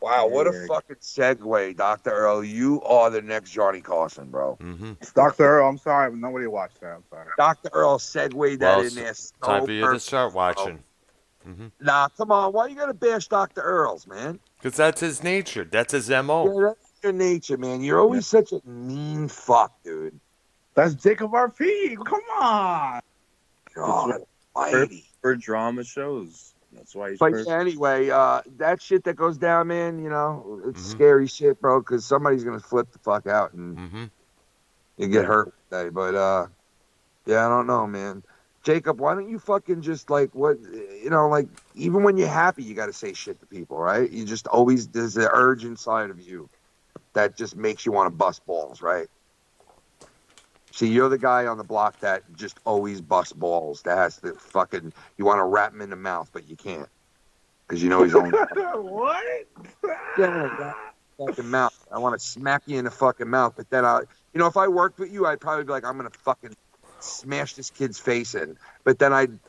Wow, what a fucking segue, Dr. Earl. You are the next Johnny Carson, bro. Dr. Earl, I'm sorry, but nobody watched that. I'm sorry. Dr. Earl segued that in there. Time for you to start watching. Nah, come on. Why you gotta bash Dr. Earl's, man? Because that's his nature. That's his M.O. Yeah, that's your nature, man. You're always such a mean fuck, dude. That's Jacob RP. Come on. God almighty. For drama shows. That's why he's But anyway, that shit that goes down, man, it's scary shit, bro, because somebody's going to flip the fuck out and you get hurt today. But, I don't know, man. Jacob, why don't you fucking just, like, even when you're happy, you got to say shit to people, right? You just always, there's the urge inside of you that just makes you want to bust balls, right? See, you're the guy on the block that just always busts balls. That has to fucking, you want to wrap him in the mouth, but you can't. Because you know he's only. What? Yeah, fucking mouth. I want to smack you in the fucking mouth. But then, if I worked with you, I'd probably be like, I'm going to fucking smash this kid's face in. But then I'd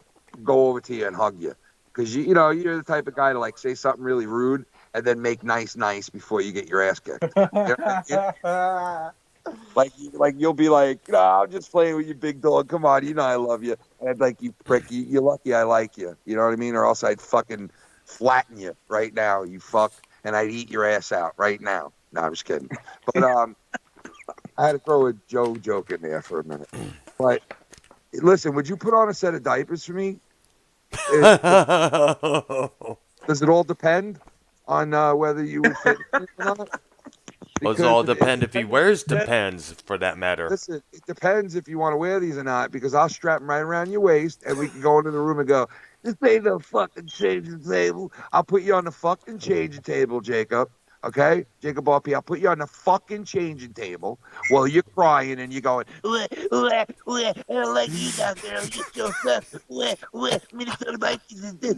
go over to you and hug you. Because, you're the type of guy to, like, say something really rude and then make nice before you get your ass kicked. Like you'll be like, I'm just playing with you, big dog. Come on, I love you. And I'd like, you prick, you're lucky I like you. You know what I mean? Or else I'd fucking flatten you right now, you fuck, and I'd eat your ass out right now. No, I'm just kidding. But I had to throw a Joe joke in there for a minute. But listen, would you put on a set of diapers for me? Does it all depend on whether you would fit or not? Does all depend if he wears Depends, for that matter. Listen, it depends if you want to wear these or not, because I'll strap them right around your waist, and we can go into the room and go, this ain't no fucking changing table. I'll put you on the fucking changing table, Jacob. Okay, Jacob RP, I'll put you on the fucking changing table while you're crying and you're going, I don't like you down there. You still suck. Minnesota Vikings is this.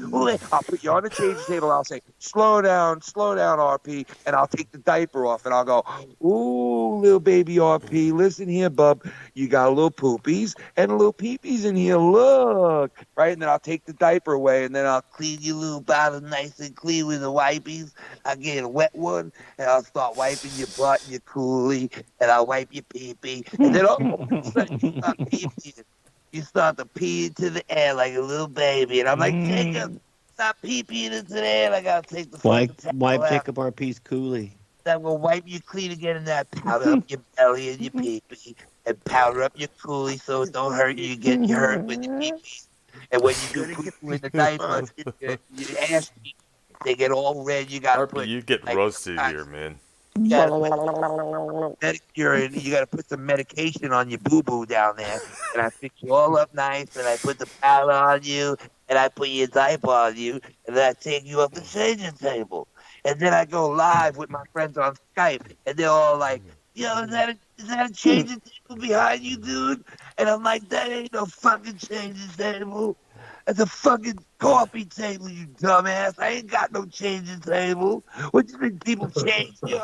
I'll put you on the changing table. I'll say, slow down, RP, and I'll take the diaper off and I'll go, ooh, little baby RP, listen here, bub. You got a little poopies and a little peepees in here. Look, right? And then I'll take the diaper away and then I'll clean your little bottom nice and clean with the wipies. I'll get a wet one and I'll start wiping your butt and your coolie and I'll wipe your pee-pee. And then all of a sudden you start pee-peeing. You start to pee into the air like a little baby. And I'm like, Jacob, stop pee-peeing into the air. I gotta take the fucking towel out. Jacob RP's coolie. That will wipe you clean again and that powder up your belly and your pee-pee and powder up your coolie so it don't hurt you. You get hurt with your pee-pee. And when you do poo in the diaper, your ass cheeks, they get all red. You gotta put You get roasted here, man. you gotta you gotta put some medication on your boo-boo down there. And I fix you all up nice and I put the powder on you and I put your diaper on you and then I take you up the changing table. And then I go live with my friends on Skype and they're all like, yo, is that a changing table behind you, dude? And I'm like, that ain't no fucking changing table. That's a fucking coffee table, you dumbass. I ain't got no changing table. What do you think people change? You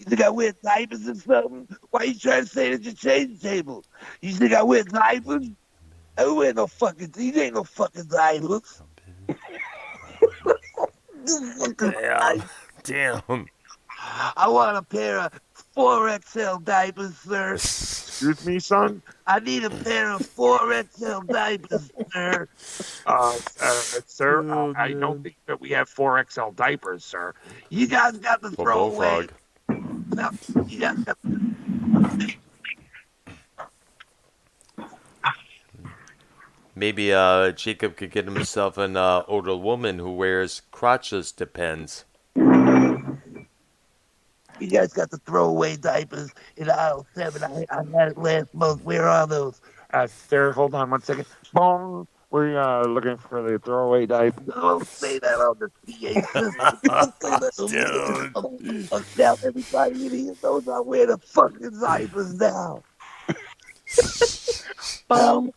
think I wear diapers or something? Why are you trying to say that's your changing table? You think I wear diapers? I don't wear no fucking, these ain't no fucking diapers. Damn. I want a pair of 4XL diapers, sir. Excuse me, son? I need a pair of 4XL diapers, sir. Sir, I don't think that we have 4XL diapers, sir. You guys got the For throwaway. Bullfrog. No, you guys got Maybe Jacob could get himself an older woman who wears crotchless Depends. You guys got the throwaway diapers in aisle 7. I had it last month. Where are those? Sir, hold on one second. Boom. We're looking for the throwaway diapers. Don't say that on the PA system. Don't say that on the I'll tell everybody in here knows I wear the fucking diapers now. I'll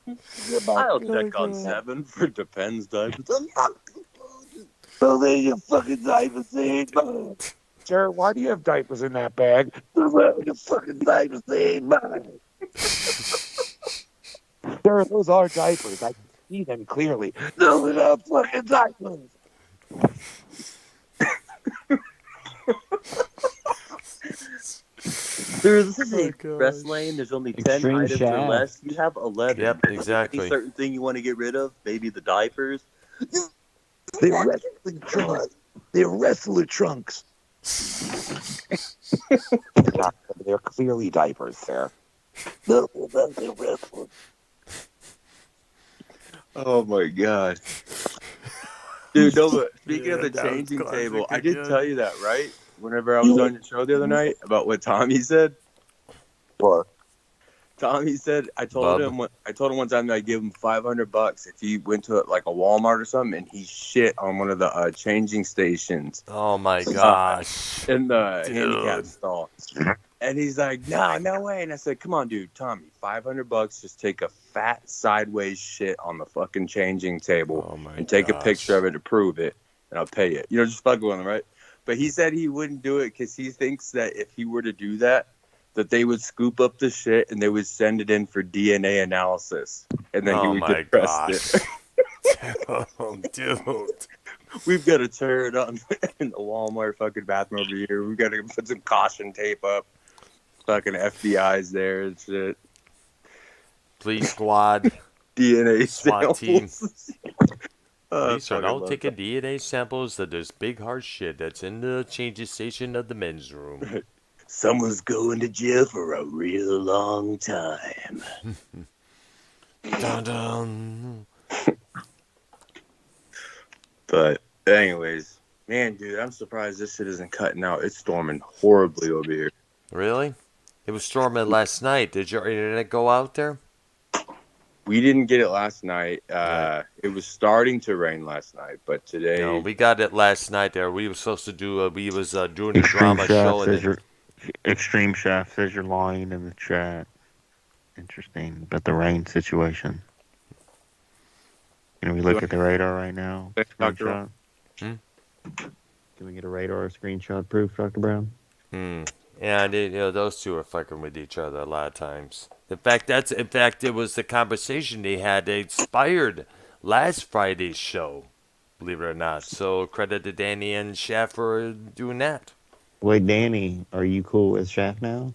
check on 7 for Depends diapers. So there your fucking diapers ain't mine. Sir, why do you have diapers in that bag? Your fucking diapers ain't mine. Sir, those are diapers. I can see them clearly. No, they're not fucking diapers. There's an express lane. There's only 10 Extreme items or shaft. less. You have 11. Yep, exactly. Any certain thing you want to get rid of? Maybe the diapers. They're wrestling trunks. They're wrestler trunks. They're clearly diapers, sir. No, they're wrestling. Oh my god. Dude, no, but speaking of the changing table, I did tell you that, right? Whenever I was on your show the other night about what Tommy said. What? Tommy said I told him one time that I'd give him $500 if he went to like a Walmart or something and he shit on one of the changing stations. Oh my gosh. In the handicap stall. And he's like, no way. And I said, come on, dude, Tommy, $500, just take a fat sideways shit on the fucking changing table and take a picture of it to prove it, and I'll pay it. You know, just fuck with him, right? But he said he wouldn't do it because he thinks that if he were to do that, that they would scoop up the shit and they would send it in for DNA analysis, and then he would get arrested. Oh, dude. We've got to tear it up in the Walmart fucking bathroom over here. We've got to put some caution tape up. Fucking FBI's there and shit. Police squad. DNA SWAT team. Police are now taking DNA samples of this big hard shit that's in the changing station of the men's room. Someone's going to jail for a real long time. Dun dun. But anyways, man, dude, I'm surprised this shit isn't cutting out. It's storming horribly over here. Really? It was storming last night. Did your internet go out there? We didn't get it last night. It was starting to rain last night, but today. No, we got it last night. There, we were supposed to do. We was doing a Extreme drama Chef show, and says then Extreme Chef says you're lying in the chat. Interesting, but the rain situation. Can we look at the radar right now? Screenshot. Can we get a radar screenshot proof, Dr. Brown? Yeah, those two are fucking with each other a lot of times. In fact, it was the conversation they had. They inspired last Friday's show, believe it or not. So credit to Danny and Shaft for doing that. Wait, Danny, are you cool with Shaft now?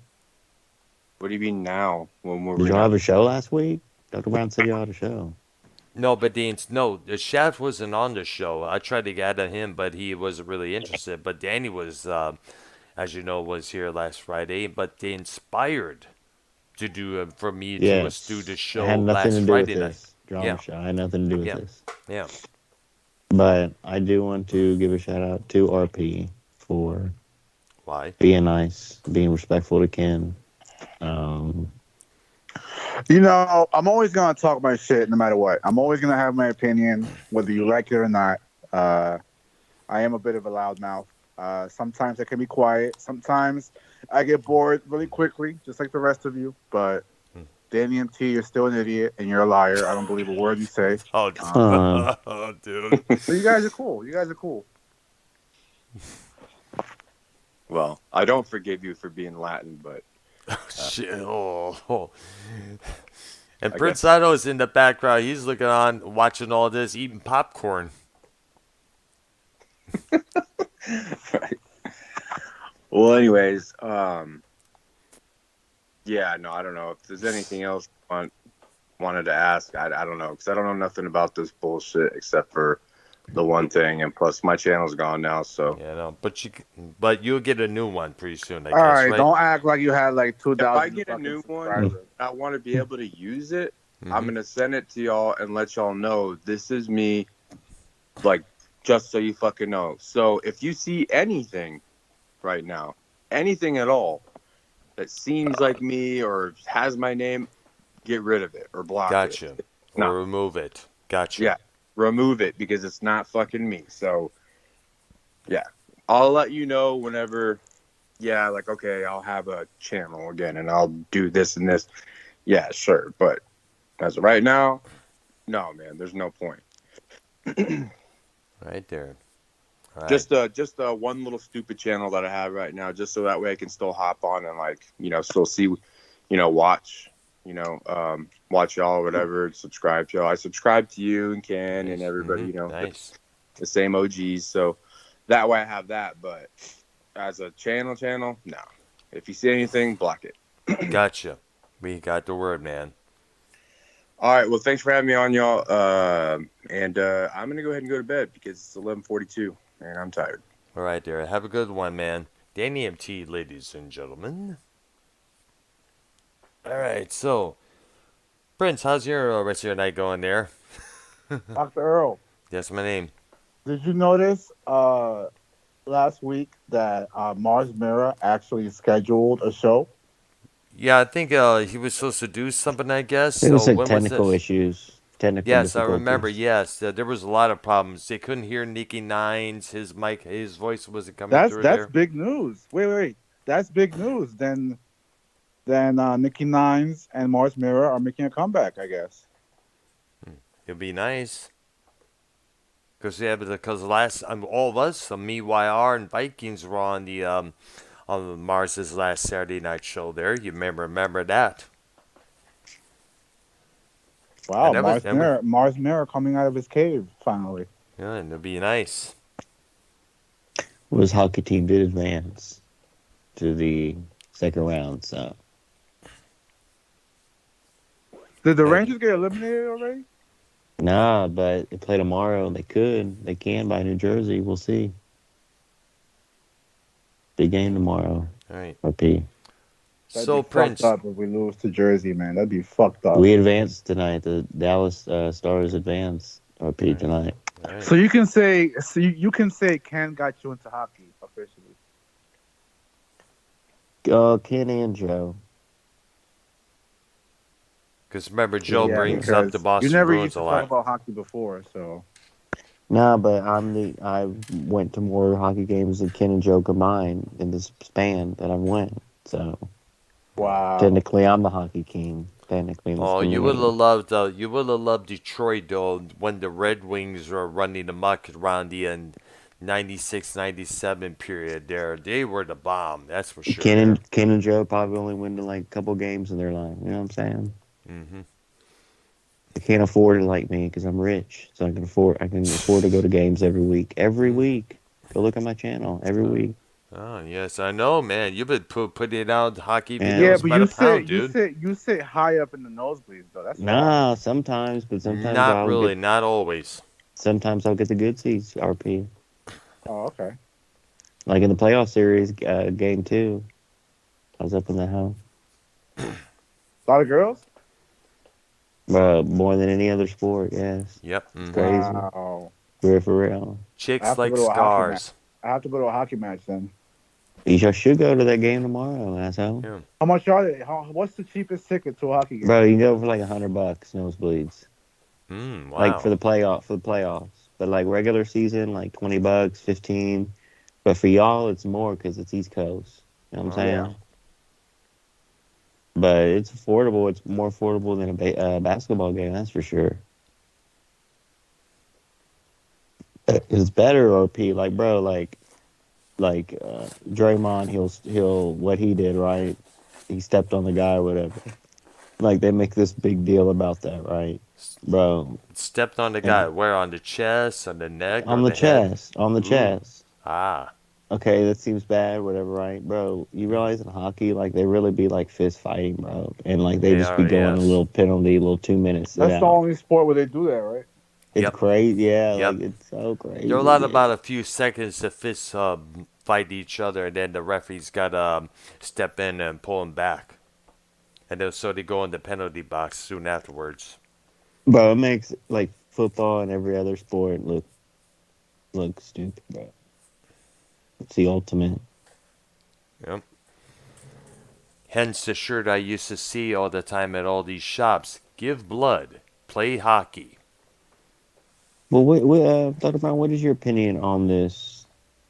What do you mean now? Did y'all have a show last week? Dr. Brown said y'all had a show. No, but the Shaft wasn't on the show. I tried to get at him, but he wasn't really interested. But Danny was, as you know, was here last Friday. But they inspired to do for me to do the show last Friday night. Drama show. I had nothing to do with this. Yeah. But I do want to give a shout out to RP for being nice, being respectful to Ken. You know, I'm always gonna talk my shit no matter what. I'm always gonna have my opinion, whether you like it or not. I am a bit of a loudmouth. Sometimes I can be quiet. Sometimes I get bored really quickly, just like the rest of you. But Danny MT, you're still an idiot and you're a liar. I don't believe a word you say. Oh, dude. So you guys are cool. You guys are cool. Well, I don't forgive you for being Latin, but. Shit. And Prince Ido's in the background. He's looking on, watching all this, eating popcorn. Right. Well, anyways, yeah, no, I don't know if there's anything else I wanted to ask. I don't know, because I don't know nothing about this bullshit except for the one thing, and plus my channel's gone now, so. Yeah, no, but you'll get a new one pretty soon, I guess, All right, right? don't act like you had like 2,000. If I get a new one, I want to be able to use it. I'm gonna send it to y'all and let y'all know this is me, like, just so you fucking know. So if you see anything right now, anything at all that seems like me or has my name, get rid of it or block it. Or remove it. Gotcha. Yeah, remove it because it's not fucking me. So, yeah, I'll let you know whenever. Yeah, like, okay, I'll have a channel again and I'll do this and this. Yeah, sure, but as of right now, no, man, there's no point. Right there. All right. Just one little stupid channel that I have right now, just so that way I can still hop on and, like, still see, watch, watch y'all or whatever, subscribe to y'all. I subscribe to you and Ken and everybody, nice. The same OGs. So that way I have that, but as a channel, no. If you see anything, block it. Gotcha. We got the word, man. All right. Well, thanks for having me on, y'all. And I'm going to go ahead and go to bed because it's 11:42 and I'm tired. All right, there. Have a good one, man. Danny MT, ladies and gentlemen. All right. So, Prince, how's your rest of your night going there? Dr. Earl. That's my name. Did you notice last week that Mars Mirror actually scheduled a show? Yeah, I think he was supposed to do something, I guess. It was so like technical issues. Yes, I remember. Yes, there was a lot of problems. They couldn't hear Nikki Nines. His voice wasn't coming through there. That's big news. Wait. That's big news. Then Nikki Nines and Mars Mirror are making a comeback, I guess. It'd be nice. Because last all of us, me, YR, and Vikings were on the on Mars's last Saturday night show. There, you remember that? Wow, Mars Mirror coming out of his cave finally. Yeah, and it'd be nice. Well, his hockey team did advance to the second round. So, did the Rangers get eliminated already? Nah, but they play tomorrow. They can by New Jersey. We'll see. Big game tomorrow. All right. RP. That'd be Prince, fucked up if we lose to Jersey, man. That'd be fucked up. We advanced tonight. The Dallas Stars advanced RP tonight. Right. So you can say Ken got you into hockey officially. Ken and Joe. Because remember, Joe Yeah, brings up because the you Boston never Bruins used a to talk lot. about hockey before, so No, but I went to more hockey games than Ken and Joe combined in this span that I went. So wow. technically, I'm the hockey king. Technically, in this Oh, you would community. have loved Detroit though when the Red Wings were running amok around the 96, 97 period there. They were the bomb, that's for sure there. Ken and Joe probably only went to like a couple games in their life. You know what I'm saying? Mm-hmm. They can't afford it like me because I'm rich, so I can afford to go to games every week. Every week, go look at my channel every week. Oh, yes, I know, man. You've been putting out hockey Yeah, videos And but by the pound, dude. you sit high up in the nosebleeds though. That's why. nah, sometimes, but Not really, not always. sometimes I'll get the good seats. RP, Oh, okay. like in the playoff series, game 2, I was up in the house. A lot of girls. More than any other sport. Yes, Yep. it's Mm-hmm. crazy. Wow. For real. I Chicks have to like go to a hockey match. scars. I have to go to a hockey match then. You should go to that game tomorrow, asshole. Yeah. How much are they? What's the cheapest ticket to a hockey game? Bro, you can go for like $100 nosebleeds. Like Wow. for the playoffs. But like regular season, like $20, 15. But for y'all, it's more because it's East Coast. You know what I'm saying? Yeah. But it's affordable. It's more affordable than a basketball game, that's for sure. It's better, OP. Like, bro, Draymond, he'll what he did, right? He stepped on the guy or whatever. Like they make this big deal about that, right, bro? Stepped on the guy. And Where, on the chest, on the neck, or on the the head? chest, on the Ooh. chest. Ah. Okay, that seems bad, whatever, right, bro? You realize in hockey, like they really be like fist fighting, bro, and like they They just be are, going a yes. little penalty, little 2 minutes sit That's the out. only sport where they do that, right? It's Yep. crazy, yeah, Yep. like it's so They're allowed crazy. about a few seconds to fist fight each other, and then the referee's got to step in and pull them back. And then so they go in the penalty box soon afterwards. Bro, it makes like football and every other sport look stupid, bro. It's the ultimate. Yep. Hence the shirt I used to see all the time at all these shops. Give blood. Play hockey. Well, Dr. Brown, what is your opinion on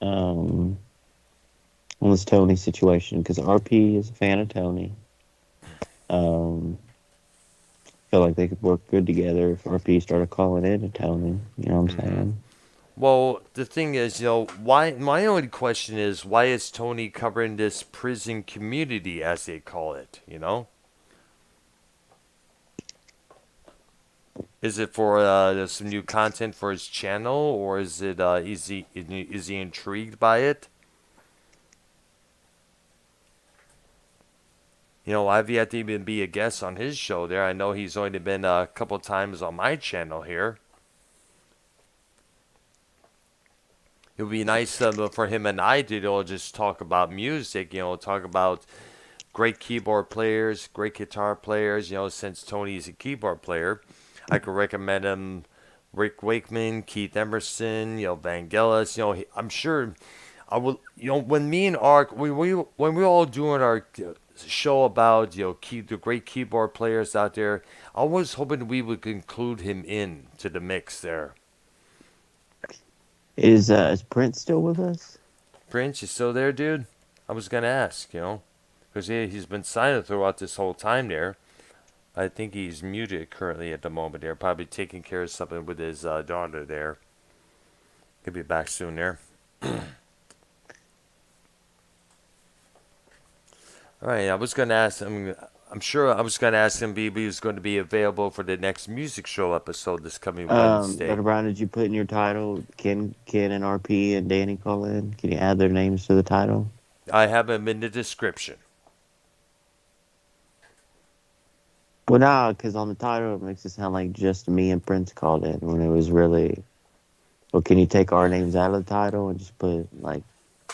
on this Tony situation? Because RP is a fan of Tony. Feel like they could work good together if RP started calling in to Tony. You know what I'm saying? Well, the thing is, why? My only question is, why is Tony covering this prison community, as they call it? Is it for some new content for his channel, or is it is he intrigued by it? I've yet to even be a guest on his show there. I know he's only been a couple times on my channel here. It would be nice for him and I to just talk about music, talk about great keyboard players, great guitar players. Since Tony's a keyboard player, I could recommend him Rick Wakeman, Keith Emerson, Vangelis. I'm sure I will. When me and Ark, when we all doing our show about the great keyboard players out there, I was hoping we would include him in to the mix there. Is Prince still with us? Prince, you still there, dude? I was gonna ask, because he's been silent throughout this whole time there. I think he's muted currently at the moment there, probably taking care of something with his daughter there. He'll be back soon there. All right, I was gonna ask him. I'm sure I was gonna ask him if he was going to be available for the next music show episode this coming Wednesday. Dr. Brown, did you put in your title Ken and RP and Danny call in? Can you add their names to the title? I have them in the description. Well, no, because on the title it makes it sound like just me and Prince called in when it was really. Well, can you take our names out of the title and just put like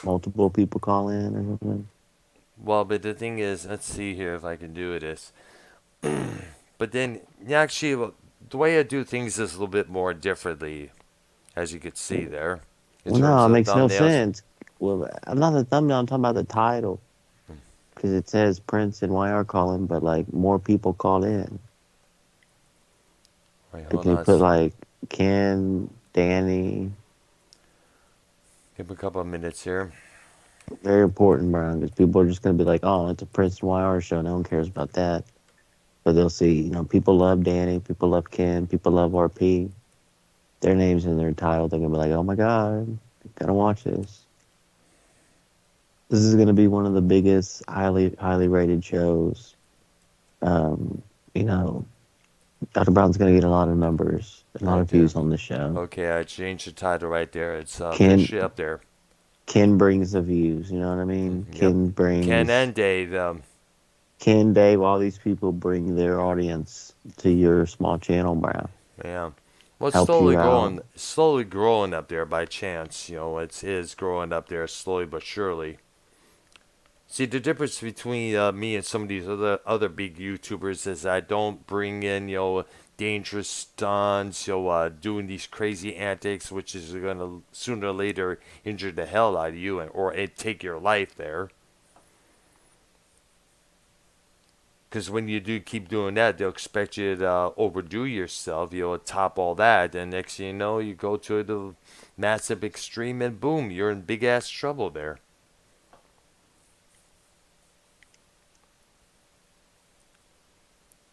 multiple people call in or something? Well, but the thing is, let's see here if I can do this. But then, actually, the way I do things is a little bit more differently, as you could see there. Well, no, it makes no sense. Well, I'm not the thumbnail. I'm talking about the title. Because it says Prince and YR calling, but like more people called in. Wait, But hold can you on. put like Ken, Danny? Give me a couple of minutes here. Very important, Brian, because people are just going to be like, "Oh, it's a Prince YR show. No one cares about that." But they'll see, people love Danny, people love Ken, people love RP. Their names in their title, they're gonna be like, "Oh my god, gotta watch this." This is gonna be one of the biggest, highly rated shows. Um, you know, Dr. Brown's gonna get a lot of numbers, a lot Right of there. views on the show. Okay, I changed the title right there. It's Ken officially up there. Ken brings the views. You know what I mean? Yep. Ken Ken brings and Dave. Ken, Dave, all these people bring their audience to your small channel, Brown. Yeah. Well, it's Help you out. slowly growing up there by chance. It is growing up there slowly but surely. See, the difference between me and some of these other big YouTubers is I don't bring in dangerous stunts, doing these crazy antics, which is gonna sooner or later injure the hell out of you or it take your life there. Because when you do keep doing that, they'll expect you to overdo yourself, top all that, and next thing you know, you go to the massive extreme, and boom, you're in big ass trouble there.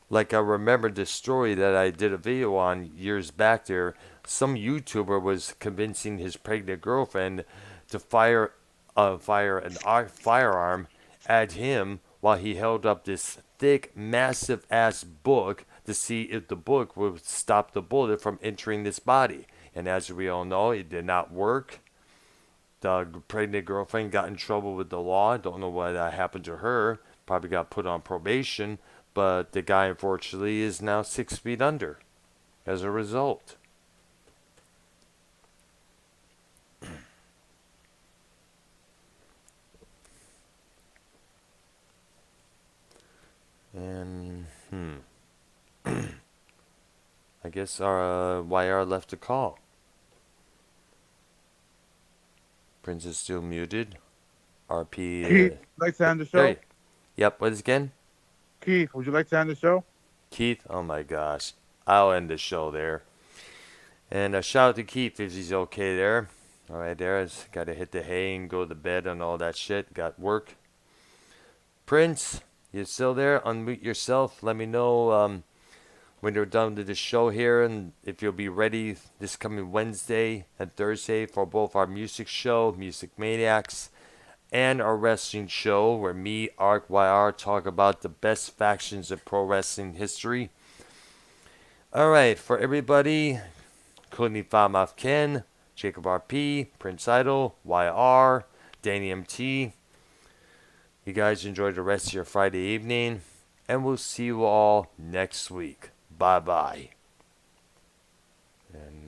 Like I remember this story that I did a video on years back there. Some YouTuber was convincing his pregnant girlfriend to fire an firearm at him while he held up this thick, massive ass book to see if the book would stop the bullet from entering this body. And as we all know, it did not work. The pregnant girlfriend got in trouble with the law. Don't know what happened to her. Probably got put on probation. But the guy, unfortunately, is now 6 feet under as a result. And, I guess our YR left a call. Prince is still muted. RP. Keith, would you like to end the show? Yep, what is again? Keith, would you like to end the show? Keith? Oh my gosh. I'll end the show there. And a shout out to Keith if he's okay there. Alright, there's got to hit the hay and go to bed and all that shit. Got work. Prince, you still there? Unmute yourself. Let me know when you're done with the show here and if you'll be ready this coming Wednesday and Thursday for both our music show, Music Maniacs, and our wrestling show where me, Arc YR, talk about the best factions of pro wrestling history. Alright, for everybody, including Falmouth Ken, Jacob RP, Prince Idol, YR, Danny MT. You guys enjoy the rest of your Friday evening, and we'll see you all next week. Bye-bye. And